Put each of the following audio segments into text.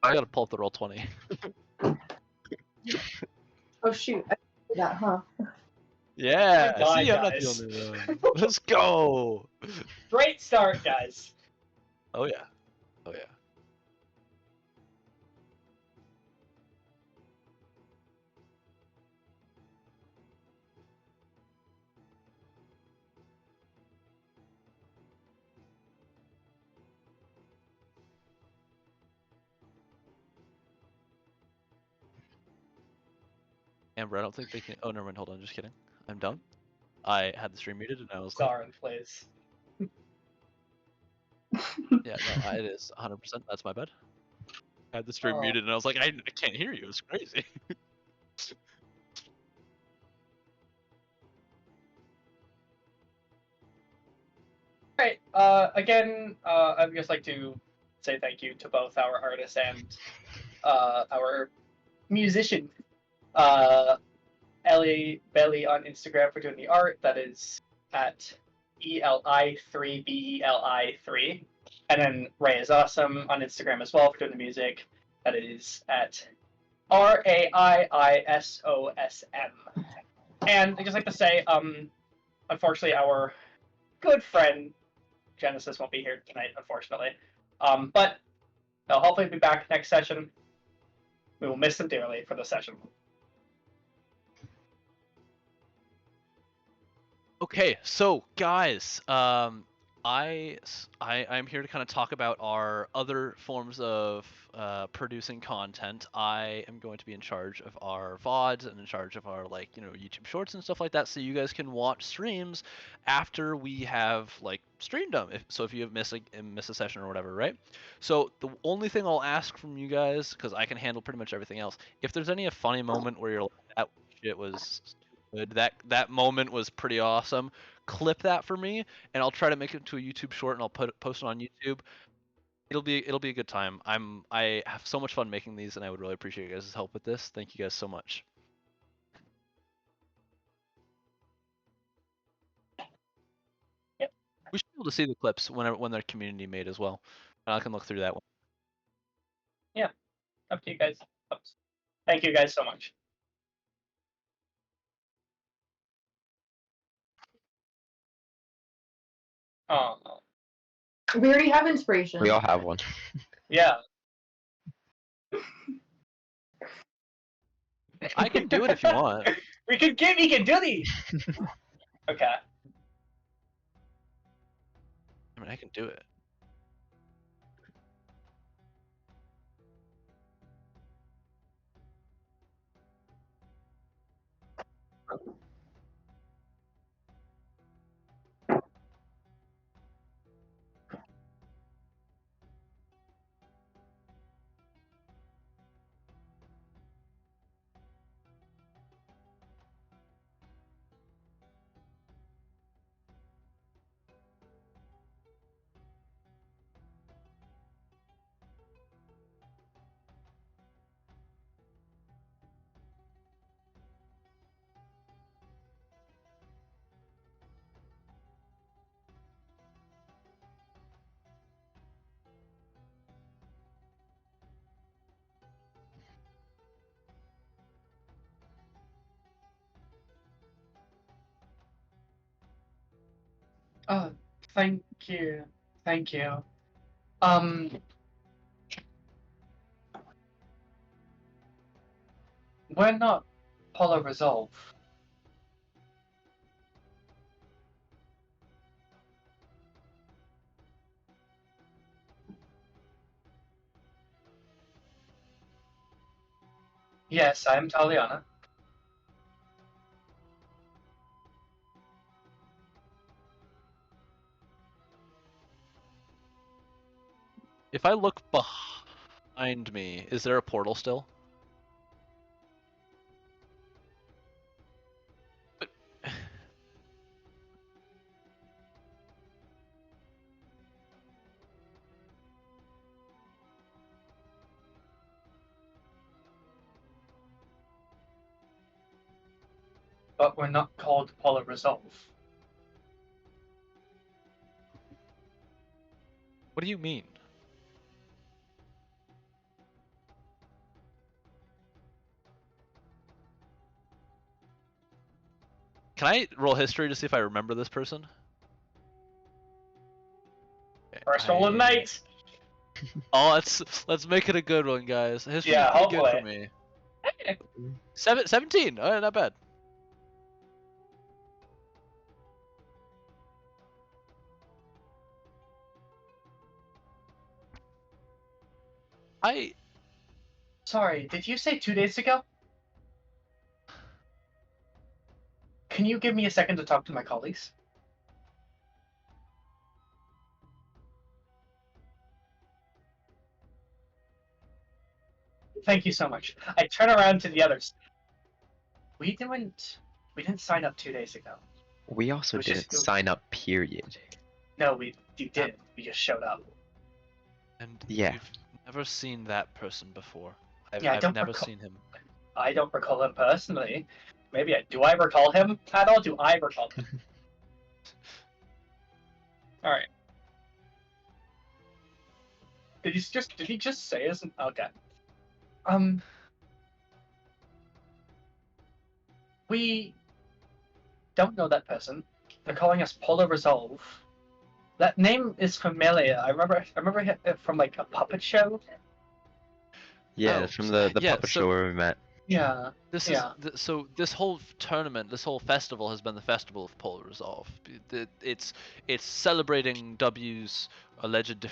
I gotta pull up the roll 20. Oh shoot, I did that, huh? Yeah, Oh my see, God, I'm not the guys. only one. Let's go! Great start, guys. Oh yeah, oh yeah. Amber, I don't think they can. Oh, never mind. Hold on, just kidding. I'm done. I had the stream muted and I was like, Zarin plays. yeah, no, it is 100%. That's my bad. I had the stream Oh. muted and I was like, I can't hear you. It's crazy. Alright, again, I'd just like to say thank you to both our artist and our musician, Ellie Belly on Instagram for doing the art. That is at ELI3BELI3. And then Ray is Awesome on Instagram as well for doing the music. That is at RAIISOSM. And I'd just like to say, unfortunately, our good friend Genesis won't be here tonight, unfortunately. But they'll hopefully be back next session. We will miss them dearly for the session. Okay, so guys, I'm here to kind of talk about our other forms of producing content. I am going to be in charge of our VODs and in charge of our YouTube Shorts and stuff like that, so you guys can watch streams after we have streamed them. So if you have miss a session or whatever, right? So the only thing I'll ask from you guys, because I can handle pretty much everything else, if there's any funny moment where you're like, that shit was good, that moment was pretty awesome, clip that for me and I'll try to make it into a YouTube short and I'll post it on YouTube. It'll be a good time. I have so much fun making these and I would really appreciate you guys' help with this. Thank you guys so much. Yep. We should be able to see the clips when they're community made as well. And I can look through that one. Yeah, up to you guys. Thank you guys so much. Oh, We already have inspiration. We all have one. yeah. I can do it if you want. We can do these. Okay. I mean, I can do it. Oh, thank you. Thank you. Um, we're not Polar Resolve. Yes, I am Taliana. If I look behind me, is there a portal still? But But we're not called Polar Resolve. what do you mean? Can I roll history to see if I remember this person? Okay, First roll of the night. Oh, let's make it a good one, guys. History's Yeah, pretty good for hopefully. me. 17. Oh, not bad. I Sorry, did you say 2 days ago? Can you give me a second to talk to my colleagues? Thank you so much. I turn around to the others. We didn't sign up 2 days ago. We also didn't sign up, period. No, you did. We just showed up. and Yeah. you've never seen that person before. I've Yeah, I don't never recall- seen him. I don't recall him personally. Maybe do I recall him at all? Do I recall him? All right. Did he just say his? Okay. We don't know that person. They're calling us Polar Resolve. That name is familiar. I remember it from like a puppet show. Yeah, Oh, from the yeah, puppet so- show where we met. Yeah. This Yeah. is so. This whole tournament, this whole festival has been the festival of Polar Resolve. It's celebrating W's alleged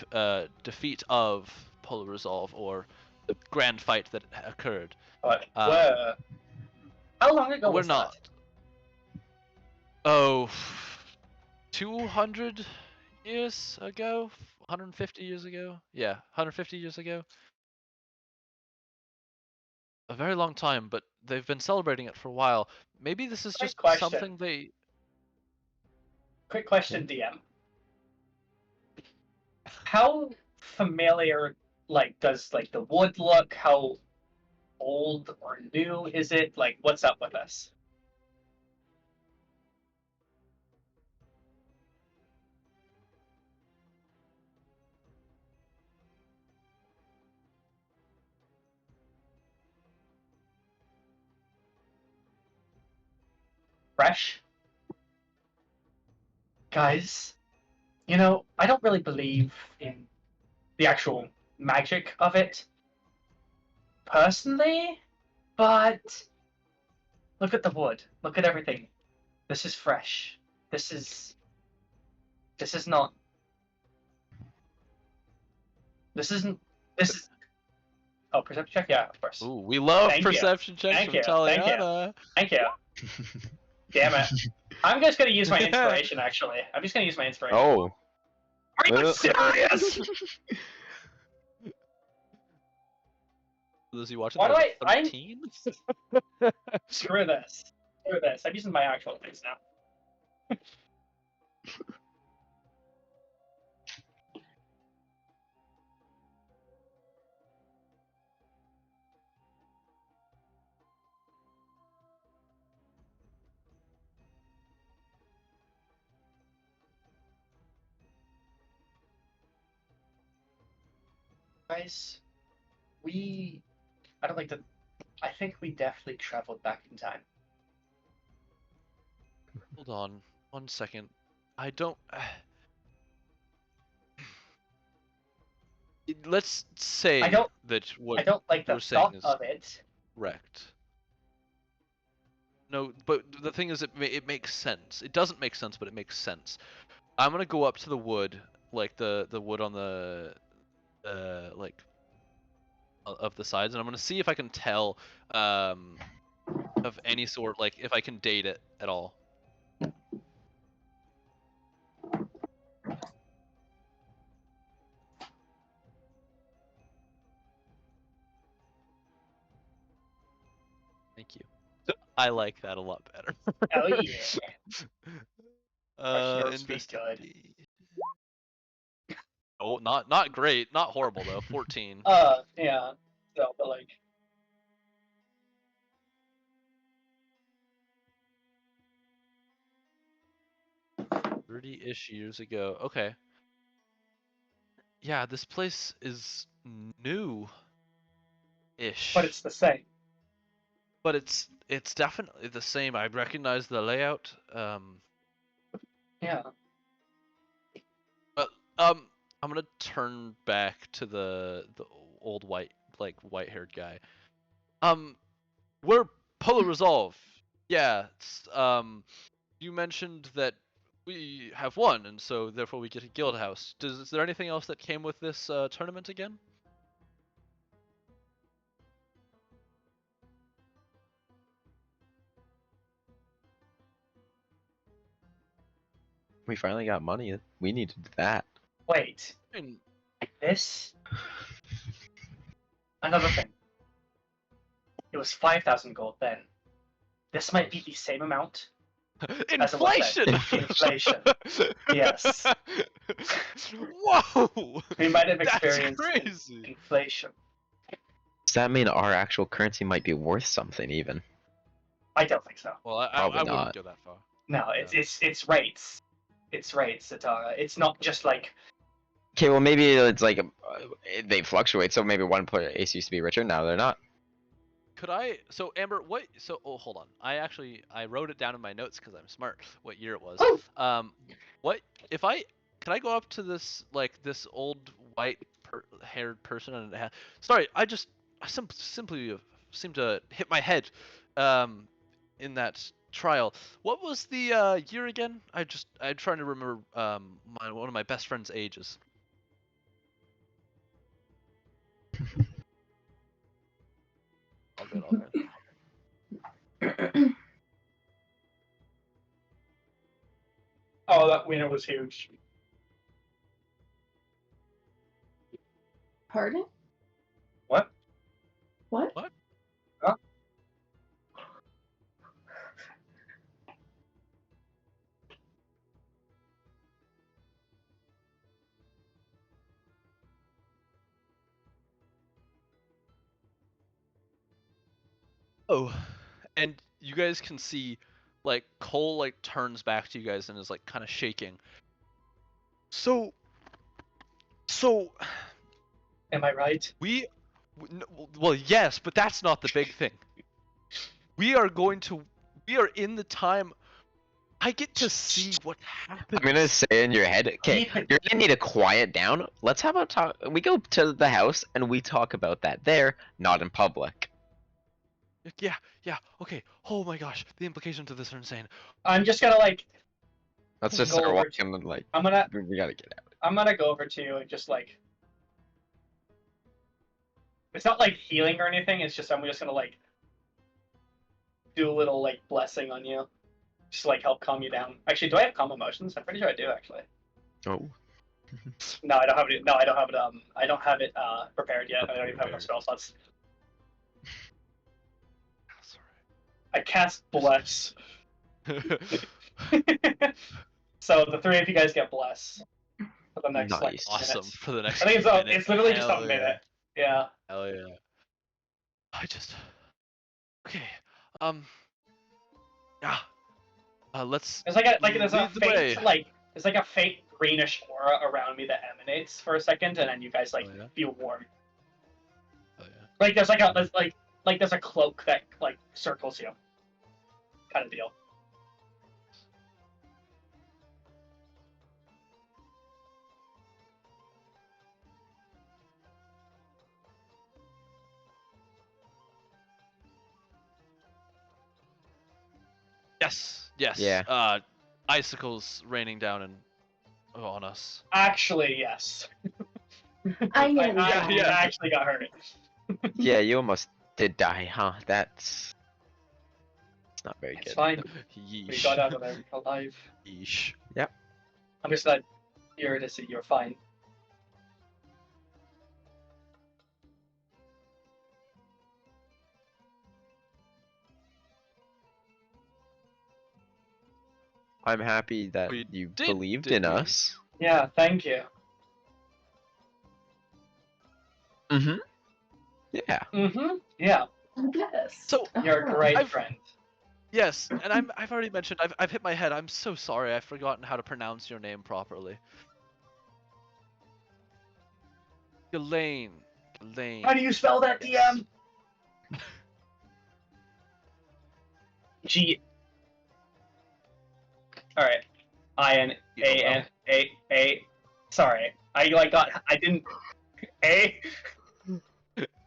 defeat of Polar Resolve, or the grand fight that occurred. But Um, how long ago We're was not. that? Oh, 200 years ago, 150 years ago. Yeah, 150 years ago. A very long time, but they've been celebrating it for a while. Maybe this is Quick just question. something they. Quick question, DM. How familiar, does the wood look? How old or new is it? Like, what's up with this? Fresh? Guys, I don't really believe in the actual magic of it personally, but look at the wood. Look at everything. This is fresh. This is not. This isn't. This is. Oh, perception check. Yeah, of course. Ooh, we love Thank you. perception checks Thank from you. Thank you. Taliana. Thank you. Damn it. I'm just gonna use my inspiration. Actually, I'm just gonna use my inspiration. Oh. Are you serious? Those you watching? Why do that are I- 13? Screw this. Screw this. I'm using my actual things now. Guys, I don't like to. I think we definitely traveled back in time. Hold on, 1 second. I don't. Let's say I don't- that I what don't like the you're saying thought is of it. correct. No, but the thing is, it makes sense. It doesn't make sense, but it makes sense. I'm gonna go up to the wood, like the wood on the like of the sides, and I'm gonna see if I can tell of any sort, like if I can date it at all. Thank you. I like that a lot better. Oh yeah. Our heroes speak good. Investigate. Oh, not great, not horrible though. 14. Yeah. So, but like, 30-ish years ago. Okay. Yeah, this place is new-ish. but it's the same. But it's definitely the same. I recognize the layout. Yeah. But I'm gonna turn back to the old white-haired guy. We're Polar Resolve. Yeah. You mentioned that we have won, and so therefore we get a guild house. Is there anything else that came with this tournament again? We finally got money. We needed that. Wait. I mean, This. Another thing. It was 5,000 gold then. This might be the same amount. As it was inflation. then. Inflation. Yes. Whoa! We might have That's experienced crazy. inflation. Does that mean our actual currency might be worth something even? I don't think so. Well, I Probably wouldn't not. go that far. No, it's rates. It's rates, Satara. It's not just like Okay, well maybe it's like they fluctuate. So maybe one player ace used to be richer. Now they're not. Could I? So Amber, what? So hold on. I wrote it down in my notes because I'm smart. What year it was? Oh! What if I? Can I go up to this this old haired person and sorry, I simply seem to hit my head, in that trial. What was the year again? I'm trying to remember one of my best friend's ages. All good, all good. Oh, that winner was huge. Pardon? What? What? What? Huh? Oh, and you guys can see, like, Cole, like, turns back to you guys and is, like, kind of shaking. So, Am I right? well, yes, but that's not the big thing. We are in the time, I get to see what happens. I'm gonna say in your head, okay, you're gonna need to quiet down. Let's have a talk. We go to the house and we talk about that there, not in public. Yeah, okay. Oh my gosh, the implications of this are insane. I'm just gonna like. Let's just Go start over walking and like I'm gonna we gotta get out. I'm gonna go over to you and just like. It's not like healing or anything. It's just I'm just gonna like. Do a little like blessing on you, just to, like help calm you down. Actually, do I have calm emotions? I'm pretty sure I do actually. Oh. No, I don't have it. No, I don't have it. I don't have it prepared yet. I don't even have enough spell slots. That's I cast bless. alright. So the three of you guys get bless for the next like Nice. Awesome. minutes. For the next I think minute. it's literally just a Hell yeah. minute. Yeah. Hell yeah. Okay. Yeah. Let's There's like there's a lead the way. faint there's like a faint greenish aura around me that emanates for a second, and then you guys like Oh, yeah? feel warm. Oh yeah. Like there's there's a cloak that like circles you, kind of deal. Yes, yes. Yeah. Icicles raining down on us. Actually, yes. I I nearly died. yeah. actually got hurt. Yeah, you almost did die, huh? It's not very It's good. fine. We Yeesh. got out of there alive. Yeesh. I'm just glad you're fine. I'm happy that We you did, believed didn't in we? us. Yeah, thank you. Mm-hmm. Yeah. Mm-hmm. Yeah, Yes. So, you're a great I've- friend. Yes, and I've already mentioned I've hit my head. I'm so sorry. I've forgotten how to pronounce your name properly. Ghislaine. Ghislaine. How do you spell that, Yes. DM? G. All right. I-N-A-N-A-A. Sorry, I didn't. A.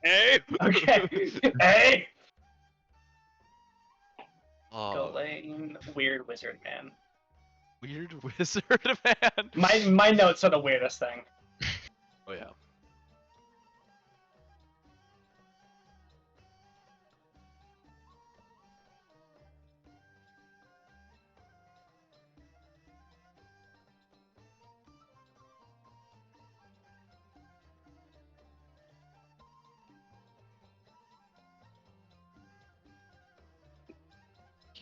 Hey. Okay. A. Oh, Ghislaine, weird wizard man. weird wizard man. My notes are the weirdest thing. Oh yeah.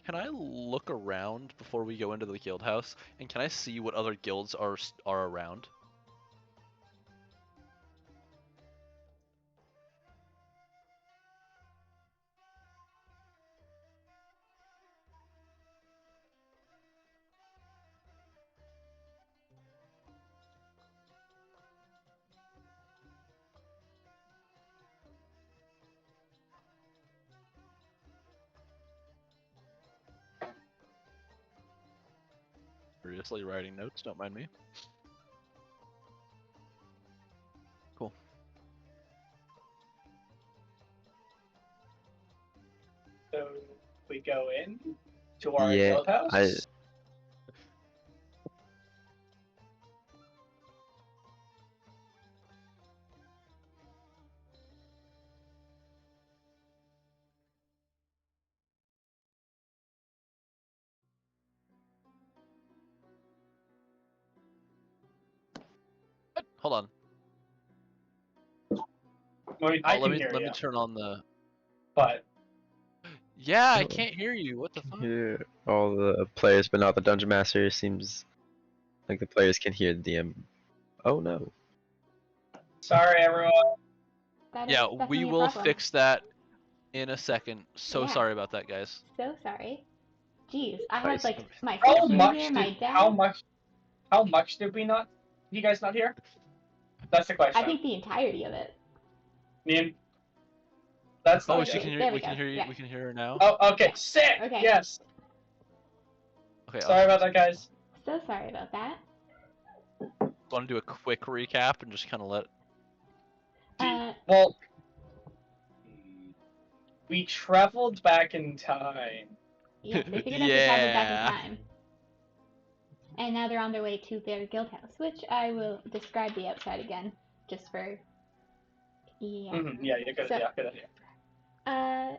Can I look around before we go into the guild house, and can I see what other guilds are around? Seriously writing notes, don't mind me. Cool. So we go in to our Yeah, guild house. Hold on. I Oh, can let hear me you, turn on the. but Yeah, I Oh. can't hear you. What the fuck? Yeah. All the players, but not the dungeon master. Seems like the players can hear the DM. Oh no. sorry everyone. That Yeah, is we definitely a will problem. fix that in a second. So Yeah. sorry about that, guys. So sorry. Jeez, I Nice. had like my How sister much here, did my dad. how much did we not? You guys not hear? That's the question. I think the entirety of it. Me and that's not Oh, Okay, she good. can hear. there We we can go. hear you. Yeah. We can hear her now. Oh, okay, Yeah. sick. Okay. Yes. Okay. Sorry about that, guys. So sorry about that. Want to do a quick recap and just kind of let. Well, we traveled back in time. Yeah, they figured out they traveled back in Yeah. time. And now they're on their way to their guild house, which I will describe the outside again, just for. Yeah. Yeah, you're good. So- Yeah, good idea.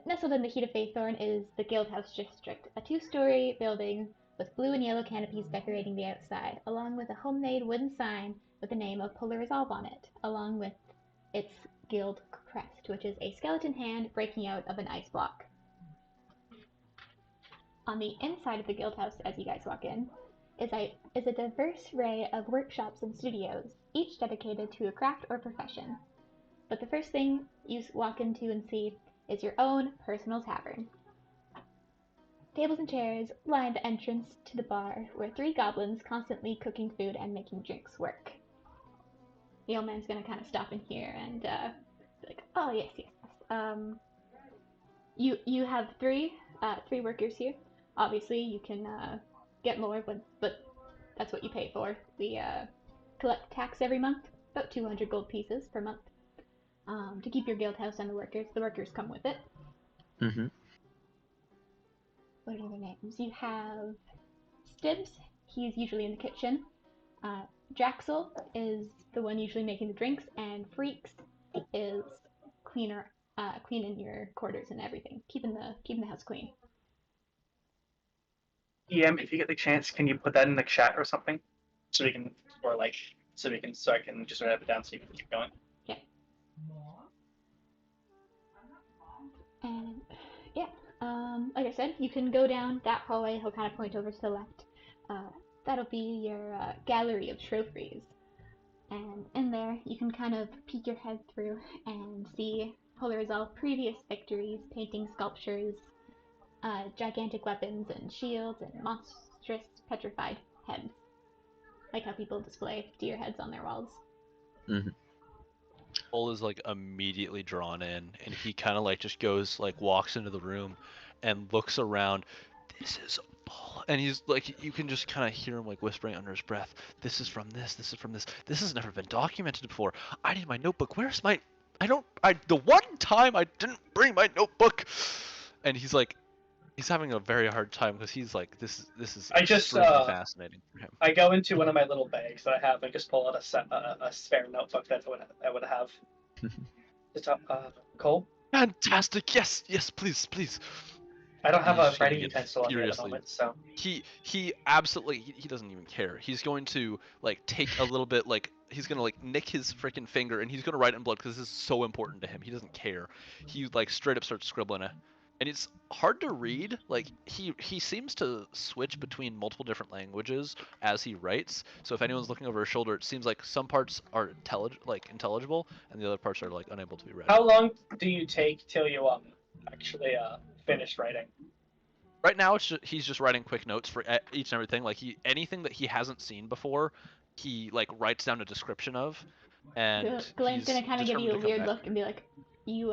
Nestled in the heat of Faithorn is the Guild House District, a two-story building with blue and yellow canopies decorating the outside, along with a homemade wooden sign with the name of Polar Resolve on it, along with its guild crest, which is a skeleton hand breaking out of an ice block. On the inside of the Guild House, as you guys walk in, is a diverse array of workshops and studios, each dedicated to a craft or profession. But the first thing you walk into and see is your own personal tavern. Tables and chairs line the entrance to the bar, where three goblins constantly cooking food and making drinks work. The old man's gonna kind of stop in here and be like, "Oh yes, yes, yes. You have three workers here. Obviously, you can get more, but that's what you pay for. We collect tax every month, about 200 gold pieces per month, to keep your guild house and the workers. The workers come with it. Mm-hmm. what are their names? You have Stibbs, he's usually in the kitchen. Jaxel is the one usually making the drinks, and Freaks is cleaning your quarters and everything, keeping the house clean. EM, if you get the chance, can you put that in the chat or something, so we can, so I can just write it down so you can keep going. Yeah. And yeah, like I said, you can go down that hallway. He'll kind of point over to the left. That'll be your gallery of trophies. And in there, you can kind of peek your head through and see Polarizal previous victories, painting sculptures, gigantic weapons and shields, and monstrous petrified heads. Like how people display deer heads on their walls. Mm-hmm. Cole is like immediately drawn in, and he kind of like just goes like walks into the room and looks around. This is Paul, and he's like, you can just kind of hear him like whispering under his breath. This is from this. This is from this. This has never been documented before. I need my notebook. Where's my? The one time I didn't bring my notebook, and he's like, he's having a very hard time because he's like, this is extremely fascinating for him. I go into one of my little bags that I have and just pull out a spare notebook that I would have. Just Cole? Fantastic! Yes, please. I don't have He's a just gonna writing get utensil on me at the furiously- moment, so He absolutely he doesn't even care. He's going to like take a little bit, like he's gonna like nick his freaking finger and he's gonna write it in blood because this is so important to him. He doesn't care. He like straight up starts scribbling it, and it's hard to read. Like he seems to switch between multiple different languages as he writes. So if anyone's looking over his shoulder, it seems like some parts are intelligible, and the other parts are like unable to be read. how long do you take till you actually finish writing? Right now, he's just writing quick notes for each and everything. Like anything that he hasn't seen before, he like writes down a description of, and Glenn's gonna kind of give you a weird back. look and be like, you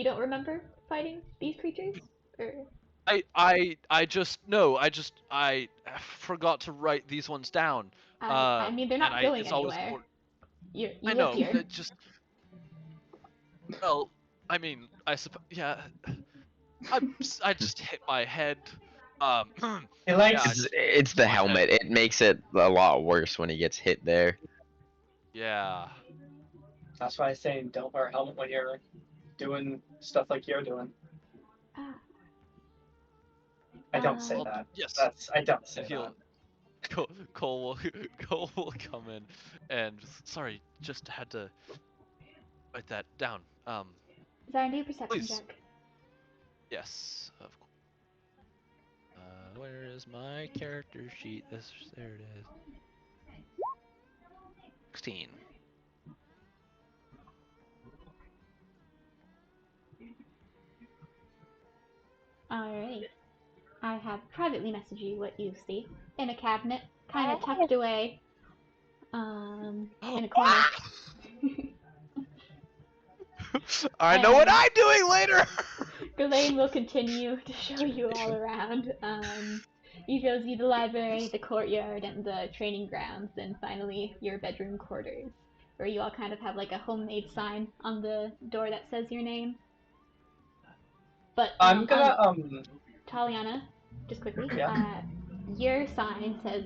don't remember fighting these creatures? Or... I forgot to write these ones down. I mean, they're not going anywhere. You I live know. here. It just. Well, I mean, I suppose. Yeah. I just hit my head. He likes. Yeah, It's the helmet. It makes it a lot worse when he gets hit there. Yeah. That's why I say don't wear a helmet when you're doing stuff like you're doing. Ah. I don't say Well, that. yes. I don't say He'll, that. Cole will come in and sorry, just had to write that down. Sorry, do a perception Please. check. Yes, of course. Where is my character sheet? There it is. 16. Alright. I have privately messaged you what you see in a cabinet, kind of tucked away, in a corner. I know what I'm doing later. Ghislaine will continue to show you all around. He shows you the library, the courtyard, and the training grounds, and finally your bedroom quarters, where you all kind of have like a homemade sign on the door that says your name. But I'm gonna Taliana, just quickly, Yeah. your sign says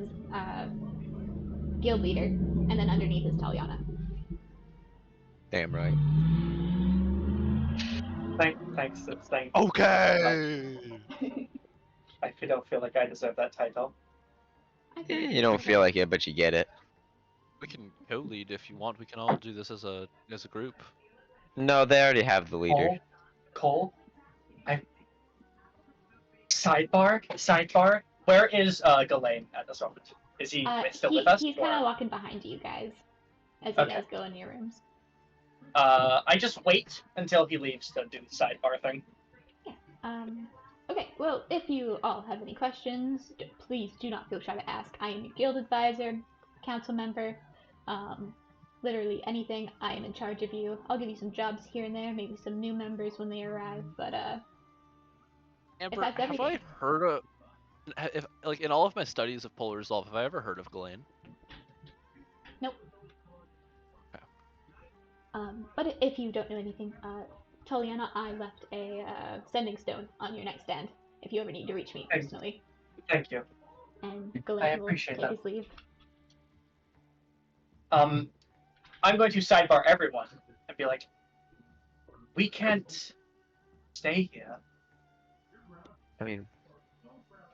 guild leader, and then underneath is Taliana. Damn right. Thanks. Okay. I don't feel like I deserve that title. You don't feel like it, but you get it. We can co-lead if you want. We can all do this as a group. No, they already have the leader. Cole. Sidebar. Where is Ghislaine at this moment? Is he still with us? He's kind of walking behind you guys as you guys go in your rooms. I just wait until he leaves to do the sidebar thing. Yeah. Okay, well, if you all have any questions, please do not feel shy to ask. I am your guild advisor, council member, literally anything. I am in charge of you. I'll give you some jobs here and there, maybe some new members when they arrive, but, Amber, that's have I everything. heard of, if like in all of my studies of Polar Resolve, have I ever heard of Ghislaine? Nope. Okay. But if you don't know anything, Taliana, I left a sending stone on your nightstand. if you ever need to reach me Thank- personally. Thank you. And I Galen will appreciate take that. his leave. I'm going to sidebar everyone and be like, we can't stay here. I mean,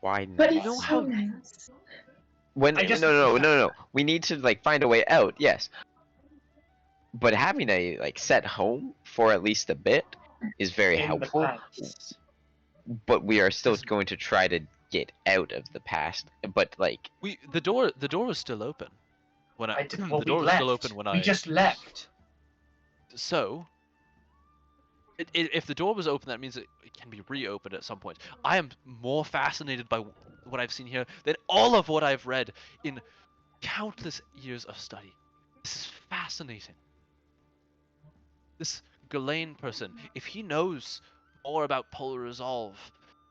why But not? it's know so how- nice. When I just- no. We need to like find a way out. Yes, but having a like set home for at least a bit is very In the helpful. past. But we are still Yes. going to try to get out of the past. But like, The door was still open when Well, the we door was left. still open when We just left. So, if the door was open, that means it can be reopened at some point. I am more fascinated by what I've seen here than all of what I've read in countless years of study. This is fascinating. This Ghislaine person, if he knows more about Polar Resolve,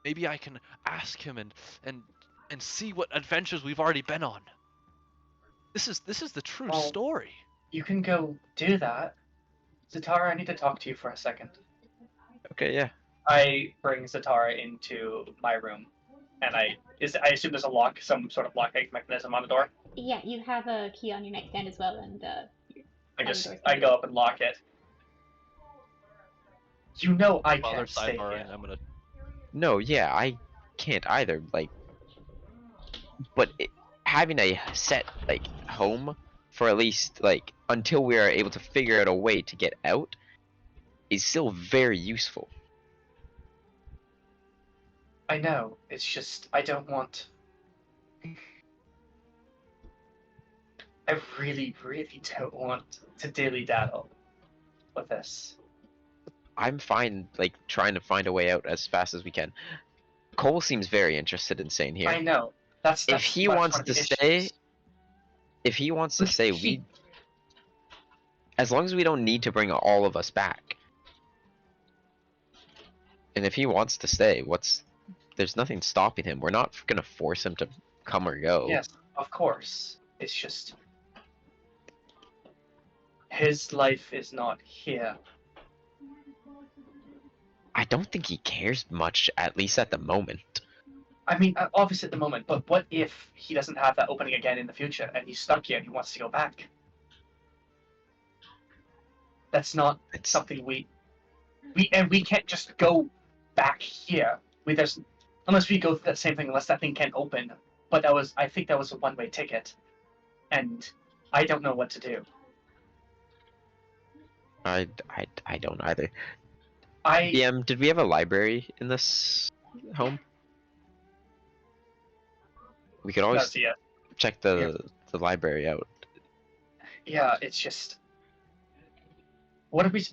maybe I can ask him and see what adventures we've already been on. This is the true Well, story. You can go do that. Zatara, I need to talk to you for a second. okay, yeah. I bring Zatara into my room, and I assume there's a lock, some sort of lock mechanism on the door. Yeah, you have a key on your nightstand as well, and I go up and lock it. You know I While they're can't stay sidebarring, here. I'm gonna. No, yeah, I can't either. Like, but having a set like home for at least like until we are able to figure out a way to get out is still very useful. I know. It's just I don't want. I really, really don't want to dilly-daddle with this. I'm fine like trying to find a way out as fast as we can. Cole seems very interested in staying here. I know. That's If he one wants of the to stay, issues. if he wants to stay, we as long as we don't need to bring all of us back. And if he wants to stay, there's nothing stopping him. We're not gonna force him to come or go. Yes, of course. It's just his life is not here. I don't think he cares much, at least at the moment. I mean, obviously at the moment, but what if he doesn't have that opening again in the future and he's stuck here and he wants to go back? That's not It's something we can't just go back here. Unless we go through that same thing, unless that thing can't open. But I think that was a one-way ticket, and I don't know what to do. I don't either. I Did we have a library in this home? We could always yeah, check the library out. yeah. It's just what are we?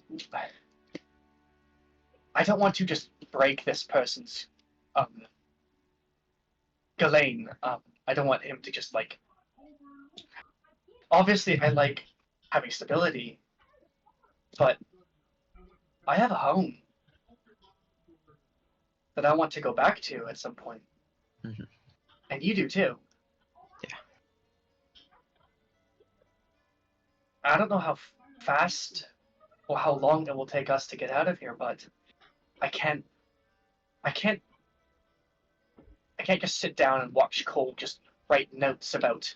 I don't want to just break this person's Ghislaine. I don't want him to just like. Obviously, I like having stability, but I have a home that I want to go back to at some point. Mhm. And you do too. Yeah. I don't know how fast or how long it will take us to get out of here, but I can't just sit down and watch Cole just write notes about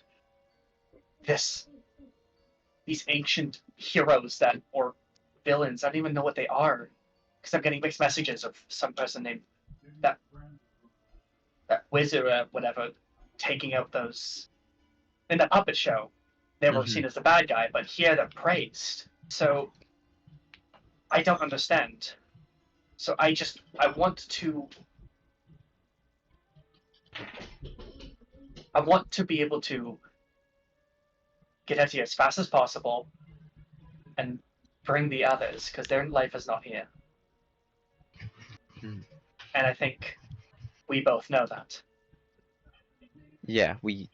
these ancient heroes or villains. I don't even know what they are, because I'm getting mixed messages of some person named that wizard or whatever taking out those in the puppet show. They were Mhm. seen as the bad guy, but here they're praised. So I don't understand. So I want to be able to get out of here as fast as possible and bring the others, because their life is not here. Hmm. And I think we both know that. Yeah, we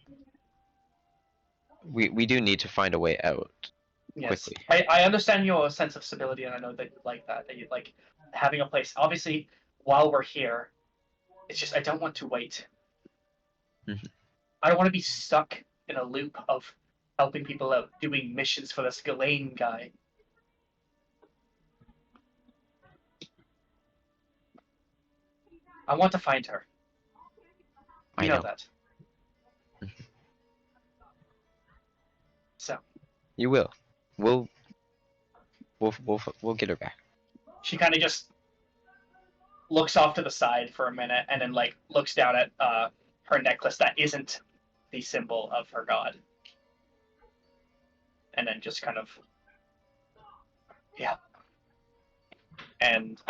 do need to find a way out. Yes, Quickly. I understand your sense of stability, and I know that you like that you like having a place. Obviously, while we're here, it's just I don't want to wait. Mhm. I don't want to be stuck in a loop of helping people out, doing missions for this Ghislaine guy. I want to find her. You I know know. that. So You will. We'll we'll get her back. she kind of just looks off to the side for a minute and then like looks down at her necklace that isn't the symbol of her god, and then just kind of yeah. And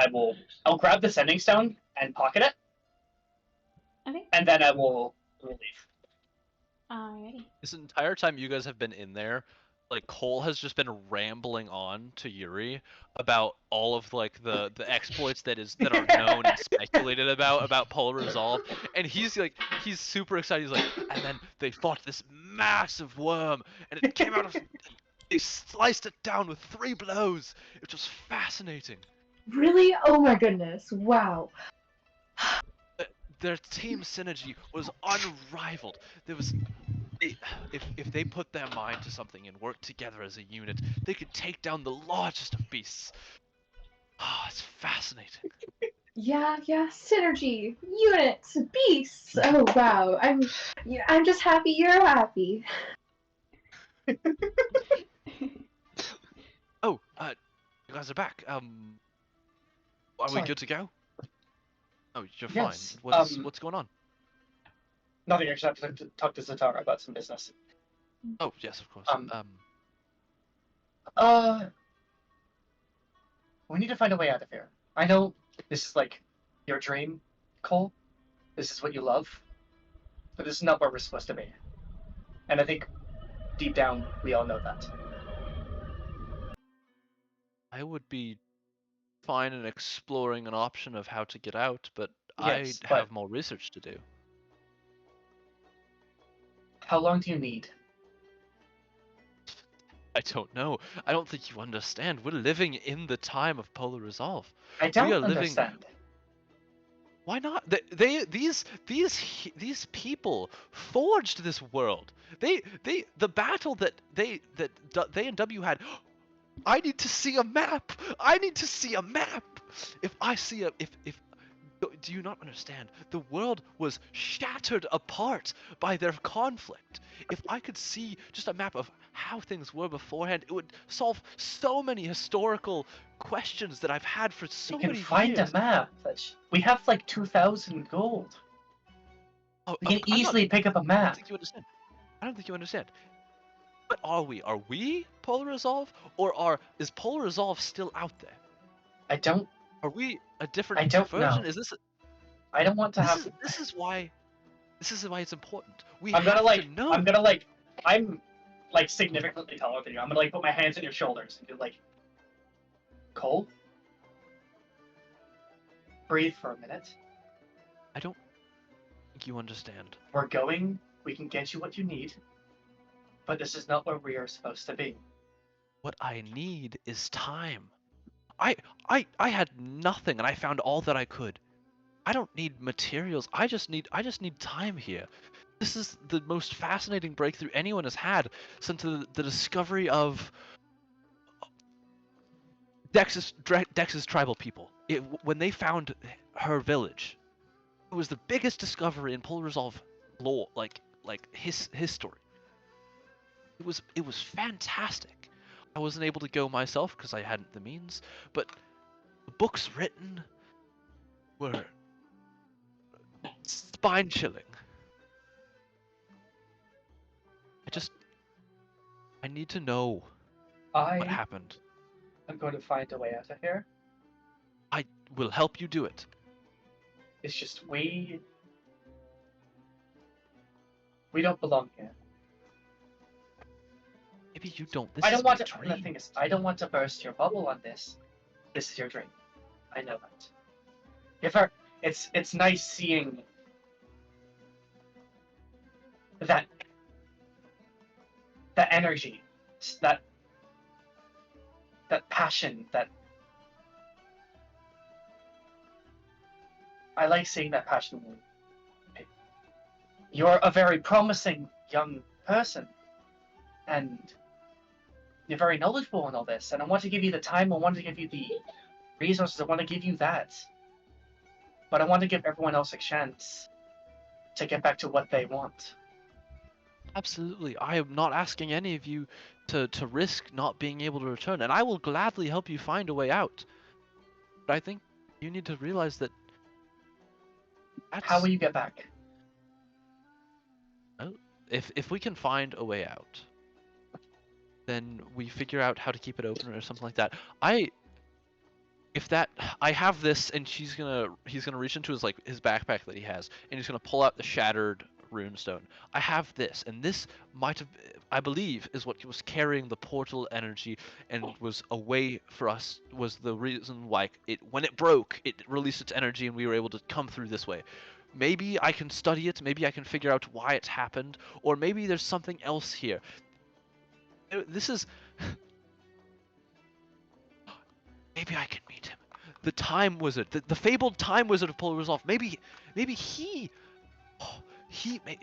I'll grab the sending stone and pocket it, Okay. and then I will leave. Alrighty. This entire time you guys have been in there, like Cole has just been rambling on to Yuri about all of like the exploits that are known and speculated about Polar Resolve, and he's super excited. He's like, and then they fought this massive worm, and it came out of. They sliced it down with 3 blows. It was fascinating. Really? Oh my goodness. Wow. Their team synergy was unrivaled. There was, if they put their mind to something and worked together as a unit, they could take down the largest of beasts. Ah, it's fascinating. Yeah, synergy, units, beasts. Oh wow. I'm just happy you're happy. Oh, you guys are back. Are we Sorry. good to go? Oh, you're Yes, fine. What's going on? Nothing. I just have to talk to Zatara about some business. Oh, yes, of course. We need to find a way out of here. I know this is like your dream, Cole. This is what you love, but this is not where we're supposed to be. And I think deep down we all know that. I would be fine in exploring an option of how to get out, but Yes, I but- have more research to do. How long do you need? I don't know. I don't think you understand. We're living in the time of Polar Resolve. I don't are living- understand. Why not? These people forged this world. The battle that they and W had. I need to see a map. I need to see a map. If I see a if do you not understand? The world was shattered apart by their conflict. If I could see just a map of how things were beforehand, it would solve so many historical questions that I've had for so You can many find years. a map. We have like 2,000 gold. Oh, We can I'm not- easily pick up a I don't map. think you understand. I don't think you understand. What are we? Are we Polar Resolve, or is Polar Resolve still out there? I don't. Are we a different I don't version? know. Is this? I don't want to have. This is why. This is why it's important. We I'm gonna have like. to know. I'm gonna like. I'm like significantly taller than you. I'm gonna like put my hands on your shoulders and be like, Cole, breathe for a minute. I don't think you understand. We're going. We can get you what you need. But this is not where we are supposed to be. What I need is time. I had nothing, and I found all that I could. I don't need materials. I just need time here. This is the most fascinating breakthrough anyone has had since the discovery of Dex's tribal people. When they found her village, it was the biggest discovery in Polar Resolve lore, like his history. It was fantastic. I wasn't able to go myself because I hadn't the means, but the books written were spine-chilling. I need to know what I happened. am going to find a way out of here. I will help you do it. It's just we don't belong here. Maybe you don't. This I don't is want my to. The dream. thing is, I don't want to burst your bubble on this. This is your dream. I know that. It's nice seeing that energy, that passion, that I like seeing that passion in you. You're a very promising young person, and you're very knowledgeable in all this, and I want to give you the time, I want to give you the resources, I want to give you that. but I want to give everyone else a chance to get back to what they want. Absolutely. I am not asking any of you to risk not being able to return, and I will gladly help you find a way out. But I think you need to realize that How will you get back? if we can find a way out, then we figure out how to keep it open or something like that. I have this, and he's gonna reach into his backpack that he has, and he's gonna pull out the shattered runestone. I have this, and this might have, I believe, is what was carrying the portal energy and was a way for us, was the reason why when it broke, it released its energy and we were able to come through this way. Maybe I can study it, maybe I can figure out why it's happened, or maybe there's something else here. This is... Maybe I can meet him. The time wizard, the fabled time wizard of Polar Resolve. Maybe he...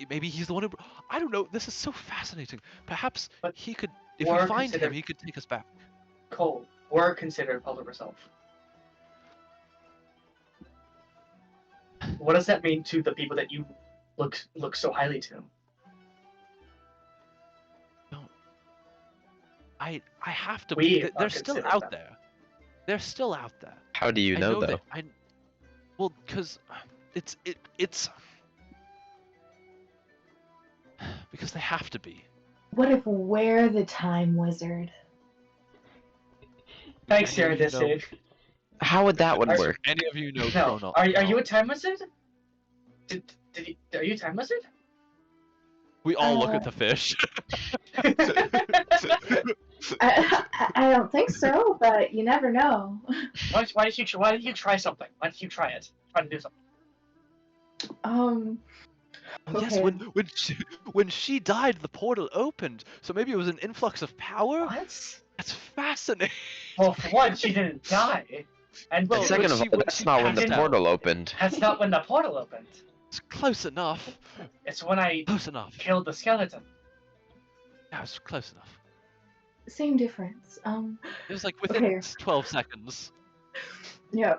maybe he's the one who... I don't know, this is so fascinating. Perhaps But he could... If we're we find him, considered- he could take us back. Cole, we're considered Polar Resolve. What does that mean to the people that you look so highly to? I have to... We They're are still considered out them. there. They're still out there. How do you I know though? that. Well, because it's because they have to be. What if we're the time wizard? Thanks, Any of you know- Eurydice. How would that one Are- work? Any of you know No, Chrono? are you a time wizard? Are you a time wizard? We all look at the fish. I don't think so, but you never know. Why did you try something? Why did you try it? Try to do something. Yes, Okay. when she died, the portal opened. So maybe it was an influx of power. What? That's fascinating. Well, for one, she didn't die, and Well, And for second when of she- all, when that's she not when the passed out. portal opened. that's not when the portal opened. It's close enough. It's when I Close enough. killed the skeleton. Yeah, it's close enough. Same difference. It was like within Okay. 12 seconds. Yeah.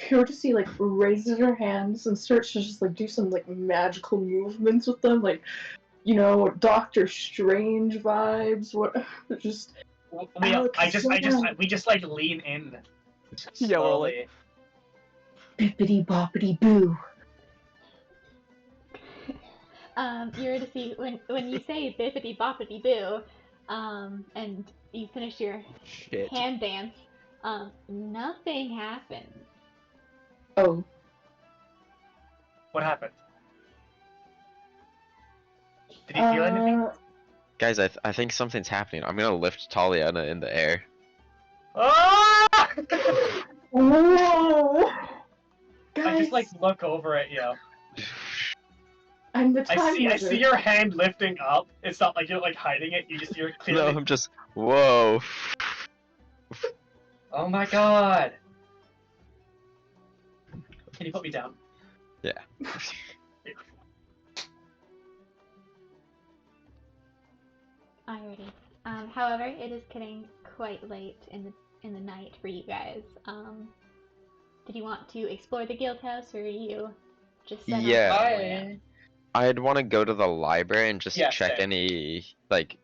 Eurydice like raises her hands and starts to just like do some like magical movements with them, like, you know, Doctor Strange vibes. What? Just We just like lean in. Yeah, we're Slowly. bippity boppity boo. Eurydice, when you say bippity boppity boo, and you finish your Shit. hand dance, nothing happens. Oh. What happened? Did you feel anything? Guys, I think something's happening. I'm gonna lift Taliana in the air. Ah! Whoa! Guys, I just like look over at you. I'm the time I wizard. see your hand lifting up. It's not like you're like hiding it. You're No, clearly. I'm just whoa. Oh my god. Can you put me down? Yeah. Alrighty. However, it is getting quite late in the night for you guys. Did you want to explore the guild house, or are you just set on Yeah. going away? I'd want to go to the library and just Yeah, check same. any like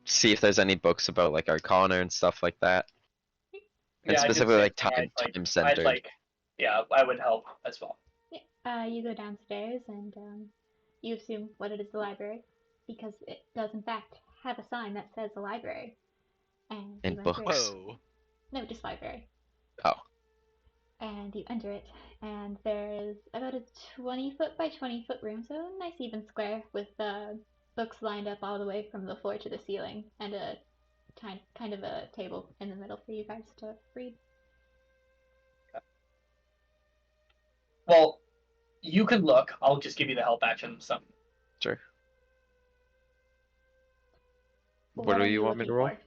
see if there's any books about like Arcana and stuff like that. And Yeah, I did specifically say like I'd time I'd centered. like, yeah, I would help as well. You go downstairs and you assume what it is, the library, because it does in fact have a sign that says the library. And And you enter it. books. Whoa. No, just library. Oh. And you enter it, and there's about a 20-foot by 20-foot room, so a nice even square with books lined up all the way from the floor to the ceiling, and a kind of a table in the middle for you guys to read. Well, you can look. I'll just give you the help action. Something. Sure. What do are you want me to looking roll? for?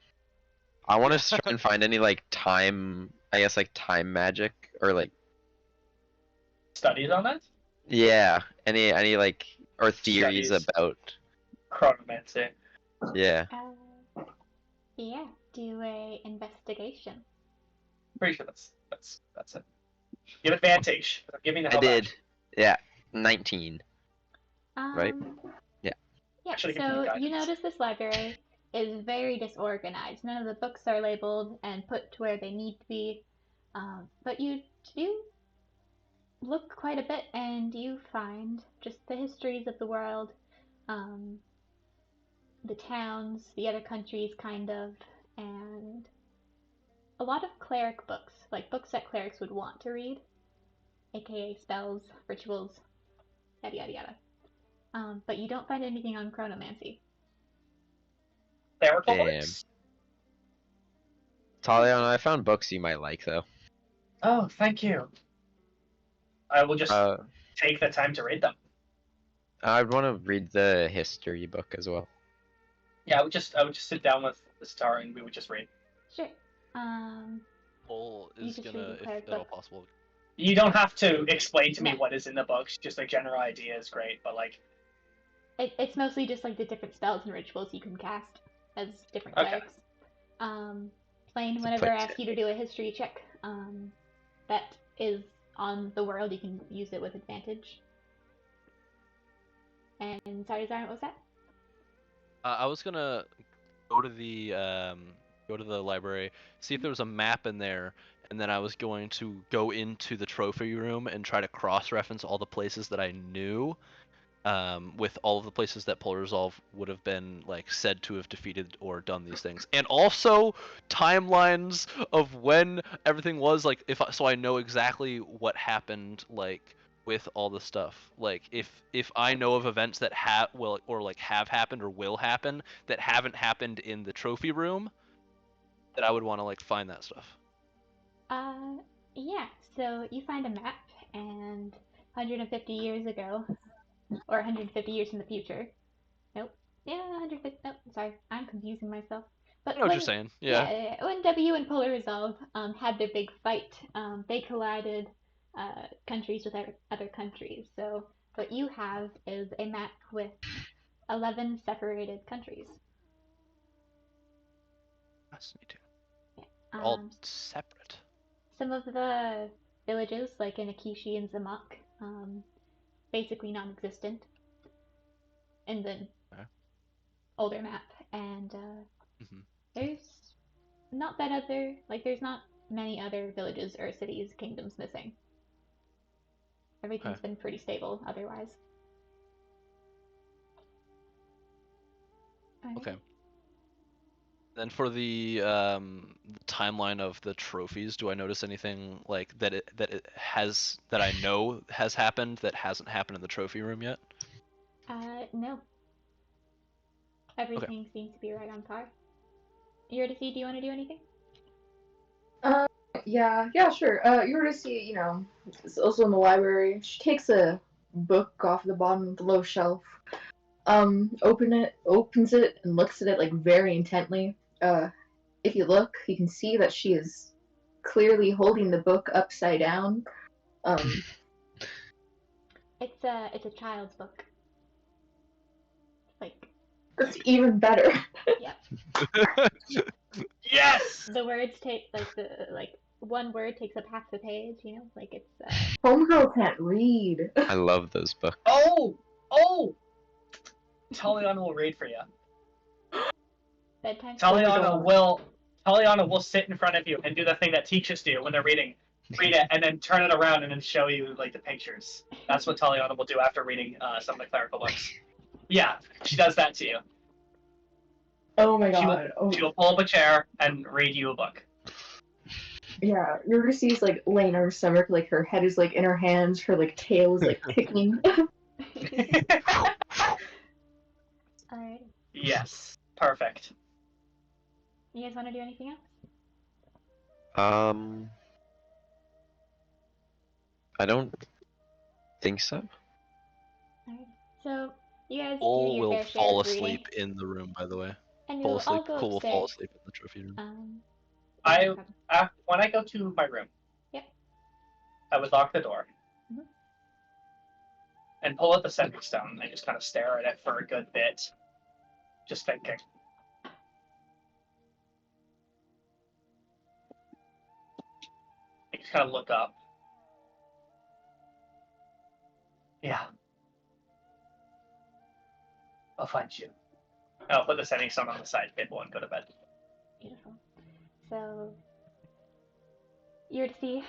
I want to try and find any like time, I guess like time magic or like Studies on that? yeah, any like or theories Studies. about Chronomancy. yeah. Yeah, do a investigation. Pretty sure that's it. You have advantage. Give me the I help did. action. Yeah, 19. Right? Yeah. Yeah, Actually, give me so you guidance. notice this library is very disorganized. None of the books are labeled and put to where they need to be. But you do look quite a bit and you find just the histories of the world, um, the towns, the other countries, kind of, and a lot of cleric books, like books that clerics would want to read, aka spells, rituals, yada yada yada. But you don't find anything on chronomancy. Clerical Damn. books? Taliana, I found books you might like though. Oh, thank you. I will just Uh, take the time to read them. I'd want to read the history book as well. Yeah, I would just sit down with the star and we would just read. Sure. Um, Paul You is just gonna, read the if cleric at all book. possible. You don't have to explain to me No. what is in the books, just a general idea is great, but like, it's mostly just like the different spells and rituals you can cast as different Okay. clerics. Plain, whenever I ask you to do a history check, that is on the world, you can use it with advantage. And sorry, Zarn, what was that? I was gonna go to the library, see if there was a map in there, and then I was going to go into the trophy room and try to cross-reference all the places that I knew, with all of the places that Polar Resolve would have been like said to have defeated or done these things, and also timelines of when everything was like, so I know exactly what happened, like with all the stuff. Like if I know of events that have have happened or will happen that haven't happened in the trophy room, that I would want to like find that stuff. Yeah, so you find a map, and 150 years ago, or 150 years in the future. Nope. Yeah, 150. Nope, sorry, I'm confusing myself. I But know what you're when, saying. Yeah. yeah, when W and Polar Resolve had their big fight, they collided countries with other countries. So what you have is a map with 11 separated countries. Fascinating. Yeah. They're all separate. Some of the villages, like in Akishi and Zamak, basically non-existent in the Okay. older map, and Mhm. there's not that other, like, there's not many other villages or cities, kingdoms missing. Everything's Okay. been pretty stable otherwise. Okay. Then for the timeline of the trophies, do I notice anything like that it has, that I know has happened that hasn't happened in the trophy room yet? No. Everything seems to be right on par. Eurydice, do you want to do anything? Yeah, sure. Eurydice, is also in the library. She takes a book off the bottom of the low shelf. Opens it, and looks at it like very intently. If you look, you can see that she is clearly holding the book upside down. It's a child's book. Like, That's even better. yeah. yes! The words take like one word takes up half the page, like it's Homegirl can't read. I love those books. Oh! Taliana will read for you. bedtime. Taliana will sit in front of you and do the thing that teachers do when they're reading. Read it and then turn it around and then show you like the pictures. That's what Taliana will do after reading some of the clerical books. Yeah, she does that to you. Oh my god. She will pull up a chair and read you a book. Yeah, Eurydice's like laying on her stomach, like her head is like in her hands, her like tail is like kicking. Alright. Yes, perfect. You guys want to do anything else? I don't think so. Alright. So you guys do Cole your will fair share fall of reading, asleep in the room, by the way. and Fall you'll all asleep. go Cole will upstairs. fall asleep in the trophy room. No problem. When I go to my room, Yep. I would lock the door Mhm. and pull out the sentry stone. And I just kind of stare at it for a good bit, just thinking. I just kind of look up, Yeah. I'll find you. I'll put the sending stone on the side table and go to bed. Beautiful. So you're to see,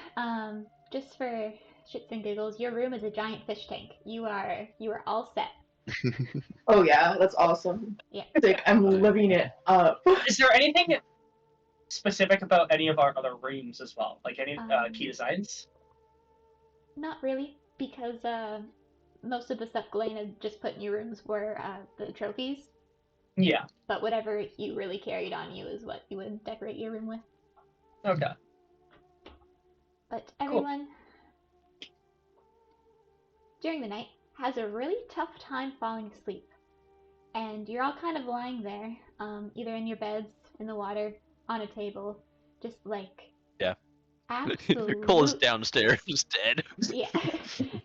just for shits and giggles, your room is a giant fish tank. You are all set. Oh yeah, that's awesome. Yeah. Like, I'm living it up. Is there anything specific about any of our other rooms as well? Like any key designs? Not really, because most of the stuff Glenn had just put in your rooms were the trophies. Yeah. But whatever you really carried on you is what you would decorate your room with. Okay. But everyone, during the night, has a really tough time falling asleep. And you're all kind of lying there, either in your beds, in the water, on a table, just like... Yeah. Absolutely... Cole is downstairs, dead. Yeah.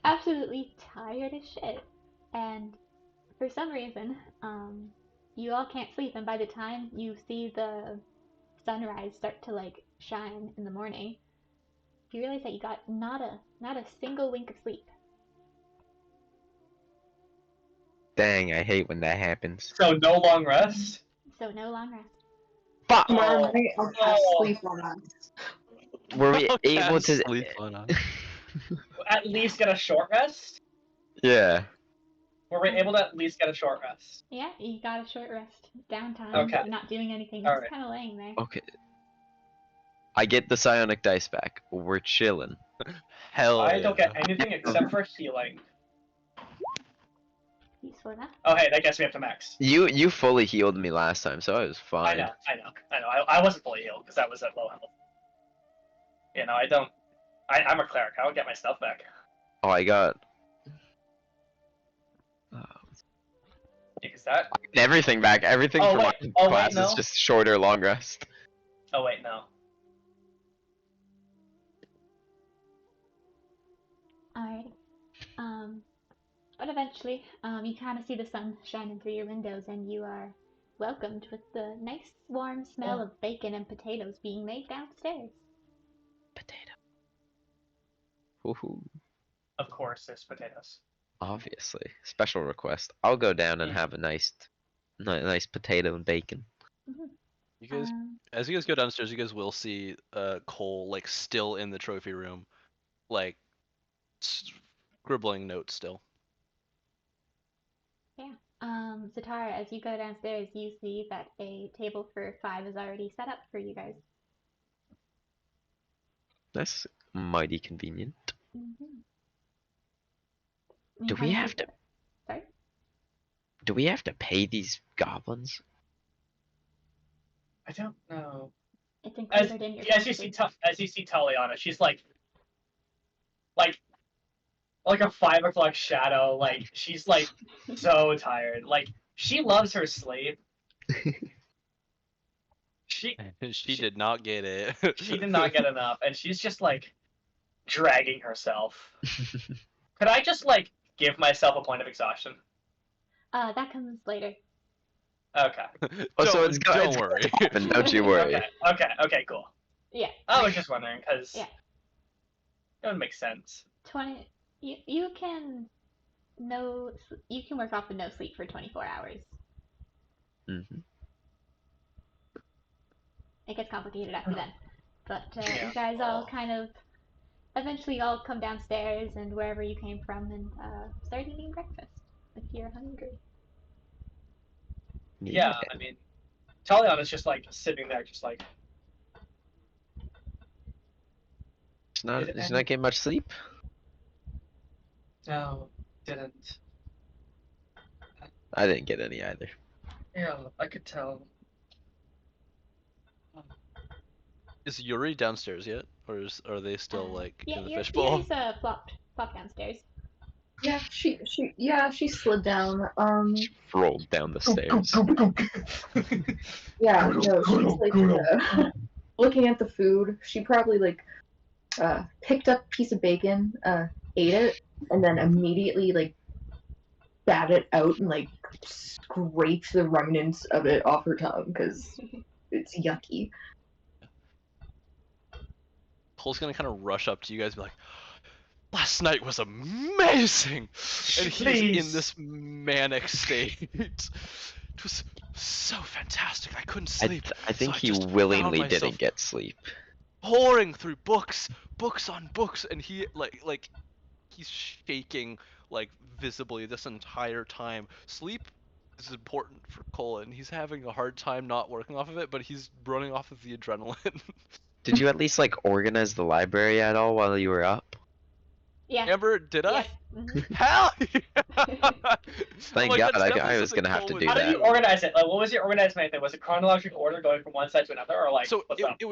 Absolutely tired as shit. And for some reason, you all can't sleep, and by the time you see the sunrise start to, like, shine in the morning, you realize that you got not a single wink of sleep. Dang, I hate when that happens. So no long rest? So no long rest. Fuck! Tomorrow night I'll have Oh. sleep on us. Were we able to? Sleep on us. At least get a short rest? Yeah. Were we able to at least get a short rest? Yeah, you got a short rest. Downtime. Okay. You're not doing anything. You're Alright. just kind of laying there. Okay. I get the psionic dice back. We're chilling. Hell I don't yeah. get anything except for healing. Useful enough. Oh hey, I guess we have to max. You fully healed me last time, so I was I fine. know. I wasn't fully healed because I was at low health. You know, I'm a cleric. I don't get my stuff back. Oh, I got Because that. everything back. Everything Oh, from wait. my Oh, wait, class is no. just shorter long rest. Oh wait, no. Alright. But eventually, you kind of see the sun shining through your windows, and you are welcomed with the nice warm smell of bacon and potatoes being made downstairs. Potato. Woohoo. Of course, there's potatoes. Obviously. Special request. I'll go down and Yeah. have a nice potato and bacon. You guys, as you guys go downstairs, you guys will see Cole like still in the trophy room, like scribbling notes still. Zatara, as you go downstairs, you see that a table for 5 is already set up for you guys. That's mighty convenient. Mm-hmm. Do we have to? Sorry? Do we have to pay these goblins? I don't know. It's included in your As you see Taliana, she's like a 5 o'clock shadow. Like she's like so tired. Like she loves her sleep. She did not get it. she did not get enough, and she's just like dragging herself. Could I just like give myself a point of exhaustion? That comes later. Okay. Oh, so don't worry. happen, don't you worry. Okay, cool. Yeah. I was just wondering because Yeah. it would make sense. 20. You can work off with no sleep for 24 hours. Mm-hmm. It gets complicated after then. But Yeah. you guys all kind of eventually all come downstairs and wherever you came from and start eating breakfast if you're hungry. Yeah, I mean, Taliana's just like sitting there, just like. It's not getting much sleep. No, didn't. I didn't get any either. Yeah, I could tell. Is Yuri downstairs yet, or are they still like in the fishbowl? Yuri's flopped downstairs. Yeah, she slid down. She rolled down the stairs. Yeah, no, she's like looking at the food. She probably like picked up a piece of bacon, ate it, and then immediately like spat it out and like scraped the remnants of it off her tongue because it's yucky. Cole's gonna kind of rush up to you guys and be like, last night was amazing, and he's in Please. this manic state. It was so fantastic. I couldn't sleep. I think so I he just found willingly myself didn't get sleep. pouring through books on books, and he like he's shaking like visibly this entire time. Sleep is important for Cole, and he's having a hard time not working off of it, but he's running off of the adrenaline. Did you at least like organize the library at all while you were up? Yeah. Amber, did I? Yep. Mhm. Hell yeah! Thank Like, God, that's I definitely was something gonna have Cole to would do How did that. you organize it? Like, what was your organization thing? Was it chronological order going from one side to another, or like So what's up? it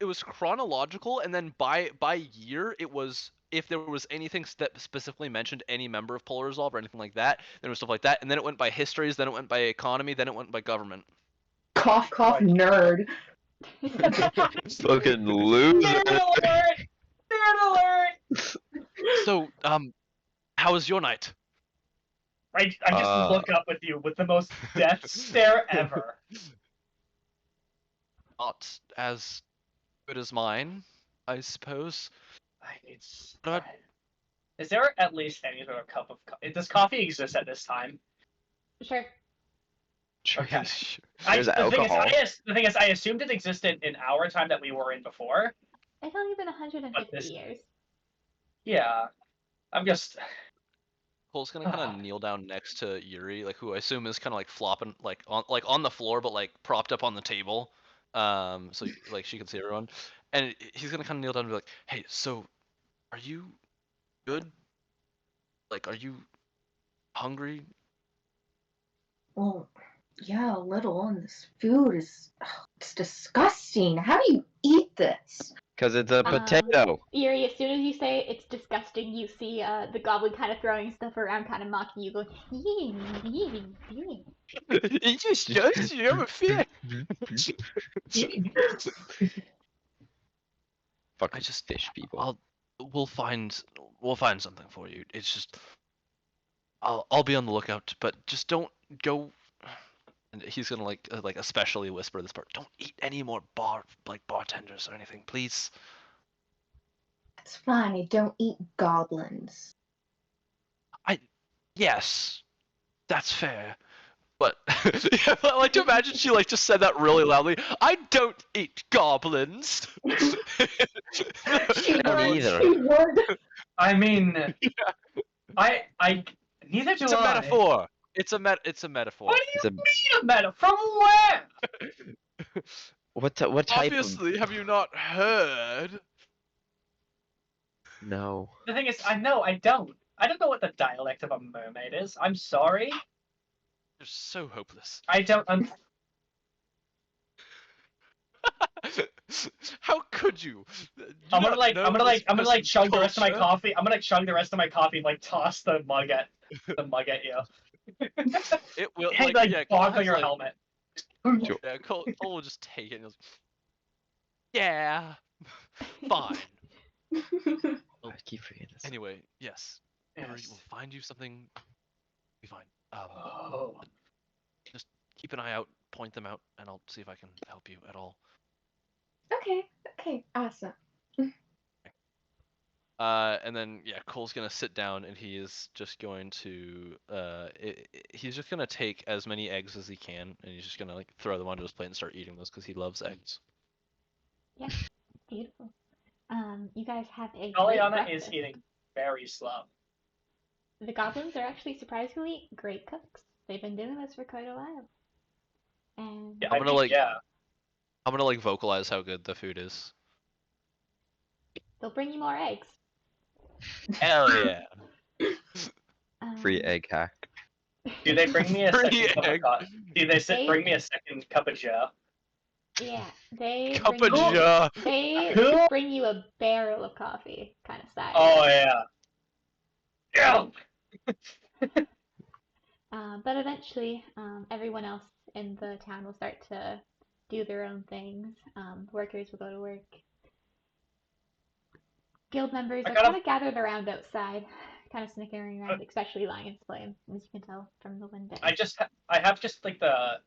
was chronological, and then by year it was if there was anything that specifically mentioned any member of Polar Resolve or anything like that, then it was stuff like that, and then it went by histories, then it went by economy, then it went by government. Cough, cough, Right. nerd. Fucking loser. Nerd alert! Nerd alert! So how was your night? I just look up with you with the most death stare ever. Not as good as mine, I suppose. It's. But Is there at least any sort of cup of coffee? Does coffee exist at this time? Sure. Okay. There's alcohol. The thing is, I assumed it existed in our time that we were in before. It's only been 150 this- years. Yeah, I'm just. Cole's gonna kind of kneel down next to Yuri, like who I assume is kind of like flopping, like on the floor, but like propped up on the table, so like she can see everyone, and he's gonna kind of kneel down and be like, "Hey, so, are you good? Like, are you hungry?" Well, yeah, a little. And this food is, it's disgusting. How do you eat this? Cause it's a potato. Yuri, as soon as you say it's disgusting, you see the goblin kind of throwing stuff around, kind of mocking you, going, It's disgusting. I'm a fish. Fucking fish people. We'll find something for you. It's just I'll be on the lookout, but just don't go. And he's gonna like especially whisper this part. Don't eat any more bartenders or anything, please. It's fine. I don't eat goblins. Yes, that's fair. But I like to imagine she like just said that really loudly. I don't eat goblins. She don't would, either. she would. I mean, I neither do It's a I. metaphor. It's a metaphor. What do It's you a- mean a metaphor? From where? What type of? Obviously, have you not heard? No. The thing is, I don't. I don't know what the dialect of a mermaid is. I'm sorry. You're so hopeless. I don't. How could you? I'm gonna chug the rest of my culture? coffee. I'm gonna chug the rest of my coffee and like toss the mug at you. It will Hey, yeah, Cole bonk on has, your like- helmet. Yeah, Cole will just take it and he'll yeah, fine. I keep forgetting this. Anyway, yes. Yuri, Yes. we'll find you something. Be fine. Oh. Just keep an eye out, point them out, and I'll see if I can help you at all. Okay, awesome. And then yeah, Cole's gonna sit down and he is just going to he's just gonna take as many eggs as he can and he's just gonna like throw them onto his plate and start eating those because he loves eggs. Beautiful. You guys have a great Aliana is breakfast. eating very slow. The goblins are actually surprisingly great cooks. They've been doing this for quite a while. And Yeah, I'm gonna yeah. I'm gonna like vocalize how good the food is. they'll bring you more eggs. Hell yeah! Free egg hack. Do they bring me a Free second cup of egg. coffee? Do they bring me a second cup of joe? Yeah, they Cup bring of you, joe. they Cool. bring you a barrel of coffee kind of style. Oh yeah. Yeah. But eventually, everyone else in the town will start to do their own things. Workers will go to work. Guild members I are kind of- kind of gathered around outside, kind of snickering around, especially Lion's Flame, as you can tell from the window. I have just like the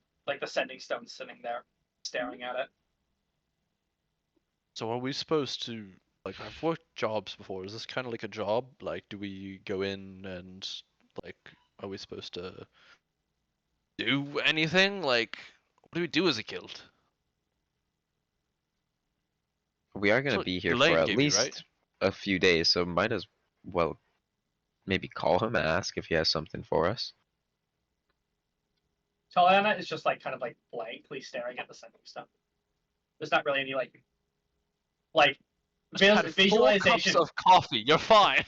sending stone sitting there, staring at it. So are we supposed to Like, I've worked jobs before. Is this kind of like a job? Like, do we go in and like, are we supposed to do anything? Like, what do we do as a guild? We are That's gonna what be here for Ghislaine at gave you, right? least a few days, so might as well maybe call him and ask if he has something for us. Taliana is just like kind of like blankly staring at the sending stone. There's not really any like Just had 4 cups visualization. of coffee. You're fine.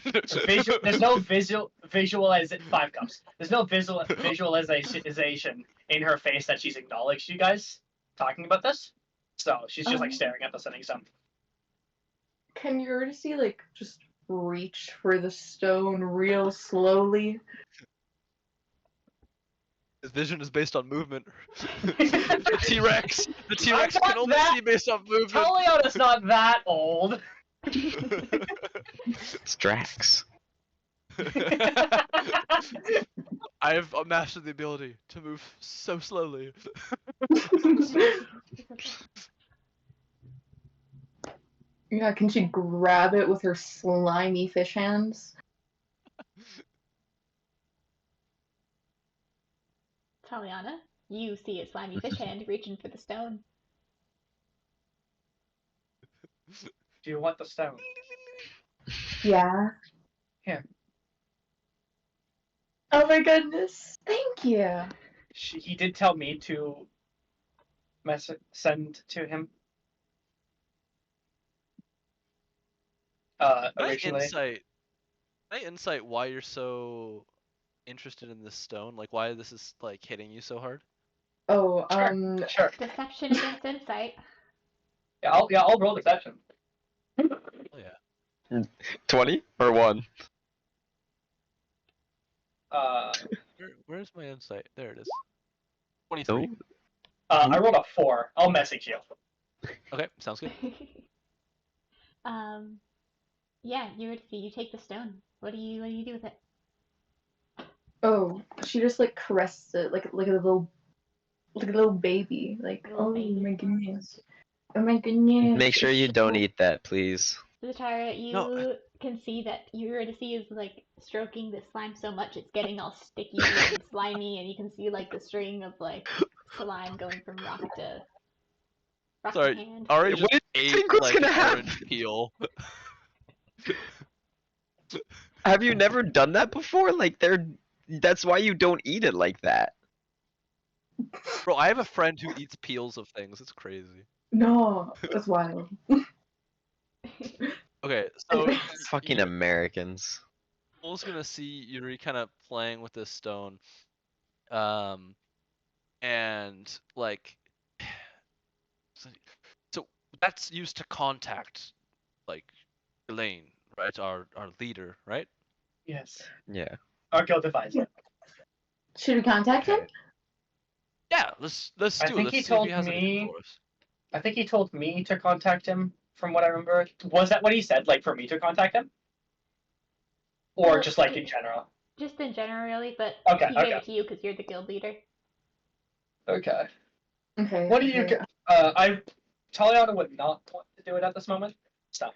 There's no visualization. 5 cups. There's no visualization in her face that she's acknowledged you guys talking about this. So she's just like staring at the sending stone. Can Eurydice like just reach for the stone real slowly? His vision is based on movement. The T-Rex can only see based on movement. Taliana's not that old. It's Drax. I've mastered the ability to move so slowly. Yeah, can she grab it with her slimy fish hands? Taliana, you see a slimy fish hand reaching for the stone. Do you want the stone? Yeah. Here. Oh my goodness. Thank you. He did tell me to send to him. Originally. Can I insight why you're so interested in this stone? Like, why this is like hitting you so hard? Oh, Sure. Deception against insight. Yeah, I'll roll deception. Oh yeah. 20 or 1? Where's my insight? There it is. 23. I rolled a 4. I'll message you. Okay, sounds good. Yeah, you take the stone. What do you do with it? oh, she just like caresses it like a little baby. Like, Little oh baby. my goodness. Oh my goodness. Make sure you don't eat that, please. Zatara, you No. can see that Eurydice is like stroking the slime so much it's getting all sticky and slimy, and you can see like the string of like slime going from rock to Sorry, hand. Ari What just did you ate think was like gonna an happen? orange peel. Have you never done that before? Like, that's why you don't eat it like that. Bro, I have a friend who eats peels of things. It's crazy. No, that's wild. Okay, so Fucking Americans. Cole's gonna see Yuri kind of playing with this stone, and like, so that's used to contact, like, Elaine, right? Our leader, right? Yes. Yeah. Our guild advisor. Should we contact him? Okay. Yeah, let's I do it. think Let's he see if told he has anything me- for us. I think he told me to contact him, from what I remember. Was that what he said, like, for me to contact him? Or Well, just, like, in general? Just in general, really, but Okay, he gave okay. it to you because you're the guild leader. Okay. Okay. What do you... okay. Taliana would not want to do it at this moment, so...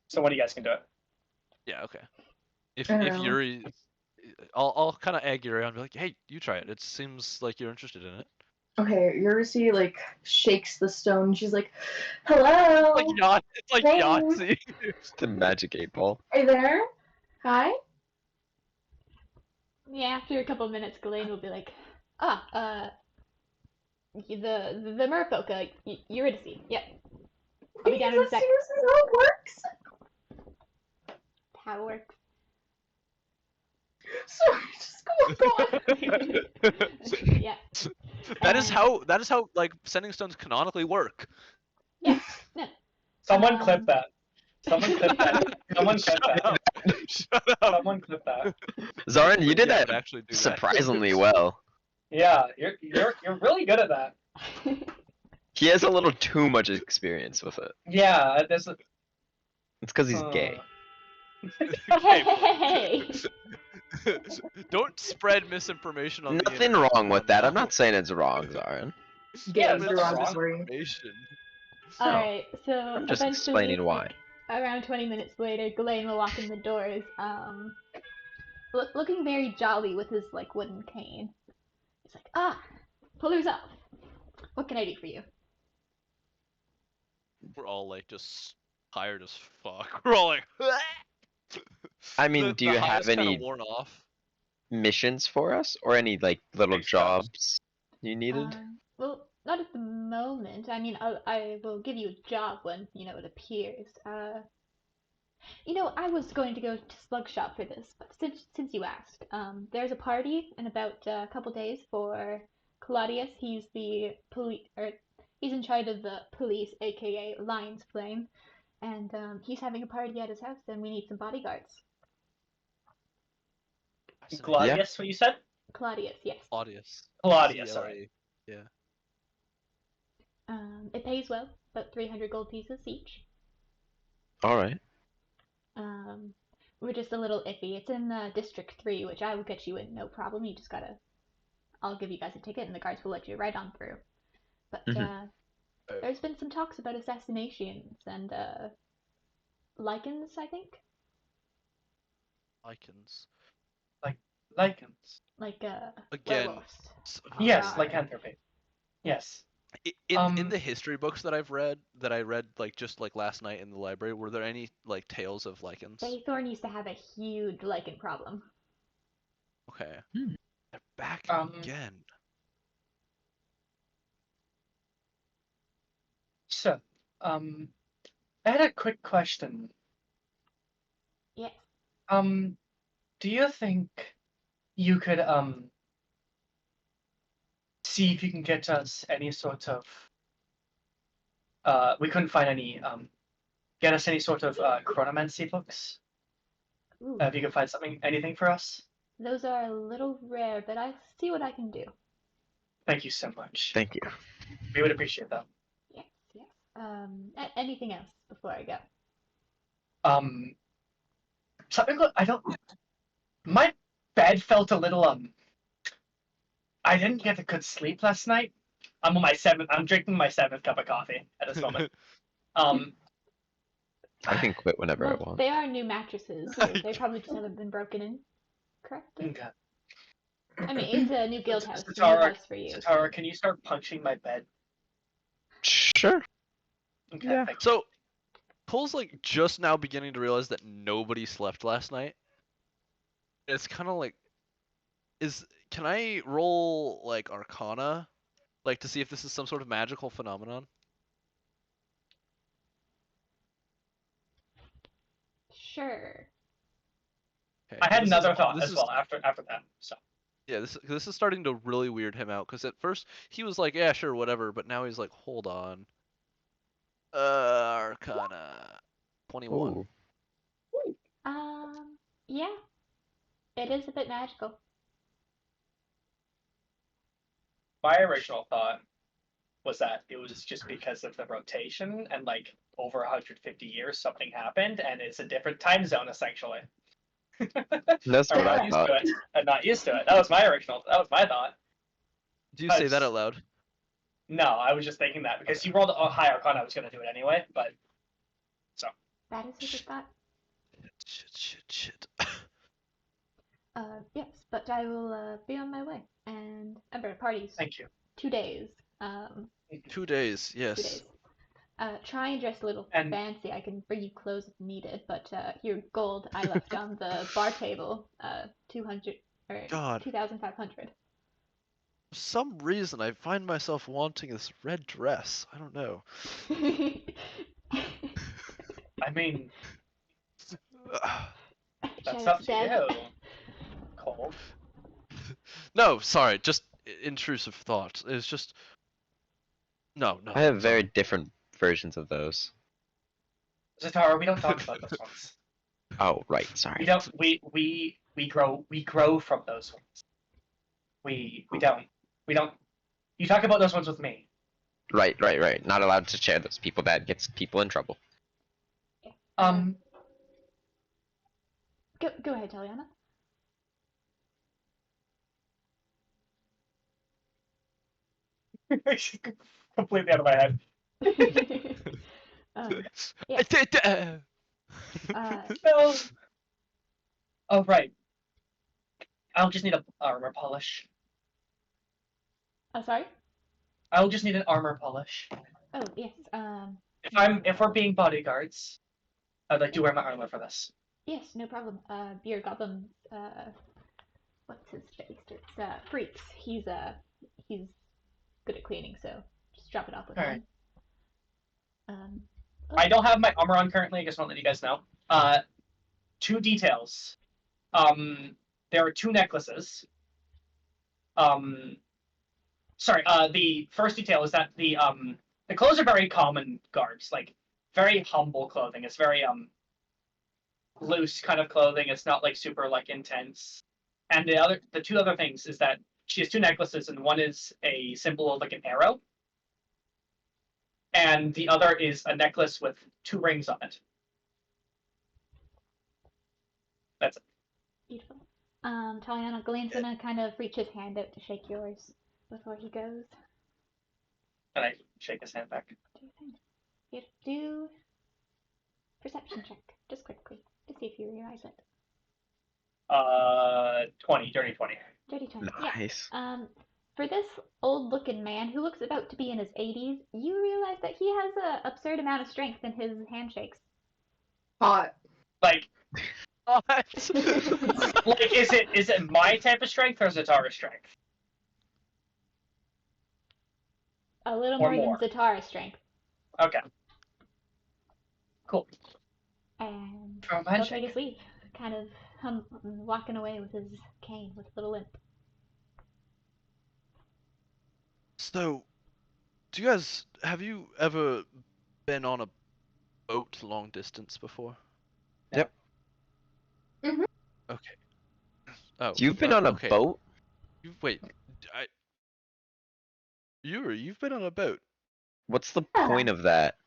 So what do you guys can do it? Yeah, okay. If Um, Yuri, I'll kind of egg Yuri on, and be like, hey, you try it. It seems like you're interested in it. Okay, Eurydice like shakes the stone. She's like, "Hello, It's like Hey. Yahtzee. It's the magic 8-ball. are you there? Hi." Yeah, after a couple of minutes, Ghislaine will be like, the merfolk, Eurydice. Yep. I'll be down in a Is sec. that seriously how it works? How it works. Sorry, just go on. Yeah. That is how like sending stones canonically work. Yeah. No. Someone clip that. Someone clip that. Someone clip Shut that. up. Shut up. Someone clip that. Zarin, you did Yeah, I that would actually do that. surprisingly well. Yeah, you're really good at that. He has a little too much experience with it. Yeah, there's a... It's because he's gay. Hey! Don't spread misinformation on the Nothing internet. wrong with that. I'm not saying it's wrong, Zarin. Gay Yeah, is that's wrong. derogatory. Misinformation. Alright, so I'm just eventually, explaining why. around 20 minutes later, Ghislaine will walk in the doors, looking very jolly with his, like, wooden cane. He's like, ah, pullers off. What can I do for you? We're all like just tired as fuck. We're all like. I mean, do the you high have is kind of any worn off. missions for us, or any like little Big stuff. jobs you needed? Well, not at the moment. I mean, I will give you a job when, it appears. I was going to go to Slug Shop for this, but since you asked, there's a party in about a couple days for Claudius. He's the police, or he's in charge of the police, aka Lion's Flame, and he's having a party at his house, and we need some bodyguards. Gladius, what you said? Claudius, yes. Claudius, sorry. Yeah. It pays well, about 300 gold pieces each. All right. We're just a little iffy. It's in District 3, which I will get you in, no problem. You just gotta... I'll give you guys a ticket, and the guards will let you right on through. But, there's been some talks about assassinations and, lichens, I think? Lichens. Lichens. Like, Again. werewolves. Yes, lycanthropy. Yes. In the history books that I read like just like last night in the library, were there any like tales of lichens? Baythorn used to have a huge lichen problem. Okay. Hmm. They're back again. So, I had a quick question. Yes. Do you think you could see if you can get us any sort of we couldn't find any get us any sort of chronomancy books? Ooh, If you can find anything for us? those are a little rare, but I'll see what I can do. Thank you so much. Thank you. We would appreciate that. Yes. Anything else before I go? Something I don't. My bed felt a little I didn't get a good sleep last night. I'm on my seventh. I'm drinking my 7th cup of coffee at this moment. I can quit whenever I want. They are new mattresses, so they probably just haven't been broken in correctly. Okay. I mean, it's a new guild house, new Satara, house for you. Satara, can you start punching my bed? Sure. Okay. Yeah. Thank you. So, Pull's like just now beginning to realize that nobody slept last night. It's kind of like, can I roll like Arcana, like to see if this is some sort of magical phenomenon? Sure. Okay, I had this another is- thought this as is- well after that. So Yeah, this is starting to really weird him out because at first he was like, yeah, sure, whatever, but now he's like, hold on. Arcana 21. Ooh. Yeah, it is a bit magical. my original thought was that it was just because of the rotation and like over 150 years something happened and it's a different time zone essentially. That's I'm what not I used thought. to it. I'm not used to it. That was my thought. Do you say that out loud? No, I was just thinking that because you rolled a high Arcana, I was gonna do it anyway, but That is a good thought. Shit. Yes, but I will be on my way. And remember, parties. thank you. 2 days. 2 days, 2 yes. days. Try and dress a little And- fancy. I can bring you clothes if needed, but your gold I left on the bar table. 200 or God. 2,500. For some reason, I find myself wanting this red dress. I don't know. I mean, that's Shout up out to Deb. you, Cole. No, sorry, just intrusive thoughts. It's just no. I have very sorry. different versions of those. Zatara, we don't talk about those ones. Oh, right. Sorry. We don't. We grow from those ones. We don't. You talk about those ones with me. Right. Not allowed to share those people. That gets people in trouble. Go ahead, Taliana. Completely out of my head. Yeah. No. Oh right. I'll just need a armor polish. Oh, sorry. I'll just need an armor polish. Oh, yes. If we're being bodyguards, I'd like to wear my armor for this. Yes, no problem. Beer Goblin's, what's his face? It's, Freaks. He's good at cleaning, so just drop it off with Alright. him. I don't have my armor on currently. I just want to let you guys know. Two details. There are two necklaces. Sorry. The first detail is that the clothes are very common guards, like very humble clothing. It's very loose kind of clothing. It's not like super like intense. And the two other things is that she has two necklaces, and one is a symbol of like an arrow, and the other is a necklace with two rings on it. That's it. Beautiful. Taliana, Glen's gonna kind of reach his hand out to shake yours before he goes. And I shake his hand back. Do your thing. You have to do perception check, just quickly, to see if you realize it. 20, dirty 20. Dirty 20. Nice. Yeah. For this old-looking man who looks about to be in his 80s, you realize that he has an absurd amount of strength in his handshakes. Hot. Like, What? like is it my type of strength or Zatara's strength? A little Or more more. than Zatara's strength. Okay. Cool. And From he'll magic. take his leave, kind of walking away with his cane with a little limp. So, have you ever been on a boat long distance before? Yep. Mhm. Okay. Oh. You've been on a okay. boat? Wait, you've been on a boat. What's the Yeah. point of that?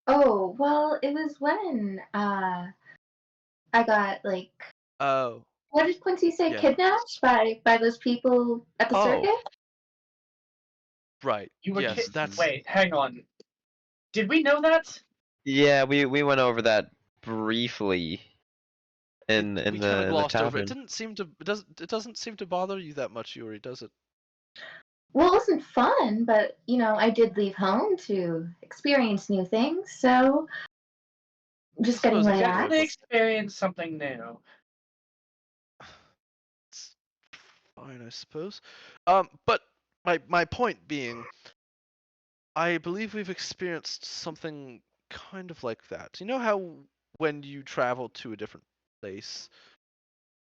Oh, well, it was when I got like Oh. what did Quincy say? Yeah. Kidnapped by those people at the Oh. circus? Right. You were yes, that's Wait, hang on. Did we know that? Yeah, we went over that briefly in we the kind of in the glossed over. tavern. It doesn't seem to bother you that much, Yuri, does it? Well, it wasn't fun, but I did leave home to experience new things, so just I getting suppose my it's Definitely ass. experience something new. It's fine, I suppose. But my point being, I believe we've experienced something kind of like that. You know how when you travel to a different place,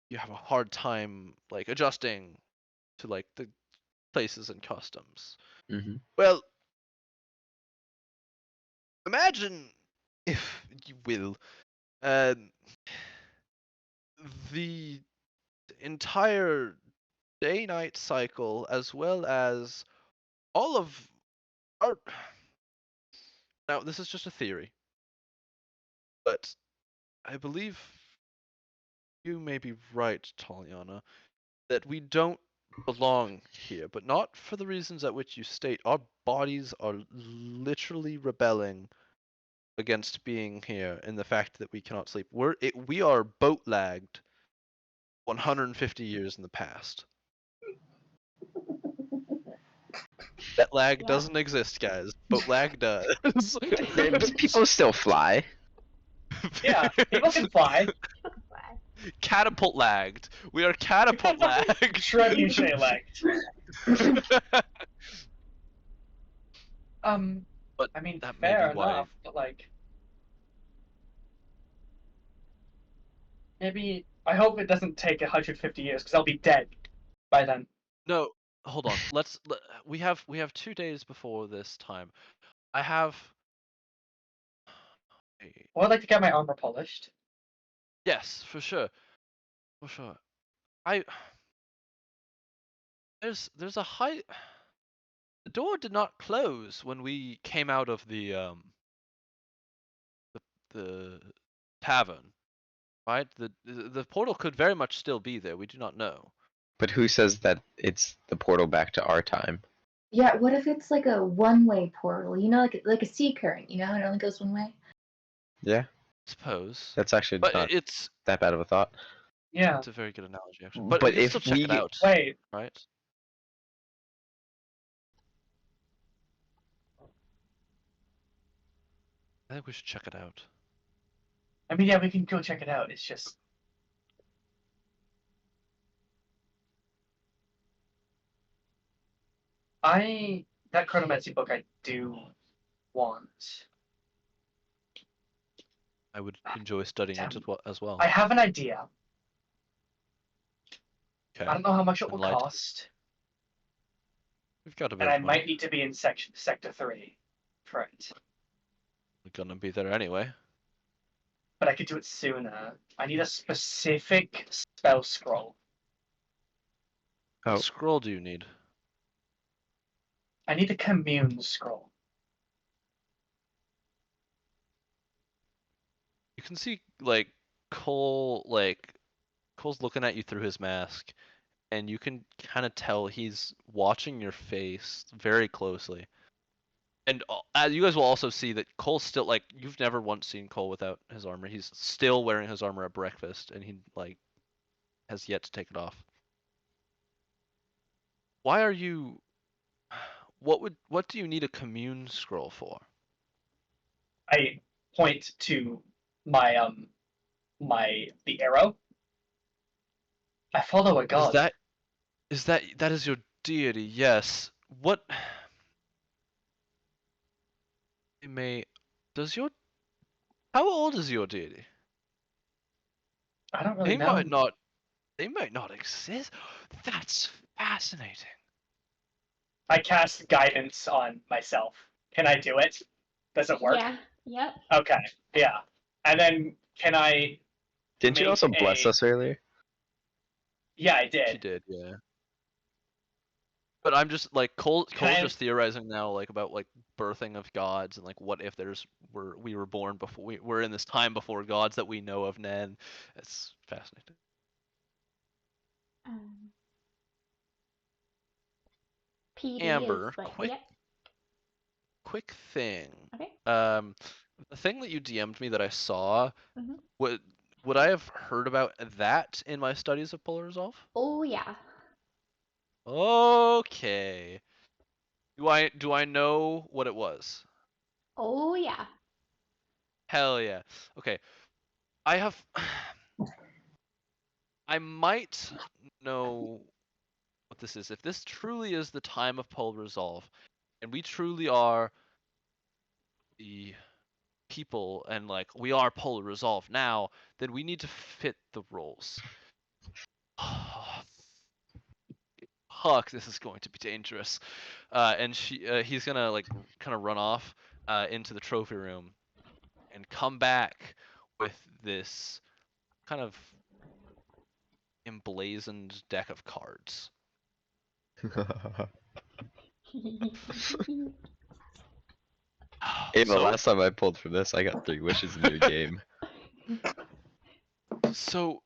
you have a hard time like adjusting to like the places and customs. Mm-hmm. Well, imagine, if you will, the entire day-night cycle, as well as all of our. Now, this is just a theory, but I believe you may be right, Taliana, that we don't belong here, but not for the reasons at which you state. Our bodies are literally rebelling against being here, and the fact that we cannot sleep. We are boat lagged 150 years in the past. That lag Yeah. doesn't exist, guys. Boat lag does. People still fly. Yeah, people can fly. Catapult lagged. We are catapult lagged. Trebuchet elect. But I mean, that may fair be why. enough, but like, maybe I hope it doesn't take 150 years because I'll be dead by then. No, hold on. We have 2 days before this time. I have. Well, I'd like to get my armor polished. Yes, for sure. For sure. There's a high. The door did not close when we came out of the tavern, right? The portal could very much still be there. We do not know. But who says that it's the portal back to our time? Yeah, what if it's like a one-way portal? You know, like a sea current. You know, it only goes one way. Yeah, Suppose. that's actually But not it's that bad of a thought. Yeah. a very good analogy, actually. But we But can still if check it we out, Wait. right? I think we should check it out. I mean, yeah, we can go check it out. It's just that chronomancy book I do want. I would enjoy studying it Damn. as well. I have an idea. Okay. I don't know how much it will Enlighten. cost, We've got a bit and I of money. might need to be in sector 3 for it. We're gonna be there anyway. But I could do it sooner. I need a specific spell scroll. Oh. What scroll do you need? I need a commune scroll. You can see Cole's looking at you through his mask, and you can kind of tell he's watching your face very closely. And you guys will also see that Cole's still you've never once seen Cole without his armor. He's still wearing his armor at breakfast, and he has yet to take it off. Why are you? What do you need a commune scroll for? I point to my the arrow. I follow a god. That is your deity? Yes. What? Does your How old is your deity? I don't really They know. might not. They might not exist. That's fascinating. I cast guidance on myself. Can I do it? Does it work? Yeah. Yep. Okay. Yeah. And then can I? Didn't you make also bless us earlier? Yeah, I She did. did, yeah. But I'm just Cole's I- just theorizing now about birthing of gods and what if we were born before we're in this time before gods that we know of, Nen. It's fascinating. PD Amber, is yep. quick thing. Okay. The thing that you DM'd me that I saw, Mhm. would I have heard about that in my studies of Polar Resolve? Oh yeah. Okay. Do I know what it was? Oh yeah. Hell yeah. Okay. I might know what this is. If this truly is the time of Polar Resolve, and we truly are the people, and we are Polar Resolve now, then we need to fit the roles. Fuck, this is going to be dangerous. And he's gonna kind of run off into the trophy room and come back with this kind of emblazoned deck of cards. Hey, the So, last time I pulled from this, I got 3 wishes in your game. so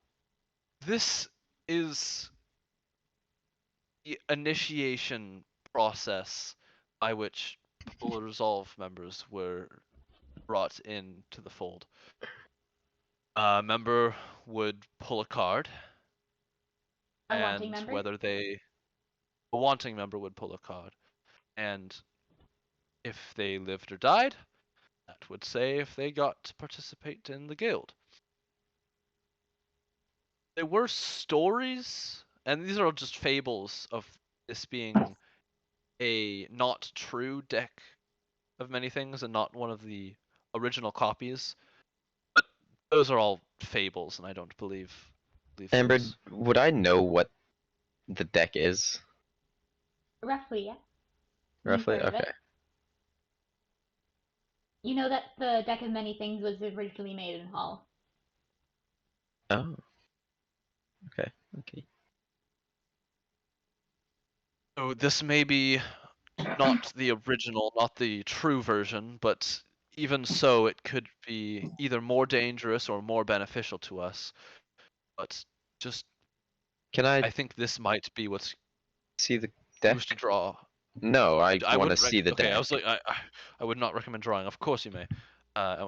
this is the initiation process by which Polar Resolve members were brought into the fold. A member would pull a card, A wanting and member? a wanting member would pull a card, and if they lived or died, that would say if they got to participate in the guild. There were stories, and these are all just fables of this being a not true deck of many things and not one of the original copies. But those are all fables, and I don't believe Amber, those. would I know what the deck is? Roughly, yeah. Roughly? You've heard of it. Okay. You know that the deck of many things was originally made in Hall. Oh. Okay. Okay. So this may be not the original, not the true version, but even so, it could be either more dangerous or more beneficial to us. But Can I I think this might be what's see the deck? used to draw. No, I want to wouldn't see the okay, deck. I was like, I would not recommend drawing. Of course you may.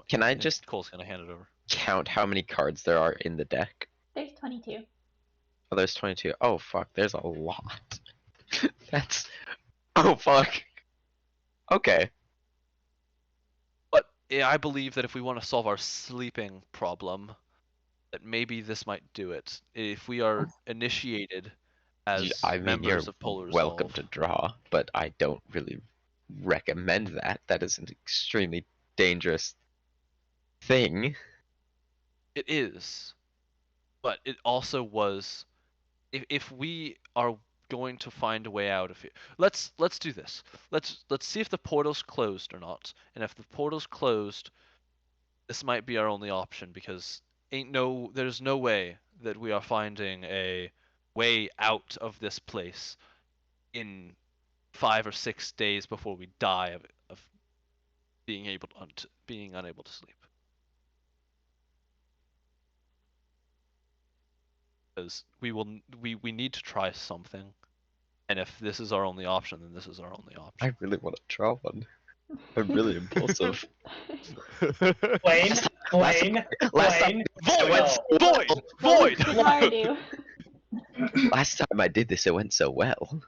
Can I and just Cole's gonna hand it over. count how many cards there are in the deck? There's 22. Oh, there's 22. Oh, fuck, there's a lot. That's... Oh, fuck. Okay. But yeah, I believe that if we want to solve our sleeping problem, that maybe this might do it. If we are initiated as I mean, you're members of Polar welcome Resolve. to draw, but I don't really recommend that. That is an extremely dangerous thing. It is, but it also was. If we are going to find a way out of here, let's do this. Let's see if the portal's closed or not. And if the portal's closed, this might be our only option because there's no way that we are finding a way out of this place in 5 or 6 days before we die of being unable to sleep. Because we need to try something, and if this is our only option, then this is our only option. I really want to draw one. I'm really impulsive. Blaine, Blaine, Blaine, Void! Stardew. Last time I did this, it went so well.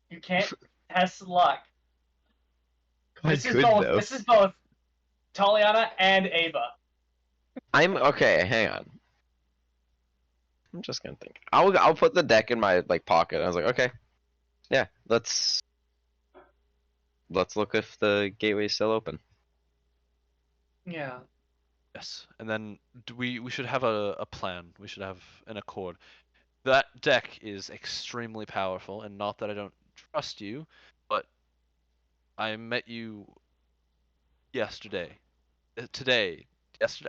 You can't test luck. I This is could both. though. This is both Taliana and Ava. I'm okay. Hang on. I'm just gonna think. I'll put the deck in my pocket. I was like, okay, yeah, let's look if the gateway's still open. Yeah. Yes, and then we should have a plan. We should have an accord. That deck is extremely powerful, and not that I don't trust you, but I met you yesterday. Yesterday.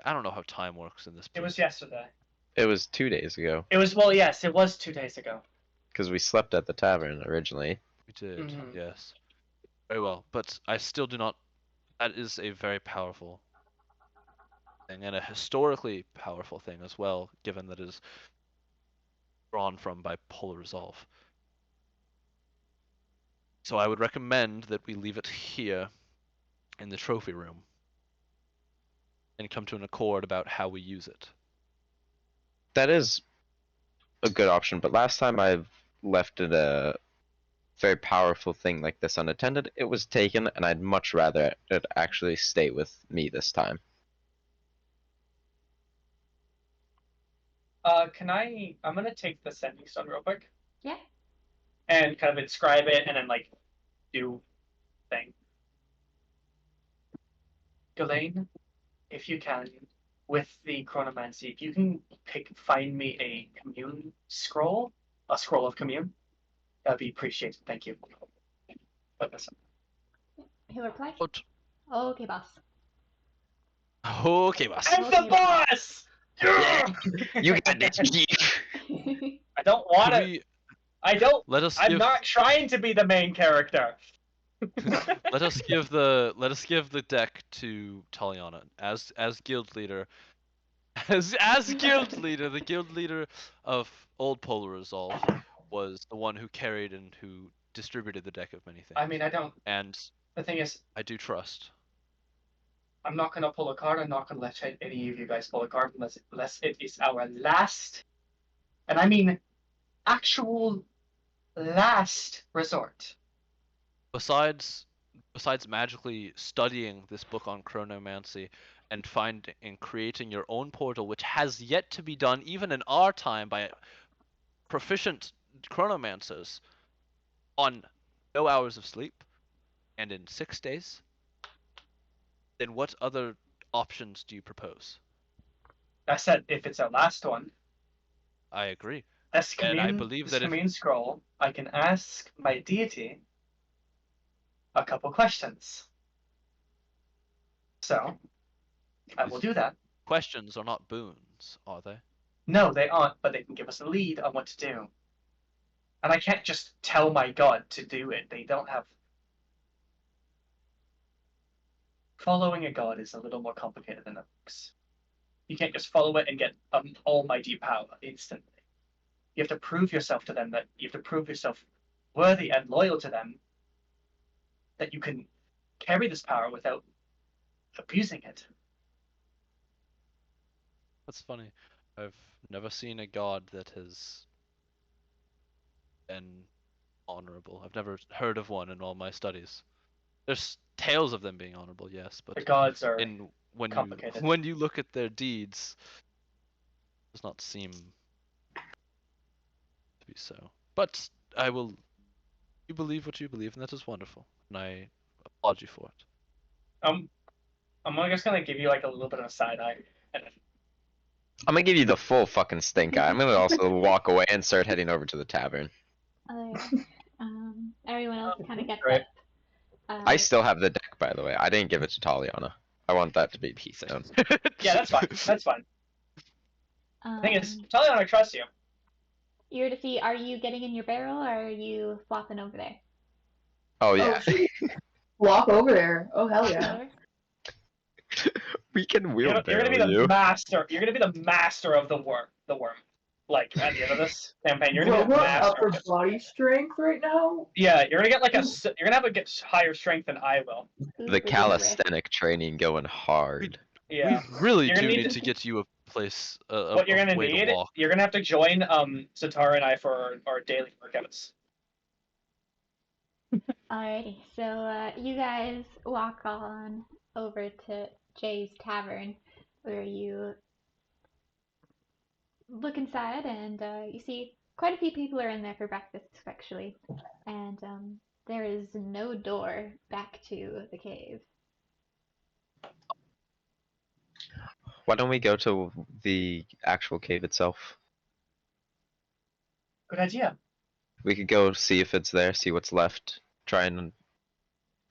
I don't know how time works in this. It was yesterday. It was 2 days ago. It was, well, yes, it was 2 days ago. Because we slept at the tavern originally. We did, Mhm. yes. Very well, but I still do not. That is a very powerful thing, and a historically powerful thing as well, given that it is drawn from by Polar Resolve. So I would recommend that we leave it here in the trophy room and come to an accord about how we use it. That is a good option, but last time I've left it a very powerful thing like this unattended, it was taken, and I'd much rather it actually stay with me this time. I'm gonna take the sending stone real quick. Yeah. And kind of inscribe it and then do thing. Ghislaine, if you can, with the chronomancy, if you can find me a commune scroll, a scroll of commune, that'd be appreciated. Thank you. Put this up. He'll reply. But Okay, boss. okay, boss. I'm the boss! Yeah! You got this, Chief. I don't want Could to. we- I don't. Let us I'm give not trying to be the main character. let us give the deck to Taliana as guild leader. As guild leader, the guild leader of Old Polar Resolve was the one who carried and who distributed the deck of many things. I mean, I don't. And The thing is, I do trust. I'm not gonna pull a card. I'm not gonna let any of you guys pull a card unless it is our last, and I mean, actual last resort. Besides magically studying this book on chronomancy and creating your own portal, which has yet to be done even in our time by proficient chronomancers on no hours of sleep and in 6 days, then what other options do you propose? I said if it's our last one. I agree. This And I commune, believe this that if- commune scroll, I can ask my deity a couple questions. So, I will do that. Questions are not boons, are they? No, they aren't, but they can give us a lead on what to do. And I can't just tell my god to do it. They don't have. Following a god is a little more complicated than it looks. You can't just follow it and get almighty power instantly. You have to prove yourself to them, that you have to prove yourself worthy and loyal to them that you can carry this power without abusing it. That's funny. I've never seen a god that has been honorable. I've never heard of one in all my studies. There's tales of them being honorable, yes, The but gods are when complicated. you look at their deeds, it does not seem to be so. But you believe what you believe, and that is wonderful, and I applaud you for it. I'm just gonna give you like a little bit of a side eye, and I'm gonna give you the full fucking stink eye. I'm gonna also walk away and start heading over to the tavern. Everyone else kind of gets Right. up. I still have the deck, by the way. I didn't give it to Taliana. I want that to be known. yeah, that's fine. That's fine. The thing is, Talion, I trust you. Eurydice, are you getting in your barrel or are you flopping over there? Oh yeah. shoot. Walk over there. Oh hell yeah. Over? We can You're wheelbarrow gonna be the you. master. You're gonna be the master of the worm. The worm. Like at the end of this campaign, you're Bro, gonna be the we're master. upper body strength right now. Yeah, you're gonna get like you're gonna have to get higher strength than I will. The calisthenic training going hard. Yeah. We really You're do gonna need need to get you a place, What you're gonna way need, to walk. you're gonna have to join Zatara and I for our daily workouts. Alrighty, so you guys walk on over to Jay's Tavern, where you look inside and you see quite a few people are in there for breakfast, actually, and there is no door back to the cave. Why don't we go to the actual cave itself? Good idea. We could go see if it's there, see what's left. Try and...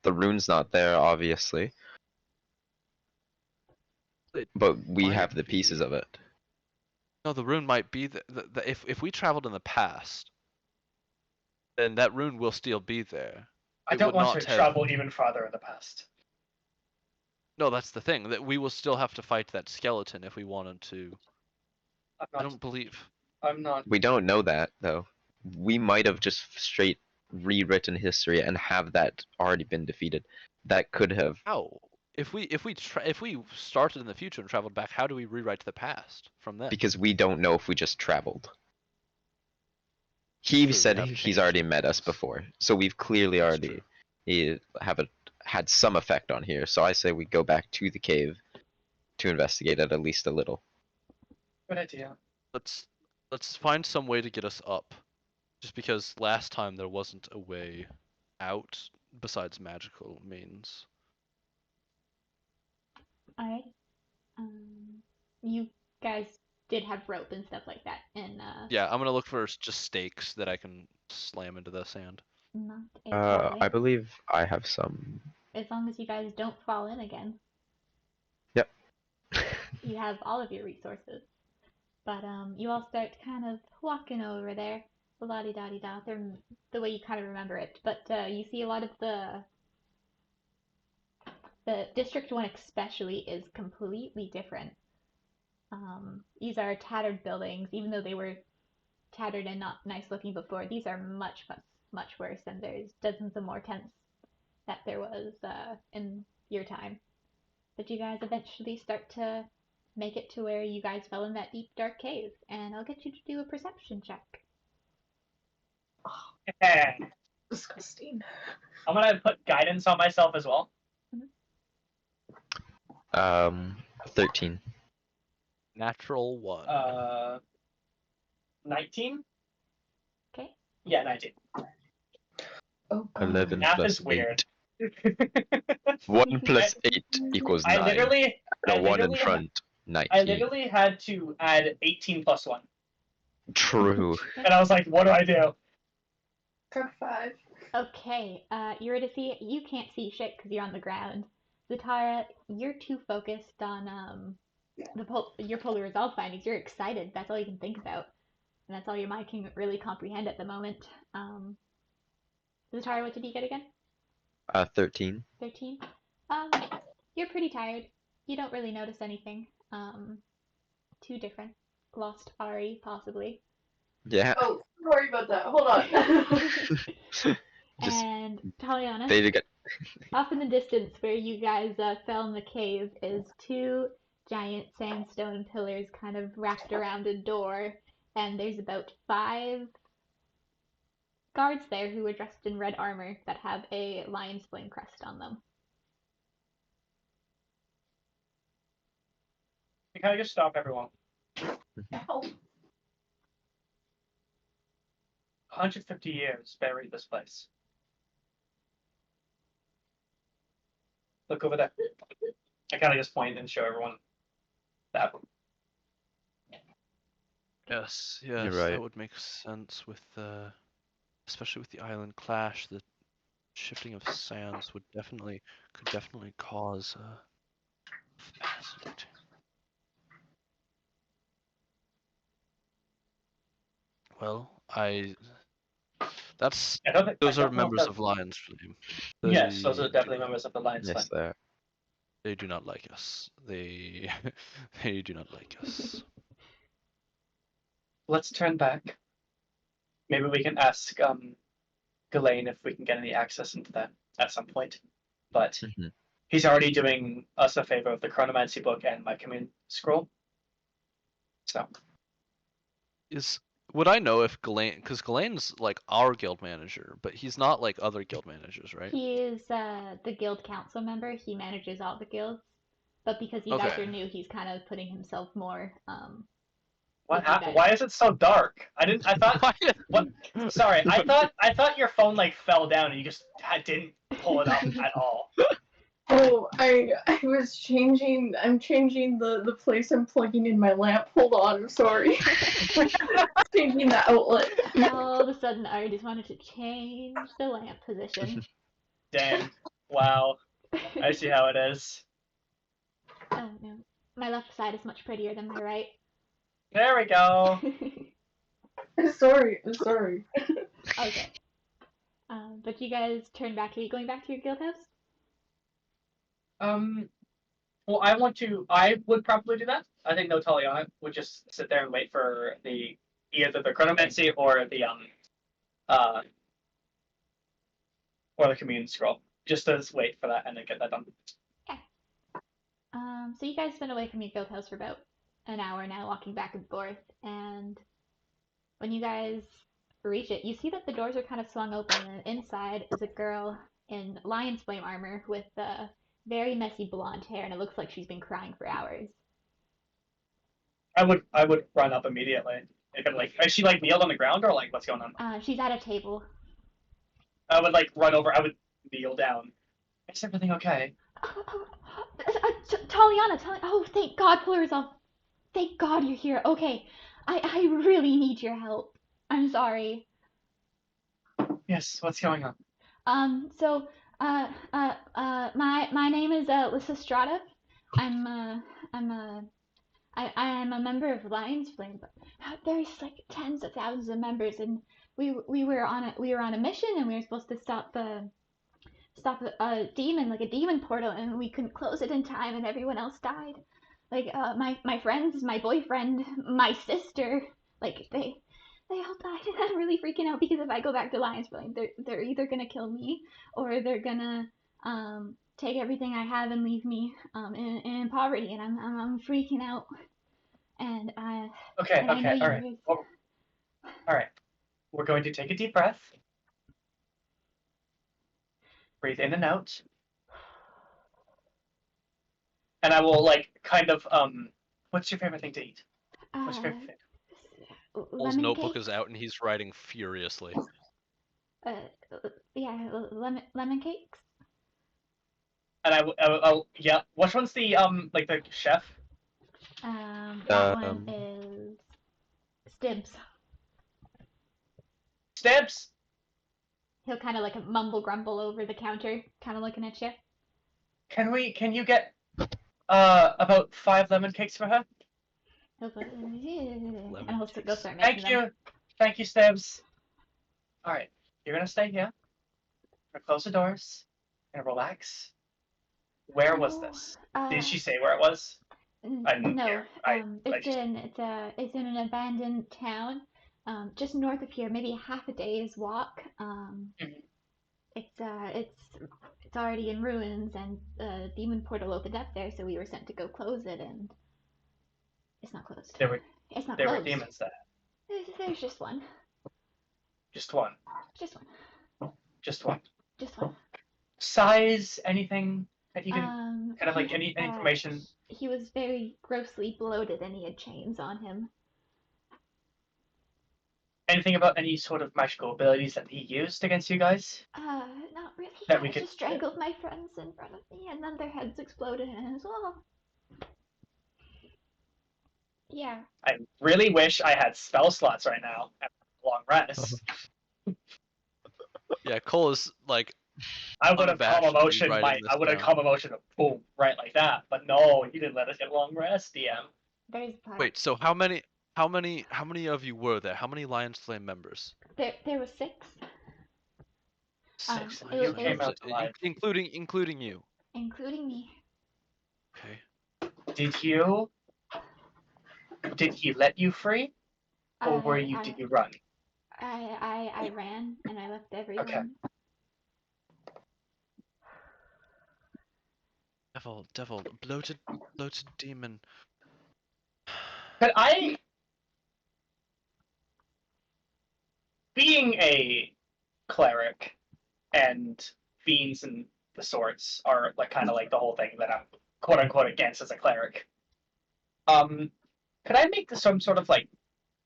The rune's not there, obviously. But we might have the be. pieces of it. No, the rune might be if we traveled in the past, then that rune will still be there. I It don't would want not to have- travel even farther in the past. No, that's the thing. That we will still have to fight that skeleton if we wanted to. I'm I not. don't believe. I'm not. We don't know that, though. We might have just straight rewritten history and have that already been defeated. That could have... How? If we started in the future and traveled back, how do we rewrite the past from then? Because we don't know if we just traveled. He True, said we have he's changed already met us things. before, so we've clearly That's already had some effect on here. So I say we go back to the cave to investigate it at least a little. Good idea. Let's find some way to get us up. Just because last time there wasn't a way out besides magical means. Alright. You guys did have rope and stuff like that, and Yeah, I'm gonna look for just stakes that I can slam into the sand. not a I problem. believe I have some. As long as you guys don't fall in again, Yep. you have all of your resources. But you all start kind of walking over there, la-di-da-di-da, the way you kind of remember it. But you see a lot of the District 1 especially is completely different. These are tattered buildings, even though they were tattered and not nice looking before. These are much, much, much worse, and there's dozens of more tents that there was in your time. But you guys eventually start to make it to where you guys fell in that deep, dark cave, and I'll get you to do a perception check. Yeah. Disgusting. I'm gonna put guidance on myself as well. 13. Natural 1. 19. Okay. Yeah, 19. Oh god. 11 Math plus is weird. 8. 1 plus 8 equals 9. I literally The 1 in literally- front, 19. I literally had to add 18 plus 1. True. And I was like, what do I do? Crack 5. Okay, Eurydice, you can't see shit because you're on the ground. Zatara, you're too focused on your polar resolve findings. You're excited. That's all you can think about, and that's all your mind can really comprehend at the moment. Zatara, what did you get again? 13. 13. You're pretty tired. You don't really notice anything. Too different. Lost Ari, possibly. Yeah. Oh, sorry about that. Hold on. Just- And Taliana. They got Off in the distance, where you guys fell in the cave, is two giant sandstone pillars kind of wrapped around a door, and there's about 5 guards there who are dressed in red armor that have a lion's flame crest on them. You kind of just stop everyone. Oh, 150 years buried this place. Look over there. I kind of just point and show everyone that. Yes, You're yes, right. that would make sense with especially with the island clash. The shifting of sands could definitely cause fascinating. Well, that's I don't think those I are don't know if members that- of Lion's Flame. Yes, those are They definitely do not- members of the Lions Yes, Clan. there. They do not like us. They they do not like us. Let's turn back. Maybe we can ask Ghislaine if we can get any access into that at some point. But Mhm. he's already doing us a favor of the Chronomancy book and my commune scroll. So Would I know if Ghislaine, because Ghislaine's like our guild manager, but he's not like other guild managers, right? He is the guild council member. He manages all the guilds. But because you guys Okay. are new, he's kind of putting himself more. what With you happened? guys. Why is it so dark? I thought. What? Sorry, I thought your phone like fell down and you just didn't pull it up at all. oh, I was changing. I'm changing the place I'm plugging in my lamp. Hold on, I'm sorry. Changing the outlet. All of a sudden, I just wanted to change the lamp position. Dang. Wow. I see how it is. Oh no, my left side is much prettier than my right. There we go. I'm sorry. Okay. But you guys turn back. Are you going back to your guild house? Well, I would probably do that. I think Notaliana would just sit there and wait for either the Chronomancy or the commune scroll. Just to wait for that and then get that done. So you guys have been away from your guild house for about an hour now, walking back and forth, and when you guys reach it, you see that the doors are kind of swung open, and inside is a girl in lion's flame armor with very messy blonde hair, and it looks like she's been crying for hours. I would run up immediately. If I'm like, is she like kneeled on the ground or like what's going on? She's at a table. I would like run over. I would kneel down. Is everything okay? Taliana, oh, thank God, pull her off. Thank God you're here. Okay, I really need your help. I'm sorry. Yes. What's going on? My name is Lysistrata. I am a member of Lion's Flame, but there's like tens of thousands of members, and we were on a mission, and we were supposed to stop a demon, like a demon portal, and we couldn't close it in time, and everyone else died. Like my friends, my boyfriend, my sister, like they all died, and I'm really freaking out because if I go back to Lion's Flame, they're either gonna kill me or they're gonna take everything I have and leave me in poverty, and I'm freaking out. And Okay. and I know Okay. All right. you- All right. We're going to take a deep breath. Breathe in and out. And I will like kind of what's your favorite thing to eat? What's your favorite thing? Paul's lemon notebook cakes. is out and he's writing furiously. Yeah, lemon cakes. And I'll yeah. Which one's the like the chef? That one is Stibs. Stabs. He'll kind of like mumble grumble over the counter, kind of looking at you. Can you get about 5 lemon cakes for her? He'll go, and he'll go start Thank making them. you, Stabs. All right, you're gonna stay here. We're gonna close the doors. Gonna relax. Where was this? Did she say where it was? I didn't No, hear. it's in an abandoned town, just north of here, maybe half a day's walk. Mhm. It's it's already in ruins, and the demon portal opened up there, so we were sent to go close it, and it's not closed. There were It's not there were closed. demons there. There's just one. Just one. Just one. Just one. Just one. Size? Anything that you can kind of like any uh, information? He was very grossly bloated, and he had chains on him. Anything about any sort of magical abilities that he used against you guys? Not really. He That we kinda could- just strangled my friends in front of me, and then their heads exploded as well. Yeah. I really wish I had spell slots right now after a long rest. Yeah, Cole is like, I would have calm unabashedly emotion, writing Mike. this I would have down. calm emotion of boom, right like that. But no, you didn't let us get a long rest, DM. There's part. wait. So how many of you were there? How many Lion's Flame members? There was 6, 6 it Lion's was- Flame it members, was alive. including you. including me. Okay. Did he let you free, or did you run? I ran, and I left everyone. Okay. Devil, bloated demon. But being a cleric and fiends and the sorts are like kind of like the whole thing that I'm quote unquote against as a cleric. Could I make some sort of like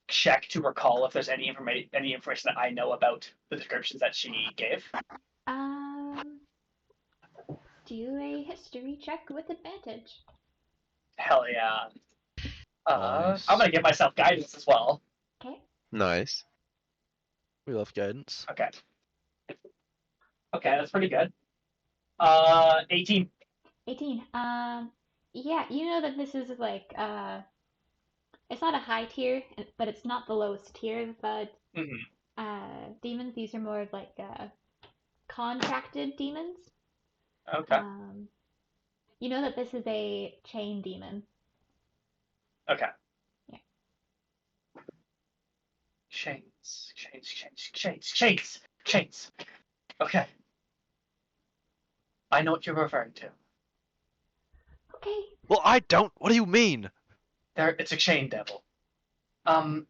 check to recall if there's any information that I know about the descriptions that she gave? Do a history check with advantage. Hell yeah. Nice. I'm gonna give myself guidance as well. Okay. Nice. We love guidance. Okay. Okay, that's pretty good. 18. 18. Yeah, you know that this is like it's not a high tier, but it's not the lowest tier of demons. These are more of like contracted demons. Okay. You know that this is a chain demon. Okay. Yeah. Chains. Okay. I know what you're referring to. Okay. Well, I don't. What do you mean? It's a chain devil. Of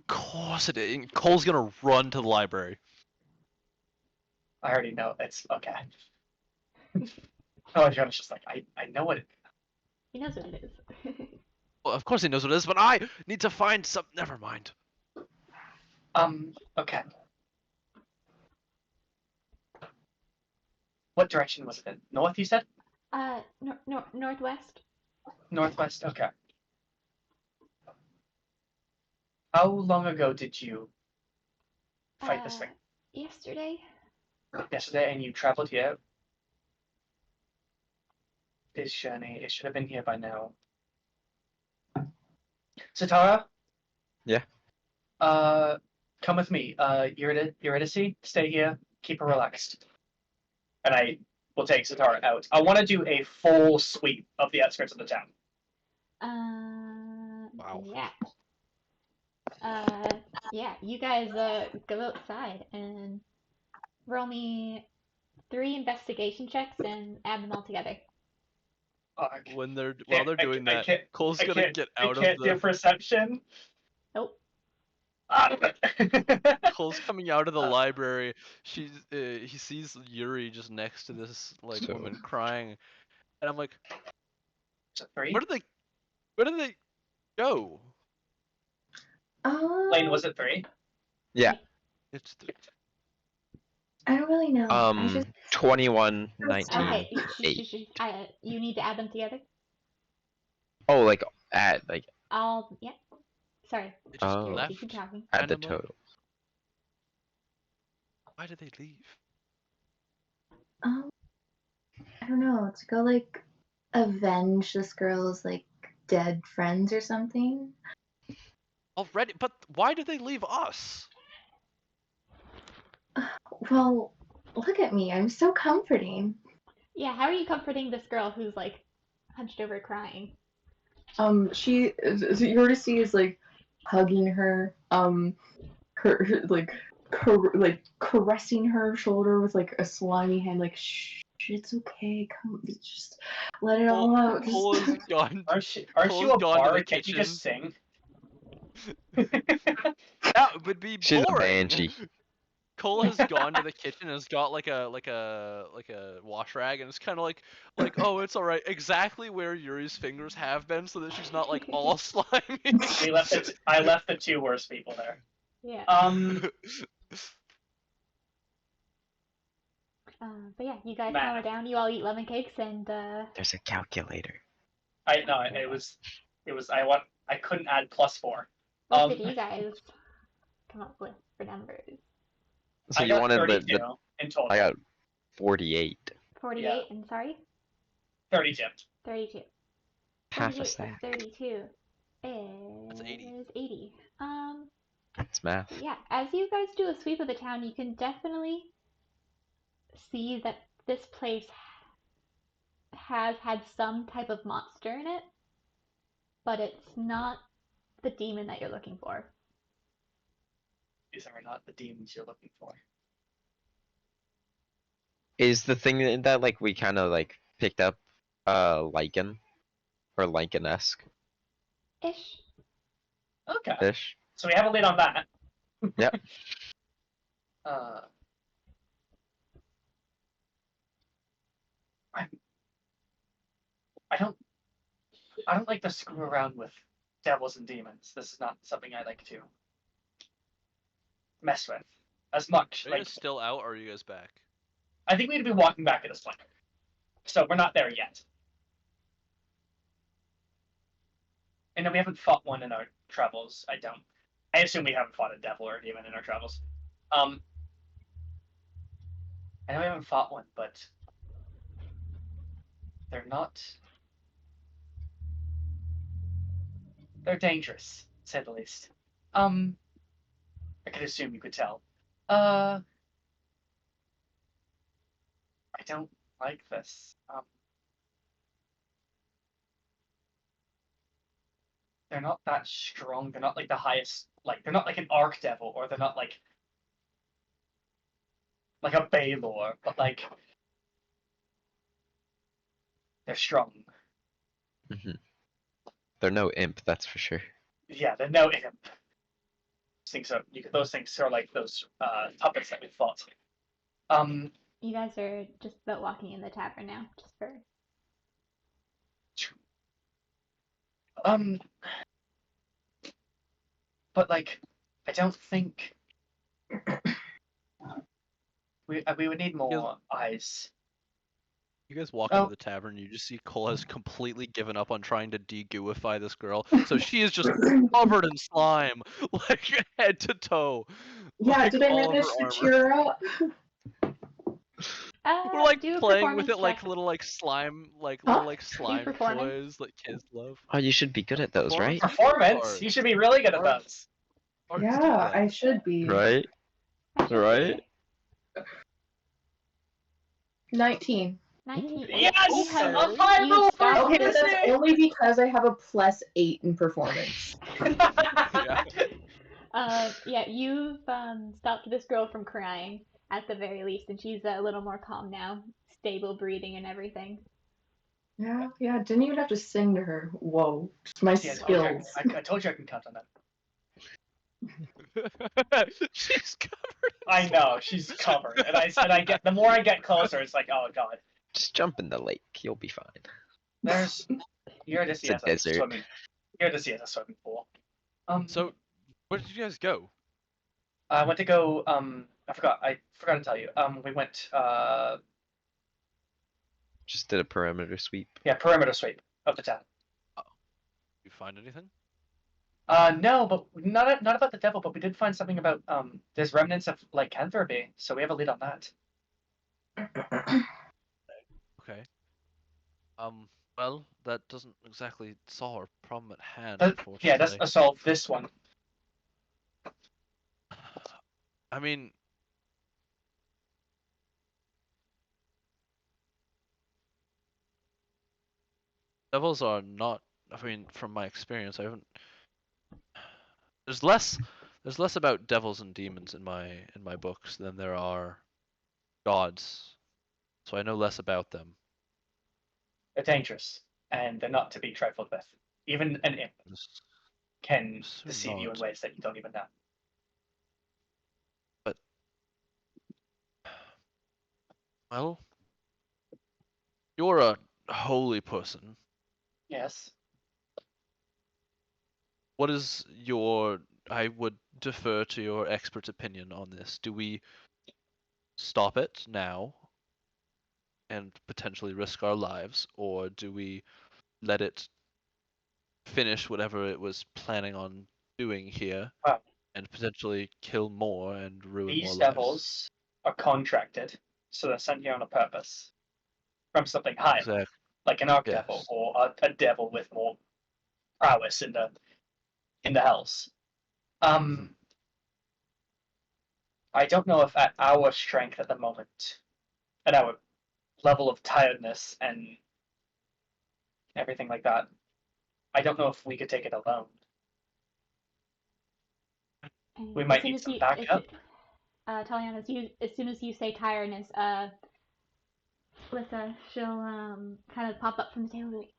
course it is. Cole's gonna run to the library. I already know. It's okay. Oh, Jonah's just like, I know what it is. He knows what it is. Well, of course he knows what it is, but I need to find some. Never mind. Okay. What direction was it in? North, you said? Northwest. Northwest, okay. How long ago did you fight this thing? Yesterday. Yesterday, and you traveled here? This journey, it should have been here by now. Satara? Yeah? Come with me. Eurydice, stay here. Keep her relaxed. And I will take Satara out. I want to do a full sweep of the outskirts of the town. Wow. Yeah. Yeah, you guys go outside and roll me 3 investigation checks and add them all together. While they're I doing that, Cole's gonna get out of I can't do the. perception. Nope. Cole's coming out of the library. He sees Yuri just next to this like So- woman crying, and I'm like, So 3? where did they go? Lane, was it 3? Yeah. It's I don't really know. I just 21, 19. Okay, 8. you need to add them together. Oh, like add, like Yeah. Sorry. They just Oh. left. You keep talking. add the Animal. total. Why did they leave? I don't know. To go like avenge this girl's like dead friends or something. Already, but why did they leave us? Well, look at me. I'm so comforting. Yeah, how are you comforting this girl who's like hunched over crying? Eurydice is like hugging her. Her like caressing her shoulder with like a slimy hand, like shh, it's okay, come, just let it all out. Cole has Just... gone. Aren't you Cole's a gone to the bard? Can't you kitchen. just sing? That would be She's a boring. banshee. Cole has gone to the kitchen and has got like a wash rag and it's kind of like oh, it's all right, exactly where Yuri's fingers have been, so that she's not like all slimy. I left the two worst people there. Yeah. But yeah, you guys calm it down. You all eat lemon cakes and There's a calculator. It was I couldn't add +4. What did you guys come up with for numbers? So I you got wanted 32 the in total. I got 48. 48 Yeah. and sorry? 32. 32. Half a 48 stack. plus 32 That's 80. is 80. That's math. Yeah, as you guys do a sweep of the town, you can definitely see that this place has had some type of monster in it, but it's not the demon that you're looking for. These are not the demons you're looking for. Is the thing that like we kind of like picked up lichen or lichen-esque Okay. fish? So we have a lead on that. Yep. I don't like to screw around with devils and demons. This is not something I like to mess with as much. Are you guys still out or are you guys back? I think we need to be walking back at this point. So we're not there yet. And then we haven't fought one in our travels. I assume we haven't fought a devil or a demon in our travels. I know we haven't fought one, but they're dangerous, to say the least. I could assume you could tell. I don't like this. They're not that strong. They're not like the highest. Like they're not like an arc devil, or they're not like a Baylor, but like they're strong. Mm-hmm. They're no imp, that's for sure. Yeah, they're no imp. Those things are like those puppets that we fought. You guys are just about walking in the tavern now, just for... But like, I don't think we would need more eyes. You guys walk into the tavern, you just see Cole has completely given up on trying to de-gooify this girl. So she is just covered in slime, like head to toe. Yeah, like, did I manage to cheer her up? We're like do a playing with it performance like check. little like slime performance. toys that kids love. Oh, you should be good at those, right? Performance? You should be really good at those. Yeah, I should be. Right? Right? 19. 19. Yes! Because A high you roll for start Okay, but this- that's only because I have a +8 in performance. Yeah, you've stopped this girl from crying at the very least, and she's a little more calm now, stable breathing and everything. Yeah, didn't even have to sing to her. Whoa, just my skills. I told you I can count on that. She's covered. I know she's covered, and I get the more I get closer, it's like, oh god. Just jump in the lake, you'll be fine. You're just It's a desert. swimming. You're just a swimming pool. So, where did you guys go? I went to go. I forgot to tell you. We went. Just did a perimeter sweep. Yeah, perimeter sweep of the town. You find anything? No, but not about the devil, but we did find something about there's remnants of lycanthropy, so we have a lead on that. Okay. Well, that doesn't exactly solve our problem at hand, Yeah, unfortunately. that's solve this one. I mean, devils are not. I mean, from my experience, I haven't. There's less there's less about devils and demons in my books than there are gods, so I know less about them. They're dangerous, and they're not to be trifled with. Even an imp Just can assume deceive you in not. ways that you don't even know. But well, you're a holy person. Yes. What is your? I would defer to your expert opinion on this. Do we stop it now and potentially risk our lives, or do we let it finish whatever it was planning on doing here Well, and potentially kill more and ruin more these lives? devils are contracted, so they're sent here on a purpose from something higher, Exactly. like an archdevil Yes. or a devil with more prowess in the hells. Mhm. I don't know if at our strength at the moment, at our level of tiredness and everything like that, I don't know if we could take it alone. And We as might soon need as some you, backup. Taliana, as soon as you say tiredness, Alyssa, she'll kind of pop up from the table and be like,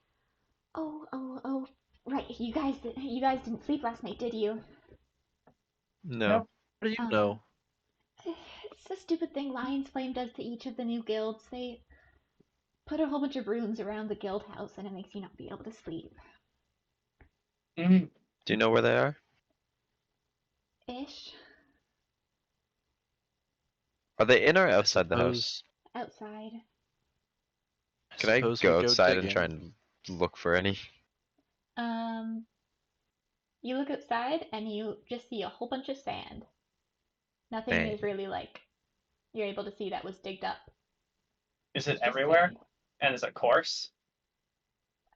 oh, right, you guys didn't sleep last night, did you? No. Nope. How do you Uh, know? It's a stupid thing Lion's Flame does to each of the new guilds. They put a whole bunch of runes around the guild house, and it makes you not be able to sleep. Mm. Do you know where they are? Ish. Are they in or I outside the house? suppose. Outside. I Can I suppose we go go outside and digging. try and look for any? Um, you look outside, and you just see a whole bunch of sand. Nothing Dang. is really like you're able to see that was digged up. Is it It's just everywhere? sand. And is it coarse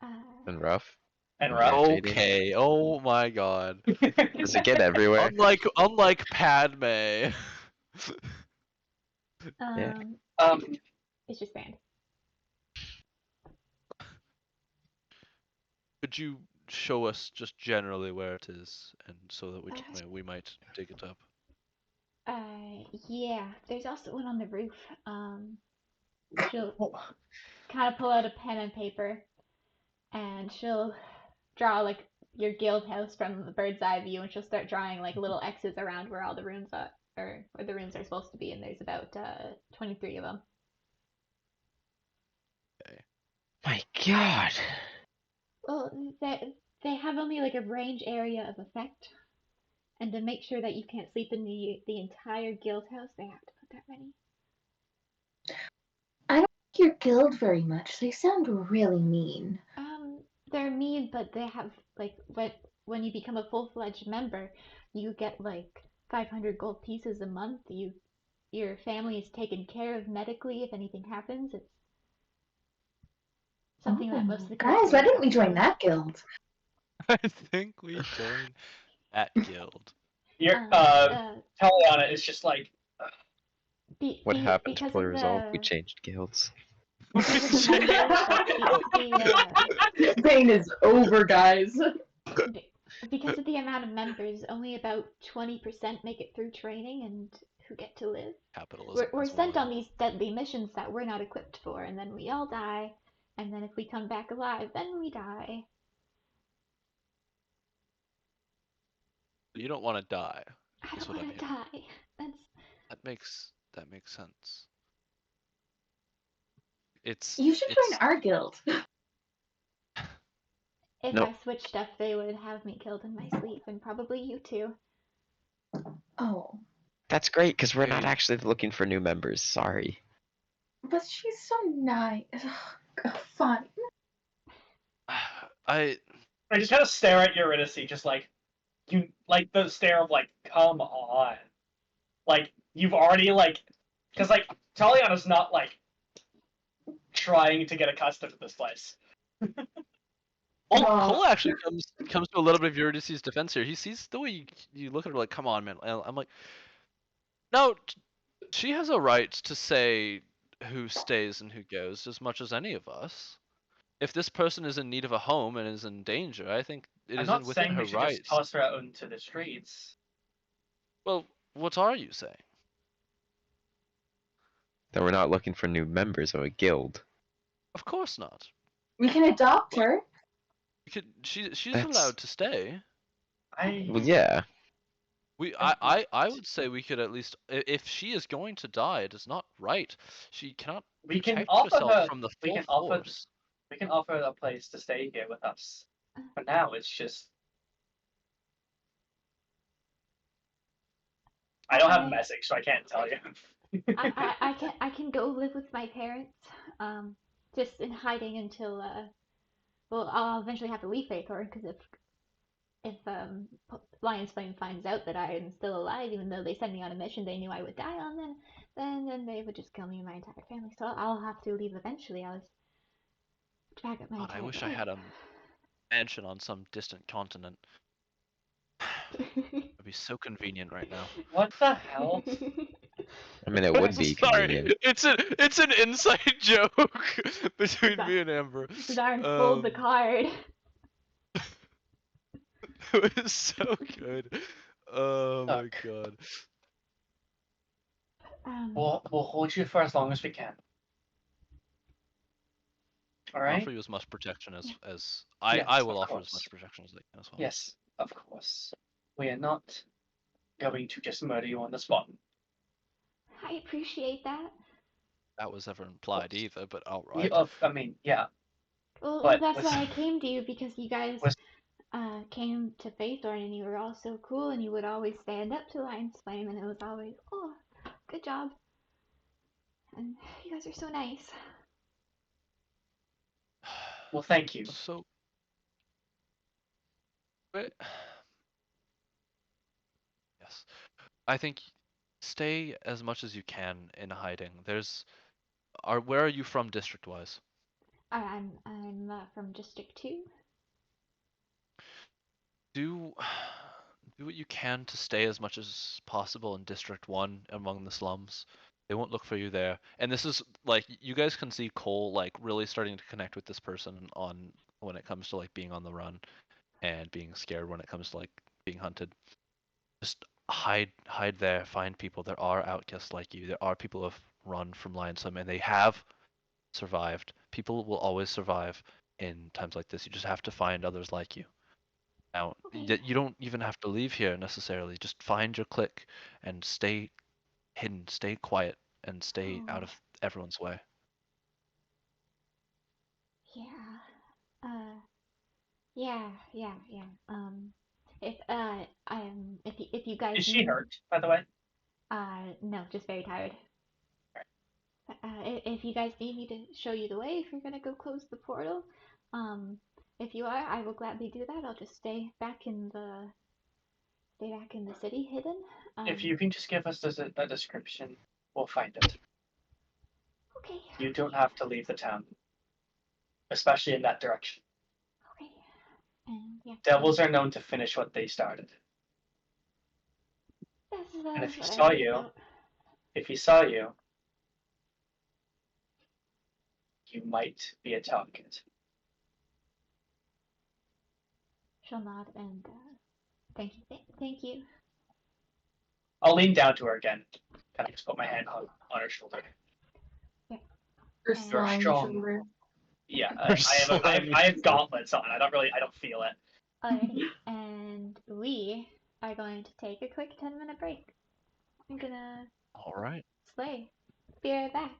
Uh, And rough? and And rough? irritating? Okay. Oh my God. Does it get everywhere? Unlike Padme. Yeah. um, it's just sand. Could you show us just generally where it is, and so that we might dig it up? Yeah. There's also one on the roof. She'll kind of pull out a pen and paper, and she'll draw like your guild house from the bird's eye view, and she'll start drawing like little X's around where all the rooms are, or where the rooms are supposed to be, and there's about 23 of them. Okay. My God. Well, they have only like a range area of effect, and to make sure that you can't sleep in the entire guild house, they have to put that many. I don't like your guild very much. They sound really mean. They're mean, but they have like when you become a full-fledged member, you get like 500 gold pieces a month. Your family is taken care of medically if anything happens. It's something that most of the guilds Guys, why don't didn't we offer. join that guild? I think we join that guild. your Taliana is just like, What happened to because Play of Resolve? We the changed guilds. because of the members, like Pain is over, guys. because of the amount of members, only about 20% make it through training and who get to live. Capitalism. We're is sent one. on these deadly missions that we're not equipped for, and then we all die. And then if we come back alive, then we die. You don't want to die. I Is don't what I want to mean. die. That's That makes sense. It's You should join our guild. if Nope. I switched stuff, they would have me killed in my sleep, and probably you too. Oh, That's great, because we're not Hey. actually looking for new members. Sorry. but she's so nice. Fine. I I just kind of stare at Eurydice, just like you, like the stare of like, come on, like you've already like, because like Taliana's not like trying to get accustomed to this place. Cole actually comes to a little bit of Eurydice's defense here. He sees the way you look at her like, come on, man. I'm like, no, she has a right to say who stays and who goes as much as any of us. If this person is in need of a home and is in danger, I think it I'm is not within saying her we should rights. just toss her out into the streets. Well, what are you saying? That we're not looking for new members of a guild. Of course not. We can adopt her. She's That's allowed to stay. well, yeah. I would say we could at least, if she is going to die, it is not right. She cannot We can protect offer herself her. from the We full can offer. force. We can offer a place to stay here with us. For now, it's just. I don't have a message, so I can't tell you. I can go live with my parents, just in hiding until well, I'll eventually have to leave Faithorn because if Lion's Flame finds out that I am still alive, even though they sent me on a mission they knew I would die on, then they would just kill me and my entire family. So I'll have to leave eventually. I'll just pack up my God, entire I wish I life. had a mansion on some distant continent. It'd be so convenient right now. What the hell? I mean, it would be Sorry, convenient. it's an inside joke between me and Amber. Darn, fold the card. It was so good. Oh my Look. god. We'll hold you for as long as we can. All right. Offer you as much protection as Yes, I will of offer as course. much protection as I can as well. Yes, of course. We are not going to just murder you on the spot. I appreciate that. That was never implied course. either, but alright. I mean, yeah. Well, But that's listen- why I came to you because you guys Listen- came to Faithorn and you were all so cool and you would always stand up to Lion's Flame and it was always, oh, good job. And you guys are so nice. Well, thank you. So, but, yes, I think stay as much as you can in hiding. Where are you from district-wise? I'm from District 2. Do what you can to stay as much as possible in District 1 among the slums. They won't look for you there. And this is like you guys can see Cole like really starting to connect with this person on when it comes to like being on the run and being scared when it comes to like being hunted. Just hide there, find people. There are outcasts like you. There are people who have run from Lion's Flame and they have survived. People will always survive in times like this. You just have to find others like you. Now, Okay. you don't even have to leave here necessarily. Just find your clique and stay hidden, stay quiet, and stay out Oh. of everyone's way. Yeah. Yeah. If you guys Is she need- hurt, by the way? No, just very tired. If you guys need me to show you the way, if you're gonna go close the portal, if you are, I will gladly do that. I'll just stay back in the city, hidden. If you can just give us the description, we'll find it. Okay. You don't have to leave the town, especially in that direction. Okay. And yeah. Devils are known to finish what they started. And if he what I saw heard you, about. you might be a target. She'll nod and thank you. Thank you. I'll lean down to her again. Kind of just put my hand on her shoulder. Or You're slime strong. shoulder. Yeah, I have gauntlets on. I don't feel it. Alrighty. And we are going to take a quick 10-minute break. I'm gonna All right. slay. Be right back.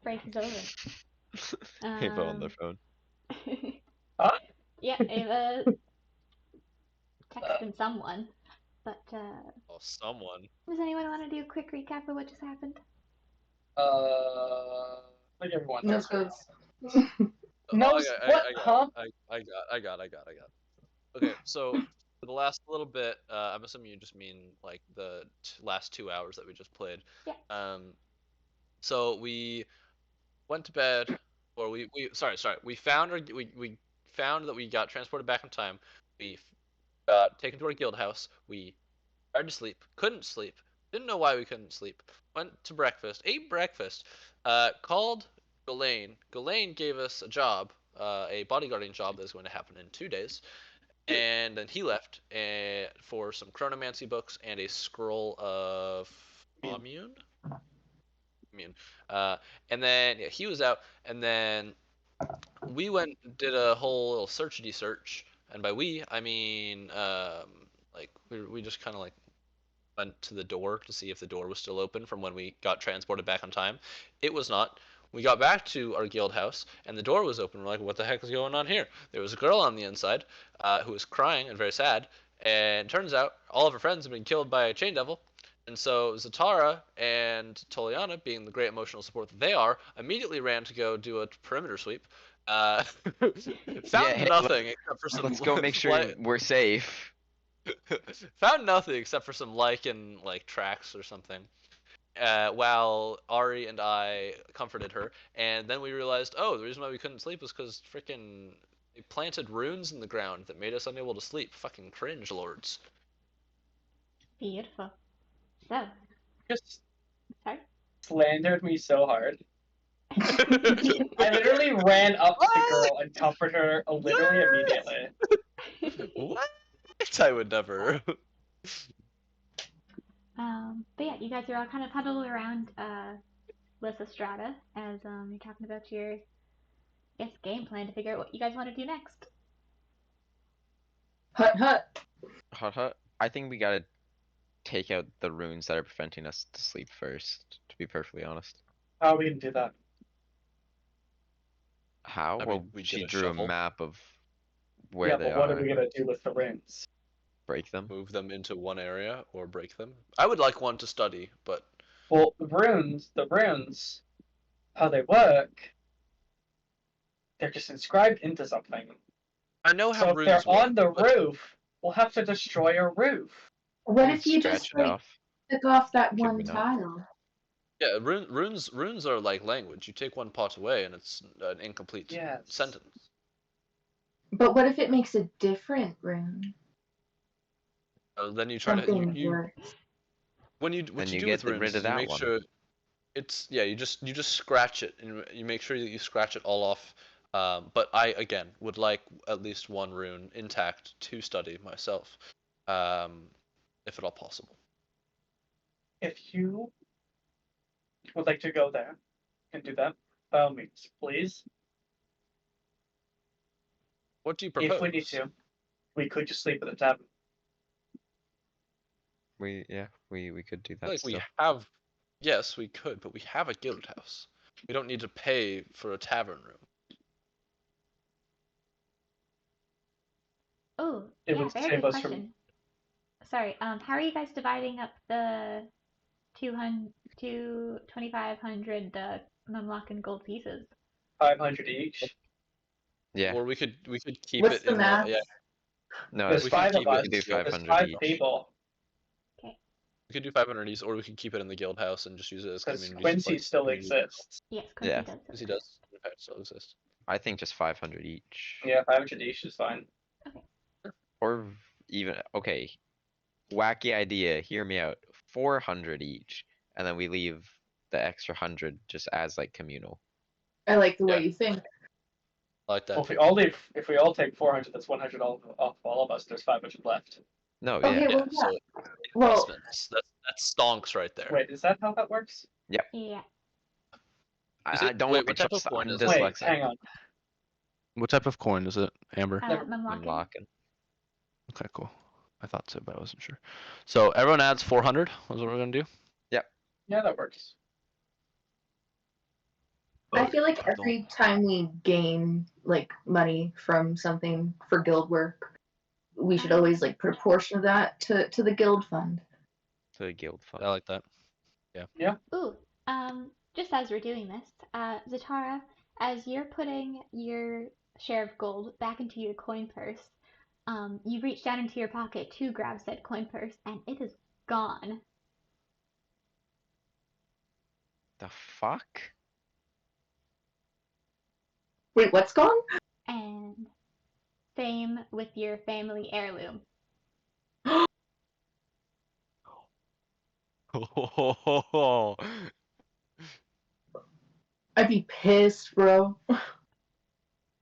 break is over. Ava on the phone. Huh? Yeah, Ava texting someone. But Oh, someone. does anyone want to do a quick recap of what just happened? I think everyone No, knows. because No, Oh, what? Huh? I got. Okay, so for the last little bit, I'm assuming you just mean like the last 2 hours that we just played. Yeah. So we went to bed, or sorry, we found we found that we got transported back in time. We got taken to our guild house. We tried to sleep, couldn't sleep, didn't know why we couldn't sleep. Went to breakfast, ate breakfast, called Ghislaine. Ghislaine gave us a job, a bodyguarding job that's going to happen in 2 days. And then he left for some chronomancy books and a scroll of commune. And then yeah, he was out, and then we went and did a whole little searchity search, and by we I mean like we just kind of like went to the door to see if the door was still open from when we got transported back on time. It was not. We got back to our guild house, and the door was open. We're like, what the heck is going on here? There was a girl on the inside who was crying and very sad, and turns out all of her friends had been killed by a chain devil. And so Zatara and Toliana, being the great emotional support that they are, immediately ran to go do a perimeter sweep. Found hey, nothing except for some. Let's go make sure we're safe. Found nothing except for some lichen like tracks or something. While Ari and I comforted her, and then we realized, oh, the reason why we couldn't sleep was because freaking they planted runes in the ground that made us unable to sleep. Fucking cringe lords. Beautiful. So, Just sorry. slandered me so hard. I literally ran up to the girl and comforted her literally immediately. What? I would never. But yeah, you guys are all kind of huddled around Lysistrata as you're talking about your, I guess, game plan to figure out what you guys want to do next. hut hut. Hut. I think we gotta take out the runes that are preventing us to sleep first, to be perfectly honest. How are we gonna do that? How? I Well, mean, we she did a drew shuffle. a map of where Yeah, they but what are. are we gonna do with the runes? Break them. Move them into one area or break them. I would like one to study, but Well, the runes, how they work, they're just inscribed into something. I know how So if runes they're work, on the but roof, we'll have to destroy a roof. What We'd if you scratch just it like off. took off that Could one we not? tile? yeah, runes are like language. You take one part away, and it's an incomplete Yes. sentence. But what if it makes a different rune? Then you try to Something you worse. what Then you you do with get runes rid of is you that make one. sure it's you just scratch it, and you make sure that you scratch it all off. But I again would like at least one rune intact to study myself, if at all possible. If you would like to go there and do that, by all means, please. What do you propose? If we need to, we could just sleep at the tavern. We could do that Like still. we have, yes, we could, but we have a guild house. We don't need to pay for a tavern room. Oh, It yeah, would very save good us from- question. Sorry, how are you guys dividing up the 2,500 unlocking gold pieces? 500 each. Yeah. Or we could keep What's it the in math? yeah. No, There's we it's can 5 of keep it us. in do the guild. There's 500 5 each. people. We could do 500 each, or we could keep it in the guild house and just use it as Because community. Quincy support. still Community- exists. Yes, Quincy Yeah. does. Quincy does. In fact, still exists. I think just 500 each. Yeah, 500 each is fine. Or even okay. Wacky idea, hear me out. 400 each. And then we leave the extra 100 just as like communal. I like the way Yeah. you think. I like that. Well, too. if we all take 400, that's 100 off all of us. There's 500 left. No, Okay, yeah. Yeah, well, yeah. so Well, investments. That's stonks right there. Wait, is that how that works? Yeah. Is I it- don't wait, worry, what type of trust, coin I'm is it? Wait, dyslexic. hang on. What type of coin is it, Amber? Never- I'm Unlocking. locking. Okay, cool. I thought so, but I wasn't sure. So everyone adds 400. That's what we're gonna do. Yeah, that works. I feel like every time we gain like money from something for guild work, we should always like put a portion of that to the guild fund. To the guild fund. I like that. Ooh, just as we're doing this, Zatara, as you're putting your share of gold back into your coin purse, you reach down into your pocket to grab said coin purse, and it is gone. The fuck? Wait, what's gone? And same with your family heirloom. I'd be pissed, bro.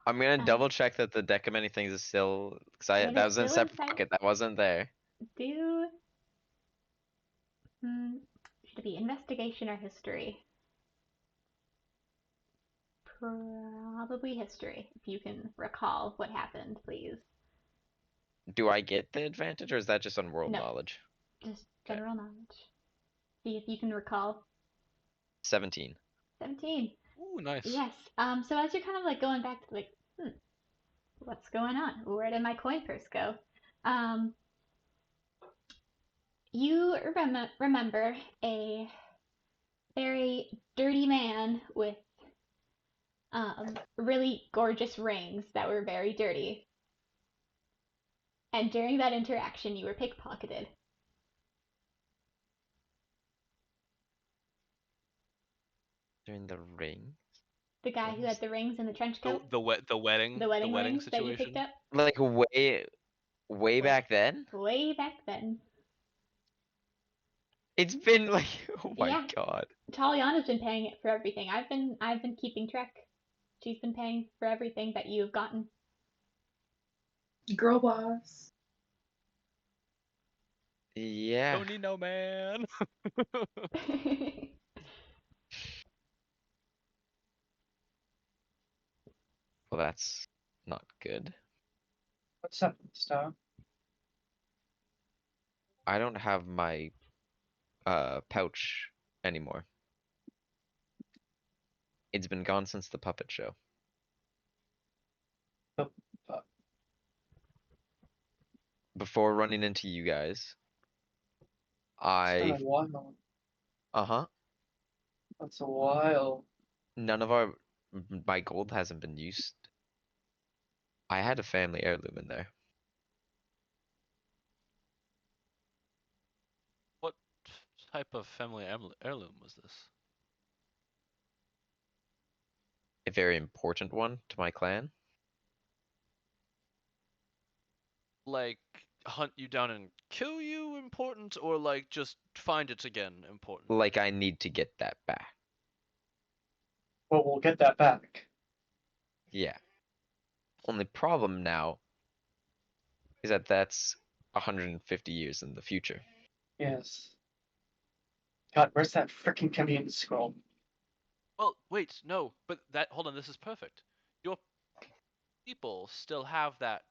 I'm gonna Um, double check that the deck of many things is still, because It that is was in a still separate inside. pocket, that wasn't there. Do should it be investigation or history? Probably history, if you can recall what happened, please. Do I get the advantage, or is that just on world No. knowledge? Just general knowledge. See if you can recall. 17. 17. Ooh, nice. Yes. So as you're kind of like going back to like, what's going on? Where did my coin purse go? You remember a very dirty man with really gorgeous rings that were very dirty. And during that interaction, you were pickpocketed. During the ring? The guy who had the rings and the trench The coat, the wet the wedding the wedding wedding rings that you picked situation. up Like way back then? way back then. It's been like, oh my Yeah. god. Taliana's been paying it for everything. I've been keeping track. She's been paying for everything that you've gotten. Girl boss. Yeah. Don't need no man. Well, that's not good. What's up, Star? I don't have my pouch anymore. It's been gone since the puppet show. The fuck? Before running into you guys, It's been a I while. uh-huh. That's a while. None of my gold hasn't been used. I had a family heirloom in there. What type of family heirloom was this? A very important one to my clan. Like hunt you down and kill you important, or like just find it again important? Like I need to get that back. Well, we'll get that back. Yeah. Only problem now is that that's 150 years in the future. Yes. God, where's that freaking commune scroll? Well, wait, no, but hold on, this is perfect. Your people still have that.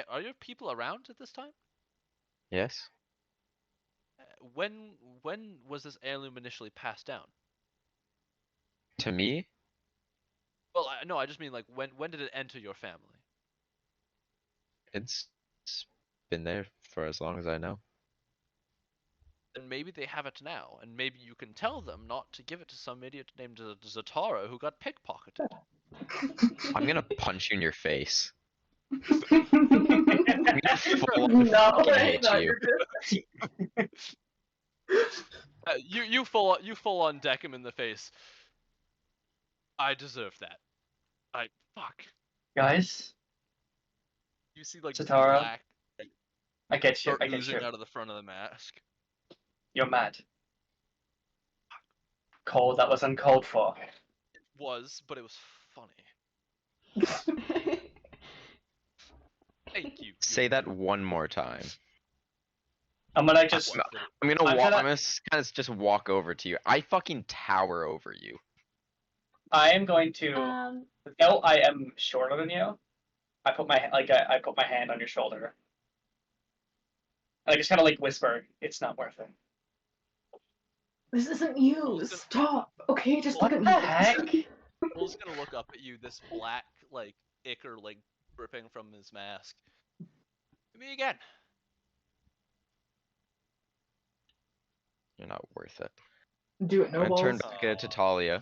Are your people around at this time? Yes? When was this heirloom initially passed down? To me, Well, no, I just mean like when did it enter your family? it's been there for as long as I know. Then maybe they have it now, and maybe you can tell them not to give it to some idiot named Zatara who got pickpocketed. I'm gonna punch you in your face. No, I'm gonna full I fucking hit thought you. were You full on deck him in the face. I deserve that. Fuck. Guys, You see like Zatara, black I get you. start I get oozing you. out of the front of the mask. You're mad. Cold, that was uncalled for. It was, but it was funny. Thank you. Say that one more time. I'm gonna just. I'm gonna I'm walk. gonna- I'm gonna kind of just walk over to you. I fucking tower over you. I am going to. Though I am shorter than you, I put my hand on your shoulder. And I just kind of like whisper, "It's not worth it." This isn't you. Stop. Okay, just What look at the me. heck? Cole's gonna look up at you, this black, like, ichor, like, dripping from his mask. Me again. You're not worth it. Do it, no I turn balls. back to Talia.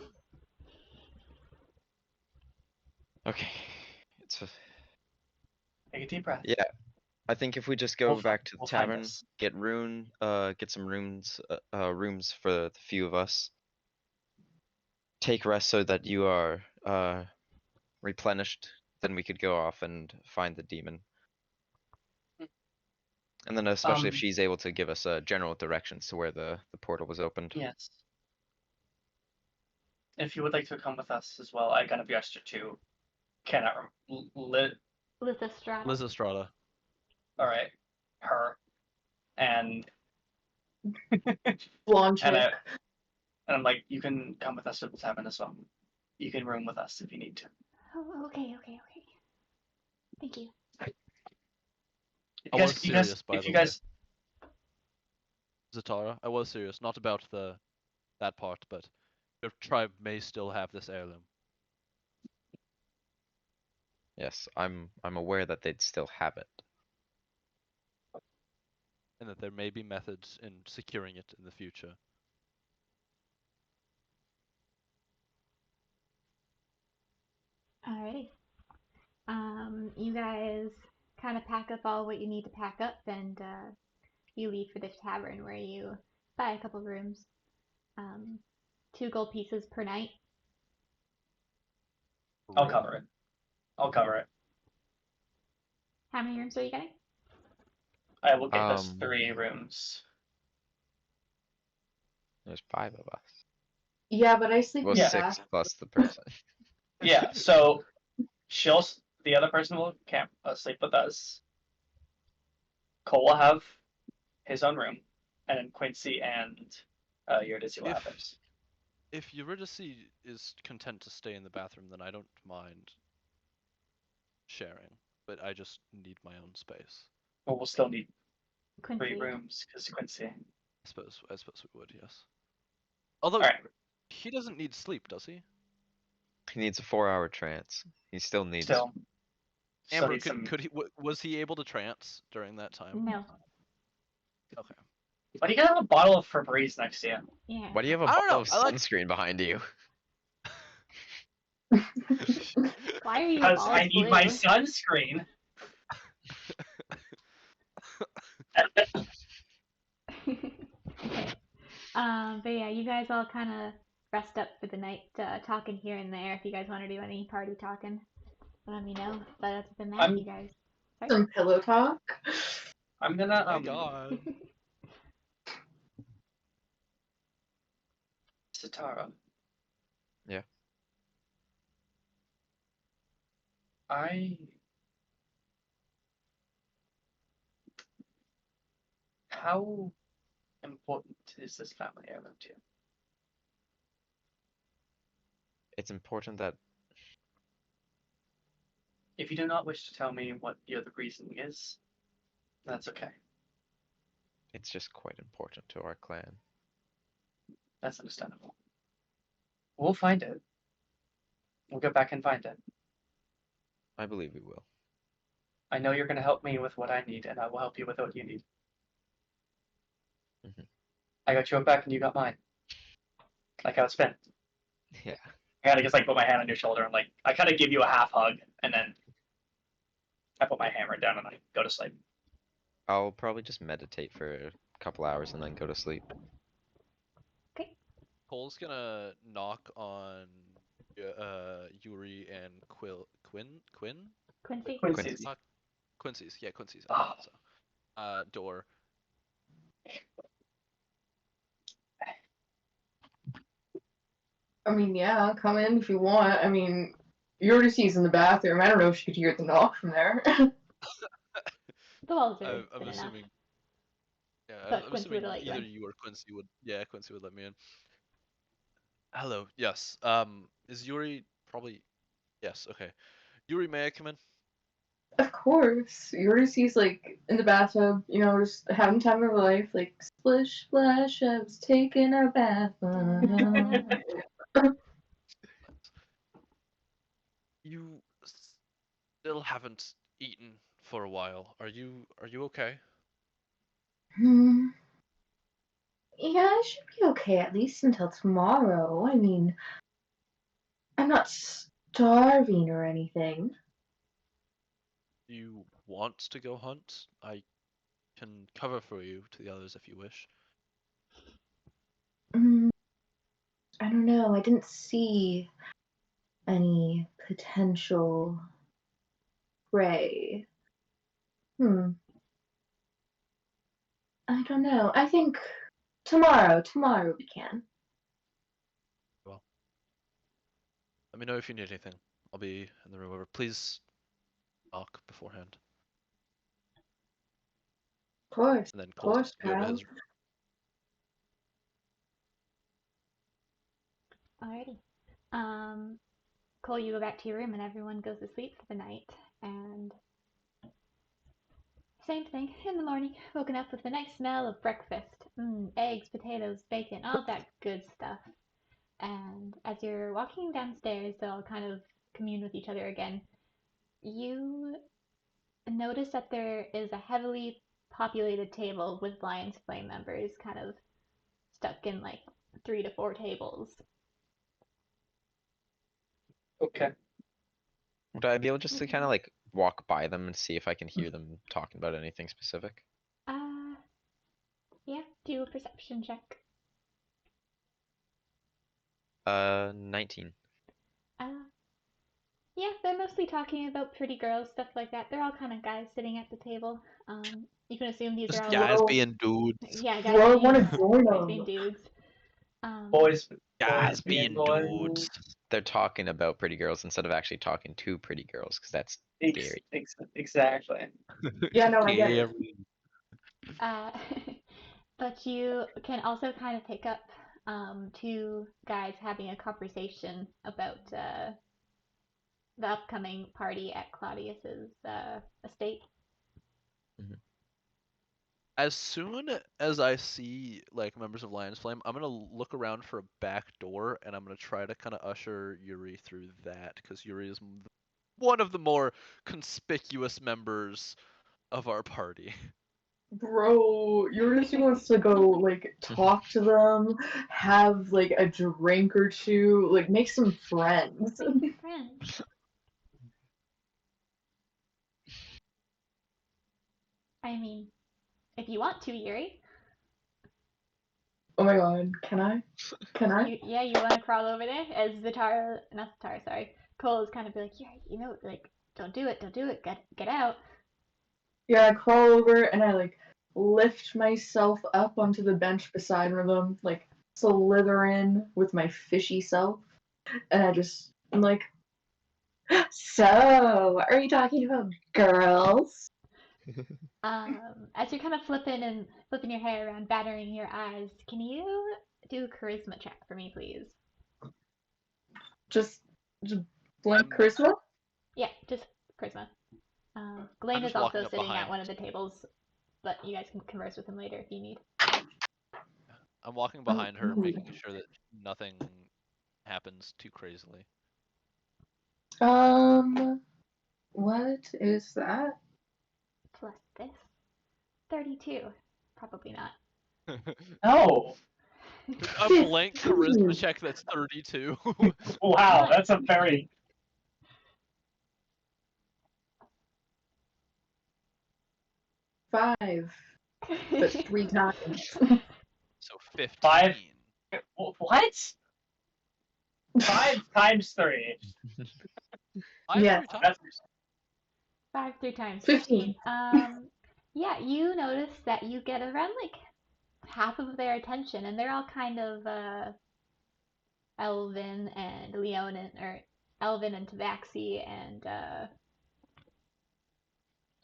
Okay. Take a deep breath. Yeah. I think if we just go back to the We'll find tavern, this. get some rooms for the few of us. Take rest so that you are replenished. Then we could go off and find the demon. And then especially if she's able to give us general directions to where the portal was opened. Yes. If you would like to come with us as well, I kind of gesture to cannot Lysistrata. Lysistrata. all right, her, and Blonde chick. and I'm like, you can come with us to the tavern as well. You can room with us if you need to. Oh, okay. Thank you. I was serious, by if the you way. guys, Zatara, I was serious, not about that part, but your tribe may still have this heirloom, Yes, I'm aware that they'd still have it. and that there may be methods in securing it in the future. Alrighty. You guys kind of pack up all what you need to pack up, and you leave for this tavern where you buy a couple rooms. 2 gold pieces per night. I'll cover it. I'll cover it. How many rooms are you getting? I will get us 3 rooms. There's 5 of us. Yeah, but I sleep Well, in the 6 bath. plus the person. Yeah, so the other person will camp sleep with us. Cole will have his own room, and then Quincy and Eurydice will have theirs. If Eurydice is content to stay in the bathroom, then I don't mind sharing, but I just need my own space. But we'll still need Quincy. 3 rooms because Quincy. I suppose we would, yes. Although All right. he doesn't need sleep, does he? He needs a 4-hour trance. He still needs. Still Amber, needs some. could he was he able to trance during that time? No. Okay. But he can have a bottle of Febreze next to you. Yeah. Why do you have a I don't bottle know, of I like- sunscreen behind you? Why are you Because all I need blue? my sunscreen. But yeah, you guys all kind of rest up for the night, talking here and there. If you guys want to do any party talking, let me know. But other than that, you guys. Sorry? Some pillow talk. I'm gonna Oh my God. Satara. Yeah. How important is this family heirloom to you? It's important that If you do not wish to tell me what the other reasoning is, that's okay. it's just quite important to our clan. That's understandable. We'll find it. We'll go back and find it. I believe we will. I know you're going to help me with what I need, and I will help you with what you need. Mhm. I got your back, and you got mine. Like how it's been. Yeah. I gotta just like put my hand on your shoulder and like I kind of give you a half hug, and then I put my hammer down and I go to sleep. I'll probably just meditate for a couple hours and then go to sleep. Cole's gonna knock on Yuri and Quincy? Quincy's. Quincy's, yeah, Quincy's. Ah. So, door. I mean, yeah, come in if you want. I mean, Eurydice's in the bathroom. I don't know if she could hear the knock from there. The walls are I'm good enough. assuming. Yeah, But I'm Quincy assuming would let you either in. you or Quincy would. Yeah, Quincy would let me in. Hello. Yes. Is Yuri probably? Yes. Okay. Yuri, may I come in? Of course. Eurydice's like in the bathtub, you know, just having time of her life. Like, splish, splash, I was taking a bath. haven't eaten for a while. Are you okay? Hmm. Yeah, I should be okay at least until tomorrow. I mean, I'm not starving or anything. Do you want to go hunt? I can cover for you to the others if you wish. Mm, I don't know. I didn't see any potential prey. Hmm. I don't know. I think tomorrow we can. Well, let me know if you need anything. I'll be in the room over. Please knock beforehand. And then Of Cole's course, go to pal. his. Alrighty. Cole, you go back to your room and everyone goes to sleep for the night. And same thing in the morning, woken up with the nice smell of breakfast. Eggs, potatoes, bacon, all that good stuff. And as you're walking downstairs, they'll kind of commune with each other again. You notice that there is a heavily populated table with Lion's Flame members kind of stuck in like 3 to 4 tables. Okay. Would I be able just to kind of Mhm. like walk by them and see if I can hear them talking about anything specific? Uh, yeah, do a perception check. 19. Uh, yeah, they're mostly talking about pretty girls, stuff like that. They're all kind of guys sitting at the table. You can assume these are Just all guys Bro, being dudes. yeah, bro, I want to join guys being them. dudes. Um, Boys, Guys boys being boys. dudes. They're talking about pretty girls instead of actually talking to pretty girls, because that's scary. Exactly. Yeah, no, I get it. Scary. uh, but you can also kind of pick up two guys having a conversation about the upcoming party at Claudius's estate. As soon as I see like members of Lion's Flame, I'm gonna look around for a back door and I'm gonna try to kind of usher Yuri through that because Yuri is one of the more conspicuous members of our party. Bro, Uranus wants to go like talk to them, have like a drink or two, like make some friends. Make some friends. I mean, if you want to, Yuri. Oh my god, can I? Can I? You want to crawl over there as not the Tara, sorry. Cole is kind of be like, yeah, like, don't do it, get out. Yeah, I crawl over and I like lift myself up onto the bench beside them, like slither in with my fishy self, and I'm like, so, are you talking about girls? As you're kind of flipping your hair around, battering your eyes, can you do a charisma check for me, please? Just blank I'm charisma? Yeah, just charisma. I'm Glenn is just also walking up sitting at behind. one of the tables, but you guys can converse with him later if you need. I'm walking Oh, behind her, ooh. making sure that nothing happens too crazily. What is that? Plus this. 32. Probably not. No. A blank charisma 15. check that's 32. Wow, Nice. that's a very 5, but 3 times. So 15. Five. What? 5 times 3. I have Yes. 3 times. That's 5 3 times. 15. Yeah, you notice that you get around like half of their attention, and they're all kind of Elvin and Leonin, or Elvin and Tabaxi and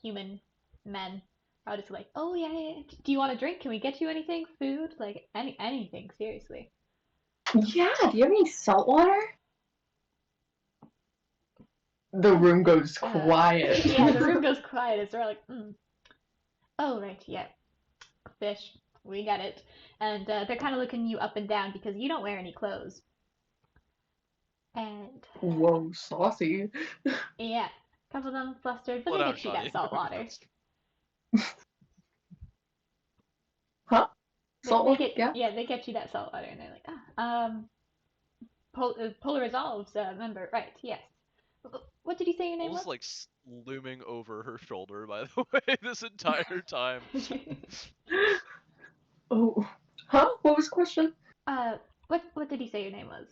human men. Are just like, oh yeah, do you want a drink? Can we get you anything? Food? Like anything, seriously. Yeah, do you have any salt water? The room goes quiet. Yeah, the room goes quiet as they're like, oh right, yeah, fish, we got it. And they're kind of looking you up and down because you don't wear any clothes. And Whoa, saucy. yeah, couple of them flustered, but Slow they down, get you Shawnee. that salt water. Huh? Salt They water? get Yeah. they get you that salt water, and they're like, Polar Resolves member, right? Yes. What did you say your name Cole's was? like looming over her shoulder, by the way, this entire time. Oh. Huh? What was the question? What did you say your name was?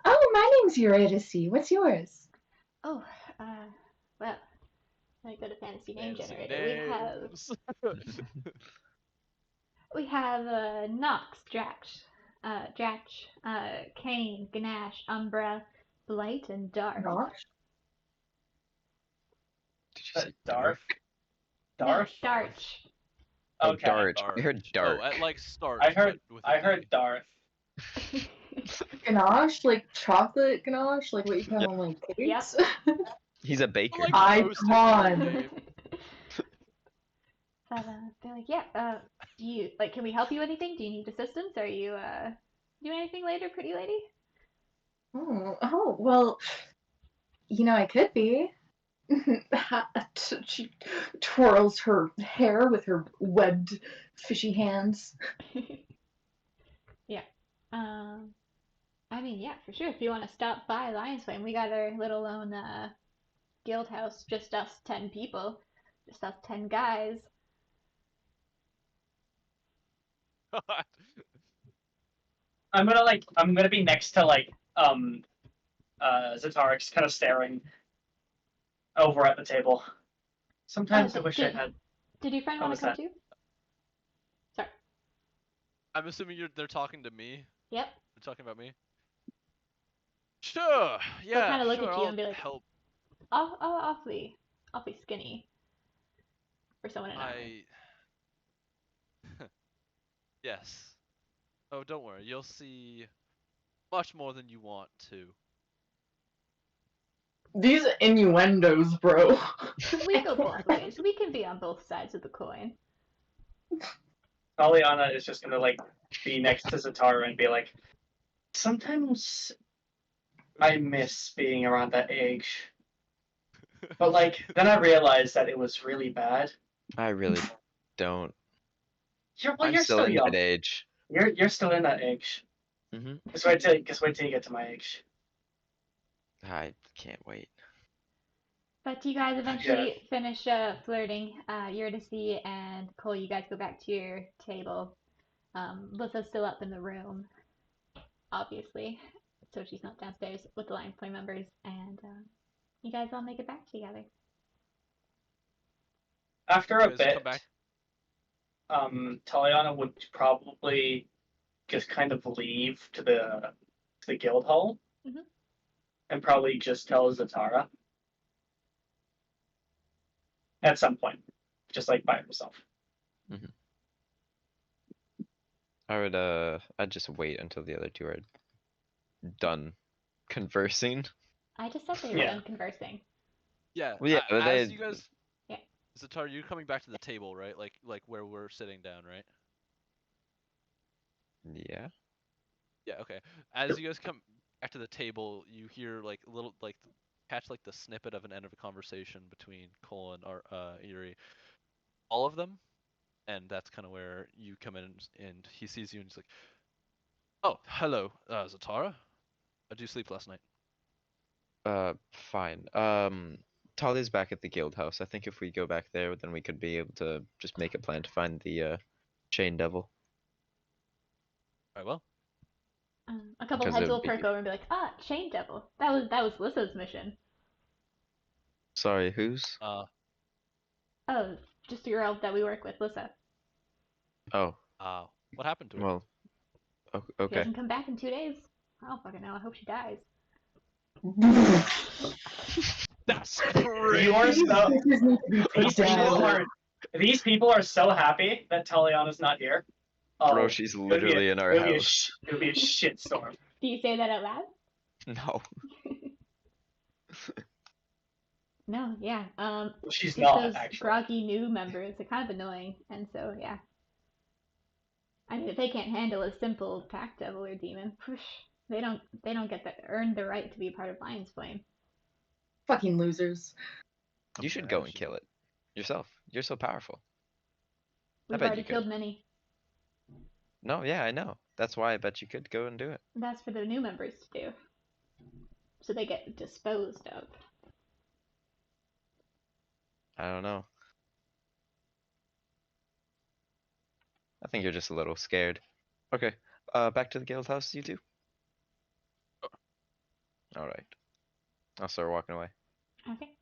Oh, my name's Eurydice. What's yours? Oh, well, I go to fantasy name Fancy generator. names. We have Nox, Dratch, Kane, Ganache, Umbra, Blight, and Dark. Gosh. Did you say Darth? No, Darth? Darch. Oh, Okay. Dark. I heard dark. Oh, like starch. I heard but with a I D. heard Darth. Ganache? Like chocolate ganache? Like what you put on like cakes? He's a baker. Like most of your Icon. name. But they're like, yeah. Do you can we help you with anything? Do you need assistance? Are you doing anything later, pretty lady? Oh, well, I could be. She twirls her hair with her webbed, fishy hands. Yeah. I mean, yeah, for sure. If you want to stop by Lion's Flame, we got our little own guild house. Just us 10 people. Just us 10 guys. I'm gonna be next to Zatarix, kind of staring over at the table. Sometimes I wish I had. Did your friend What want to was come too? Sorry. I'm assuming they're talking to me. Yep. They're talking about me. Sure. Yeah. kinda look sure, at you I'll and be like, help. Awfully skinny for someone in armor. Yes. Oh, don't worry. You'll see much more than you want to. These innuendos, bro. We go both ways. We can be on both sides of the coin. Taliana is just gonna be next to Zatara and be like, sometimes I miss being around that age. But then I realized that it was really bad. I really don't. You're I'm still in young. that age. You're still in that age. Mm-hmm. Just wait till you get to my age. I can't wait. But you guys eventually finish flirting. Eurydice and Cole, you guys go back to your table. Lissa's still up in the room, obviously, so she's not downstairs with the Lion's Play members, and you guys all make it back together. After a You guys come bit, back? Taliana would probably just kind of leave to the guild hall, Mhm. and probably just tell Zatara at some point, just by himself. I'd just wait until the other two are done conversing. I just said they were done conversing. Yeah. Well, yeah, but as they- you guys. Yeah. Zatar, you're coming back to the table, right? Like where we're sitting down, right? Yeah. Yeah. Okay. As you guys come back to the table, you hear catch the snippet of an end of a conversation between Cole and Yuri. All of them, and that's kind of where you come in, and he sees you, and he's like, "Oh, hello, Zatara. Did you sleep last night?" Fine. Talia's back at the guild house. I think if we go back there, then we could be able to just make a plan to find the chain devil. Alright, well. A couple Because heads it will would be- perk over and be like, Chain Devil. That was Lissa's mission. Sorry, whose? Oh, just a girl that we work with, Lissa. Oh, What happened to her? well, She okay. doesn't come back in 2 days. I don't fucking know. I hope she dies. That's crazy. You are These so. bitches need to be put These people down. these people are so happy that Taliana's not here. Bro, she's literally in our house. It would be a shitstorm. Do you say that out loud? No. No, yeah. She's Just not those actually. groggy new members are kind of annoying, and so yeah. I mean, if they can't handle a simple pack devil or demon, they don't get to earn the right to be part of Lion's Flame. Fucking losers. You should go and kill it yourself. You're so powerful. We've bet already you could. killed many. No, yeah, I know. That's why I bet you could go and do it. That's for the new members to do. So they get disposed of. I don't know. I think you're just a little scared. Okay. Back to the guild house, you two. All right. I'll start walking away. Okay.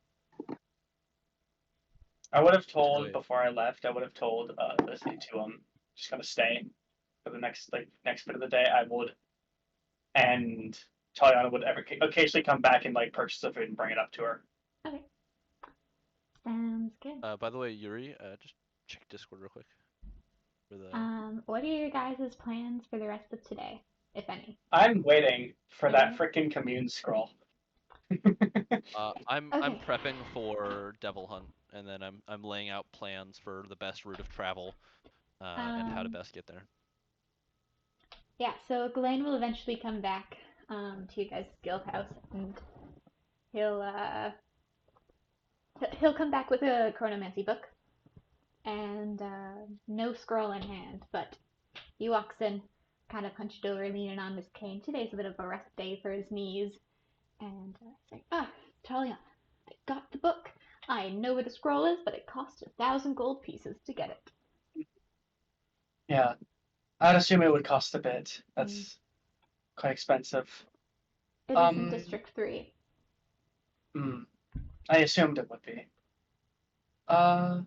I would have told Wait. before I left. I would have told Lizzie to just kind of stay for the next bit of the day. I would, and Taliana would occasionally come back and like purchase the food and bring it up to her. Okay. Sounds good. By the way, Yuri, just check Discord real quick. For the... What are your guys' plans for the rest of today, if any? I'm waiting for that Yeah. freaking commune scroll. I'm Okay. prepping for Devil Hunt, and then I'm laying out plans for the best route of travel, and how to best get there. Yeah, so Glenn will eventually come back to you guys' guild house, and he'll come back with a chronomancy book and no scroll in hand, but he walks in, kind of hunched over, leaning on his cane. Today's a bit of a rough day for his knees, and he's like, Talia, I got the book. I know where the scroll is, but it cost 1,000 gold pieces to get it. Yeah, I'd assume it would cost a bit. That's quite expensive. It is in District 3. I assumed it would be. I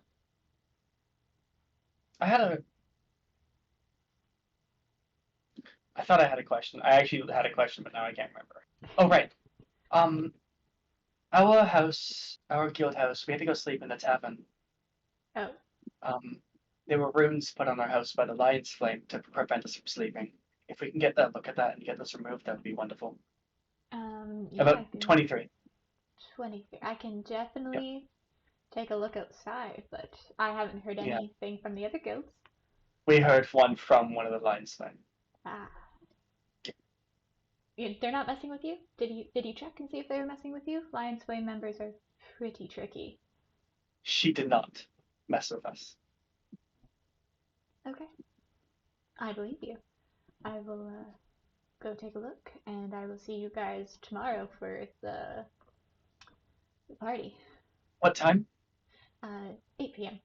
thought I had a question. I actually had a question, but now I can't remember. Oh, right. Our guild house, we had to go sleep in the tavern. Oh. There were runes put on our house by the lion's flame to prevent us from sleeping. If we can get that, look at that and get this removed, that would be wonderful. Yeah, About 23. 23. I can definitely take a look outside, but I haven't heard Yeah. anything from the other guilds. We heard one from one of the lion's flame. Ah. They're not messing with you? Did you check and see if they were messing with you? Lion's Flame members are pretty tricky. She did not mess with us. Okay. I believe you. I will go take a look, and I will see you guys tomorrow for the party. What time? 8 p.m.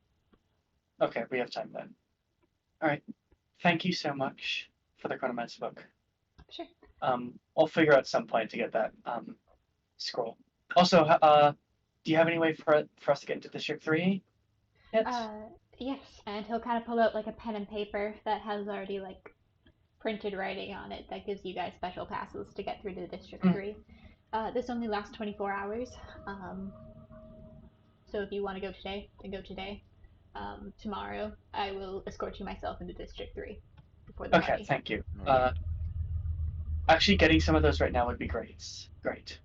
Okay, we have time then. Alright. Thank you so much for the chronomancer book. Sure. I'll figure out some point to get that scroll. Also, do you have any way for us to get into District 3 yet? Yes, and he'll kind of pull out like a pen and paper that has already like printed writing on it that gives you guys special passes to get through to District 3. This only lasts 24 hours. So if you want to go today, then go today. Tomorrow, I will escort you myself into District 3 before the party. Okay, thank you. Actually, getting some of those right now would be great. Great.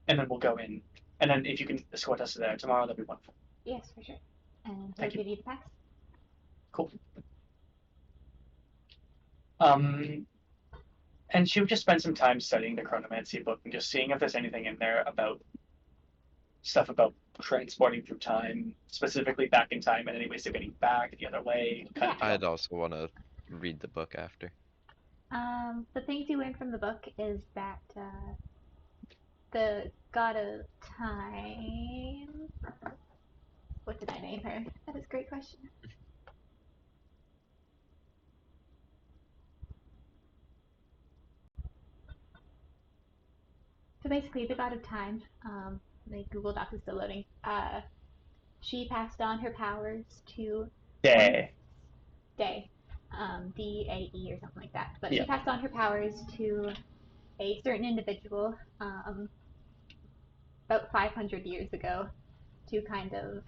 And then we'll go in. And then if you can escort us there tomorrow, that'd be wonderful. Yes, for sure. And Thank he'll you. give you the pass. Cool. And she would just spend some time studying the chronomancy book and just seeing if there's anything in there about stuff about transporting through time, specifically back in time, and any ways of getting back the other way. I'd also want to read the book after. The things you learn from the book is that the god of time. What did I name her? That is a great question. So basically, the god of time, the Google Doc is still loading, she passed on her powers to Day. D-A-E or something like that. But Yeah. she passed on her powers to a certain individual about 500 years ago to kind of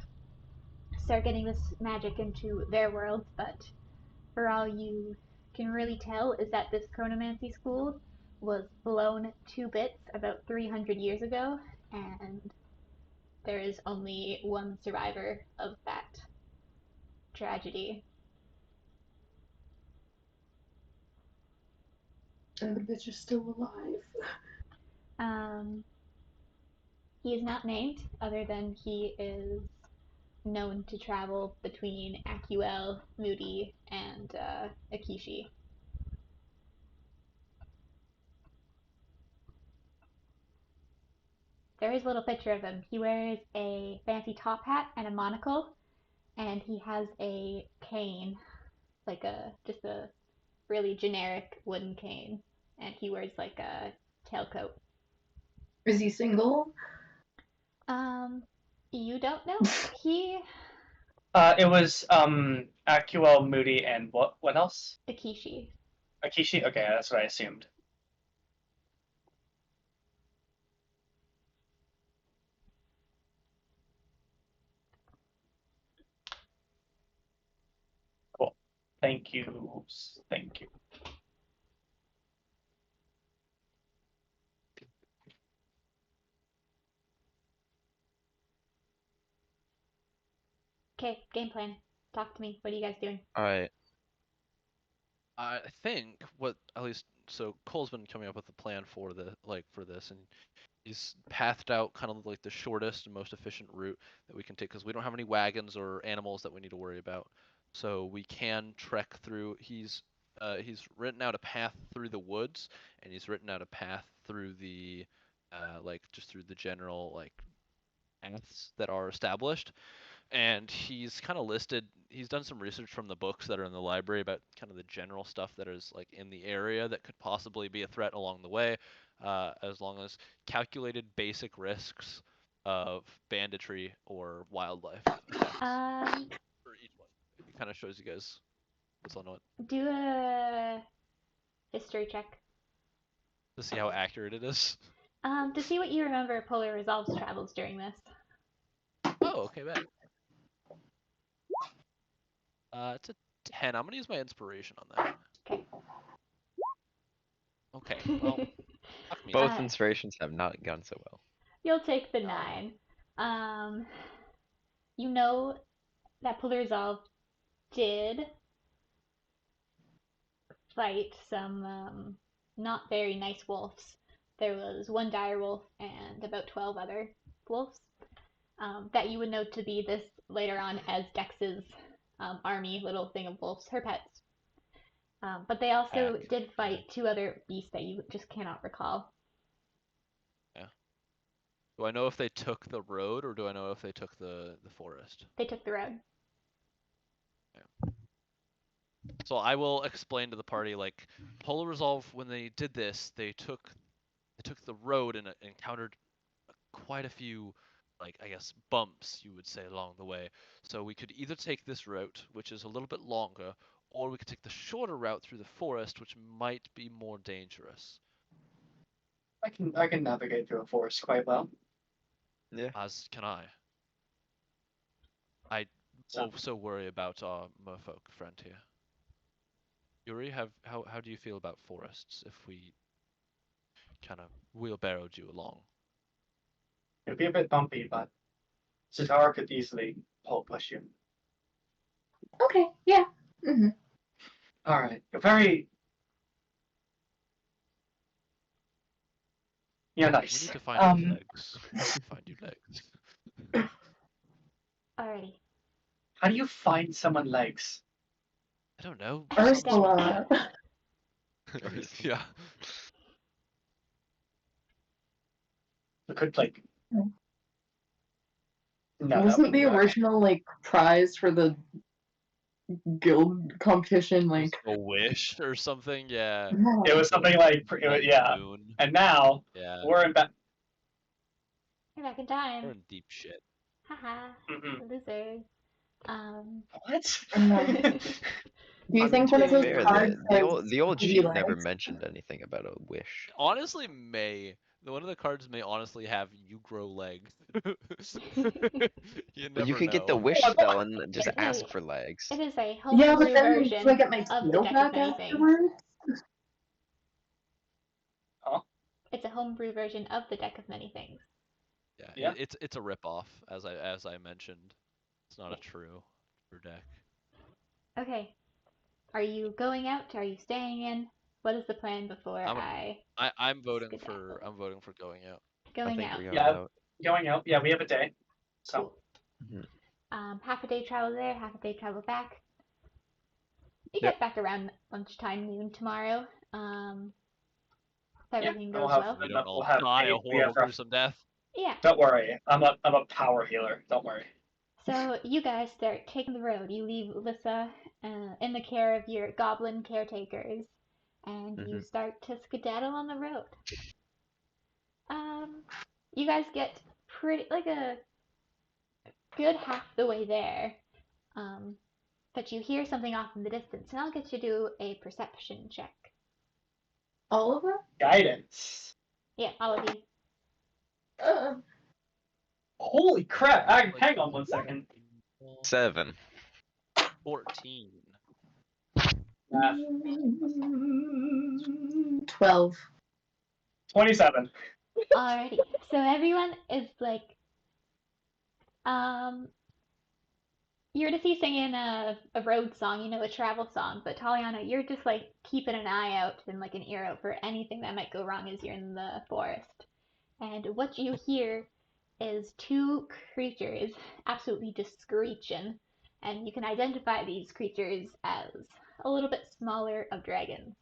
start getting this magic into their world. But for all you can really tell is that this chronomancy school was blown to bits about 300 years ago, and there is only one survivor of that tragedy. And the bitch is still alive. He is not named, other than he is known to travel between Akuel, Moody, and Akishi. There is a little picture of him. He wears a fancy top hat and a monocle, and he has a cane, like just a really generic wooden cane, and he wears like a tailcoat. Is he single? You don't know? He It was Akuel, Moody, and what else? Akishi. Akishi? Okay, that's what I assumed. Cool. Thank you. Thank you. Okay, game plan. Talk to me. What are you guys doing? Alright. I think what at least so Cole's been coming up with a plan for this, and he's pathed out kind of like the shortest and most efficient route that we can take because we don't have any wagons or animals that we need to worry about. So we can trek through. He's written out a path through the woods, and he's written out a path through the like just through the general like paths that are established. And he's kind of listed. He's done some research from the books that are in the library about kind of the general stuff that is like in the area that could possibly be a threat along the way, as long as calculated basic risks of banditry or wildlife attacks for each one. It kind of shows you guys what's on what Do a history check. to see how accurate it is. To see what you remember Polar Resolve's travels during this. Oh, okay, bet. It's a 10. I'm gonna use my inspiration on that. Okay. Okay, well, fuck me. Both inspirations have not gone so well. You'll take the 9. You know that Polar Resolve did fight some not very nice wolves. There was one dire wolf and about 12 other wolves that you would know to be this later on as Dex's army little thing of wolves, her pets. But they also did fight 2 other beasts that you just cannot recall. Yeah. Do I know if they took the road or do I know if they took the forest? They took the road. Yeah. So I will explain to the party like Polar Resolve when they did this, they took the road and encountered quite a few like I guess bumps you would say along the way. So we could either take this route, which is a little bit longer, or we could take the shorter route through the forest, which might be more dangerous. I can navigate through a forest quite well. Yeah. As can I. I also worry about our merfolk friend here. Yuri, how do you feel about forests if we kind of wheelbarrowed you along? It'd be a bit bumpy, but Zutara could easily push you. Okay, yeah. Mm-hmm. All right, you're very. You're nice. We need to find you legs. We need to find you legs. Alrighty. How do you find someone legs? I don't know. Ursula. Yeah. You could like. No, Wasn't the original like prize for the guild competition like a wish or something? Yeah. It was something like yeah. Moon. And now we're in back. You're back in time. We're in deep shit. Haha. Mm-hmm. Losers. What? Do you think one of those cards the old sheet never mentioned anything about a wish. Honestly, one of the cards may honestly have you grow legs. But you could get the wish spell and just ask for legs. It is a homebrew version do I get my of the tail deck back of many things. afterwards? Huh? It's a homebrew version of the deck of many things. Yeah. It's a ripoff, as I mentioned. It's not a true deck. Okay. Are you going out? Are you staying in? What is the plan before I'm voting for going out. Going out. Yeah, going out. Yeah, we have a day. So Cool. Mhm. Half a day travel there, half a day travel back. You Yep. get back around lunchtime, noon tomorrow. If yeah, everything we'll goes have well. We don't all we'll have die a we have horrible, gruesome death. Yeah. Don't worry, I'm a power healer. Don't worry. So you guys start taking the road. You leave Lissa in the care of your goblin caretakers, and you Mhm. start to skedaddle on the road. You guys get pretty like a good half the way there, but you hear something off in the distance, and I'll get you to do a perception check. All of them? Guidance. Yeah, all of you. Holy crap! Hang on 1 second. 7. 14. Math. 12. 27. Alrighty. So everyone is like, Eurydice singing a road song, you know, a travel song, but Taliana, you're just like keeping an eye out and like an ear out for anything that might go wrong as you're in the forest. And what you hear is two creatures absolutely just screeching, and you can identify these creatures as a little bit smaller of dragons,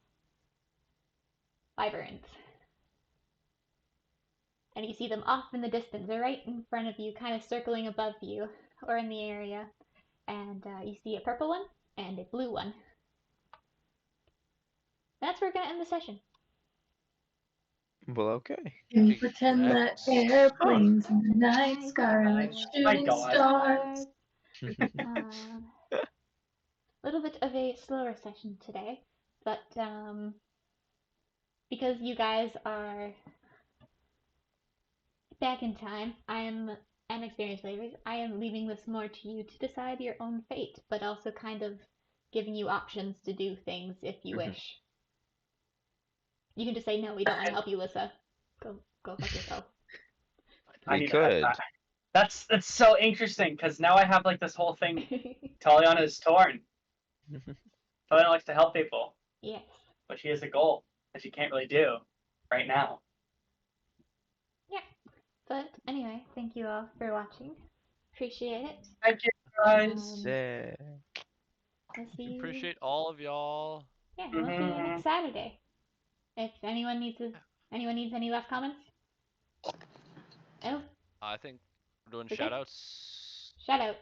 wyverns. And you see them off in the distance. They're right in front of you, kind of circling above you or in the area. And you see a purple one and a blue one. That's where we're going to end the session. Well, okay. Can you pretend that airplanes in the night sky are like My shooting God. stars? A little bit of a slower session today, but because you guys are back in time, I am an experienced player. I am leaving this more to you to decide your own fate, but also kind of giving you options to do things if you wish. You can just say no, we don't want to help you, Lissa. Go fuck yourself. We could. That's so interesting because now I have like this whole thing. Taliana is torn. Taliana likes to help people, Yes. but she has a goal that she can't really do right now. Yeah. But anyway, thank you all for watching. Appreciate it. Thank you guys. Yeah. We'll see you. Appreciate all of y'all. Yeah, we'll see you next Saturday. If anyone needs any last comments? Oh, I think we're doing Okay. shout outs. shout out.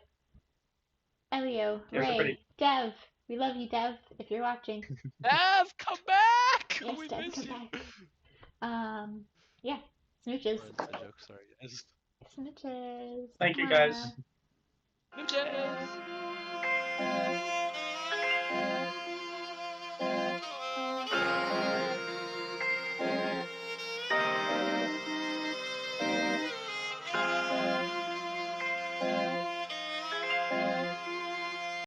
Elio, Yours are Ray, pretty- Dev. We love you, Dev, if you're watching. Dev, come back! Yes, We Dev, miss come you. back. Yeah. Smooches. Inside joke, sorry guys. Smooches. Thank you guys. Smooches!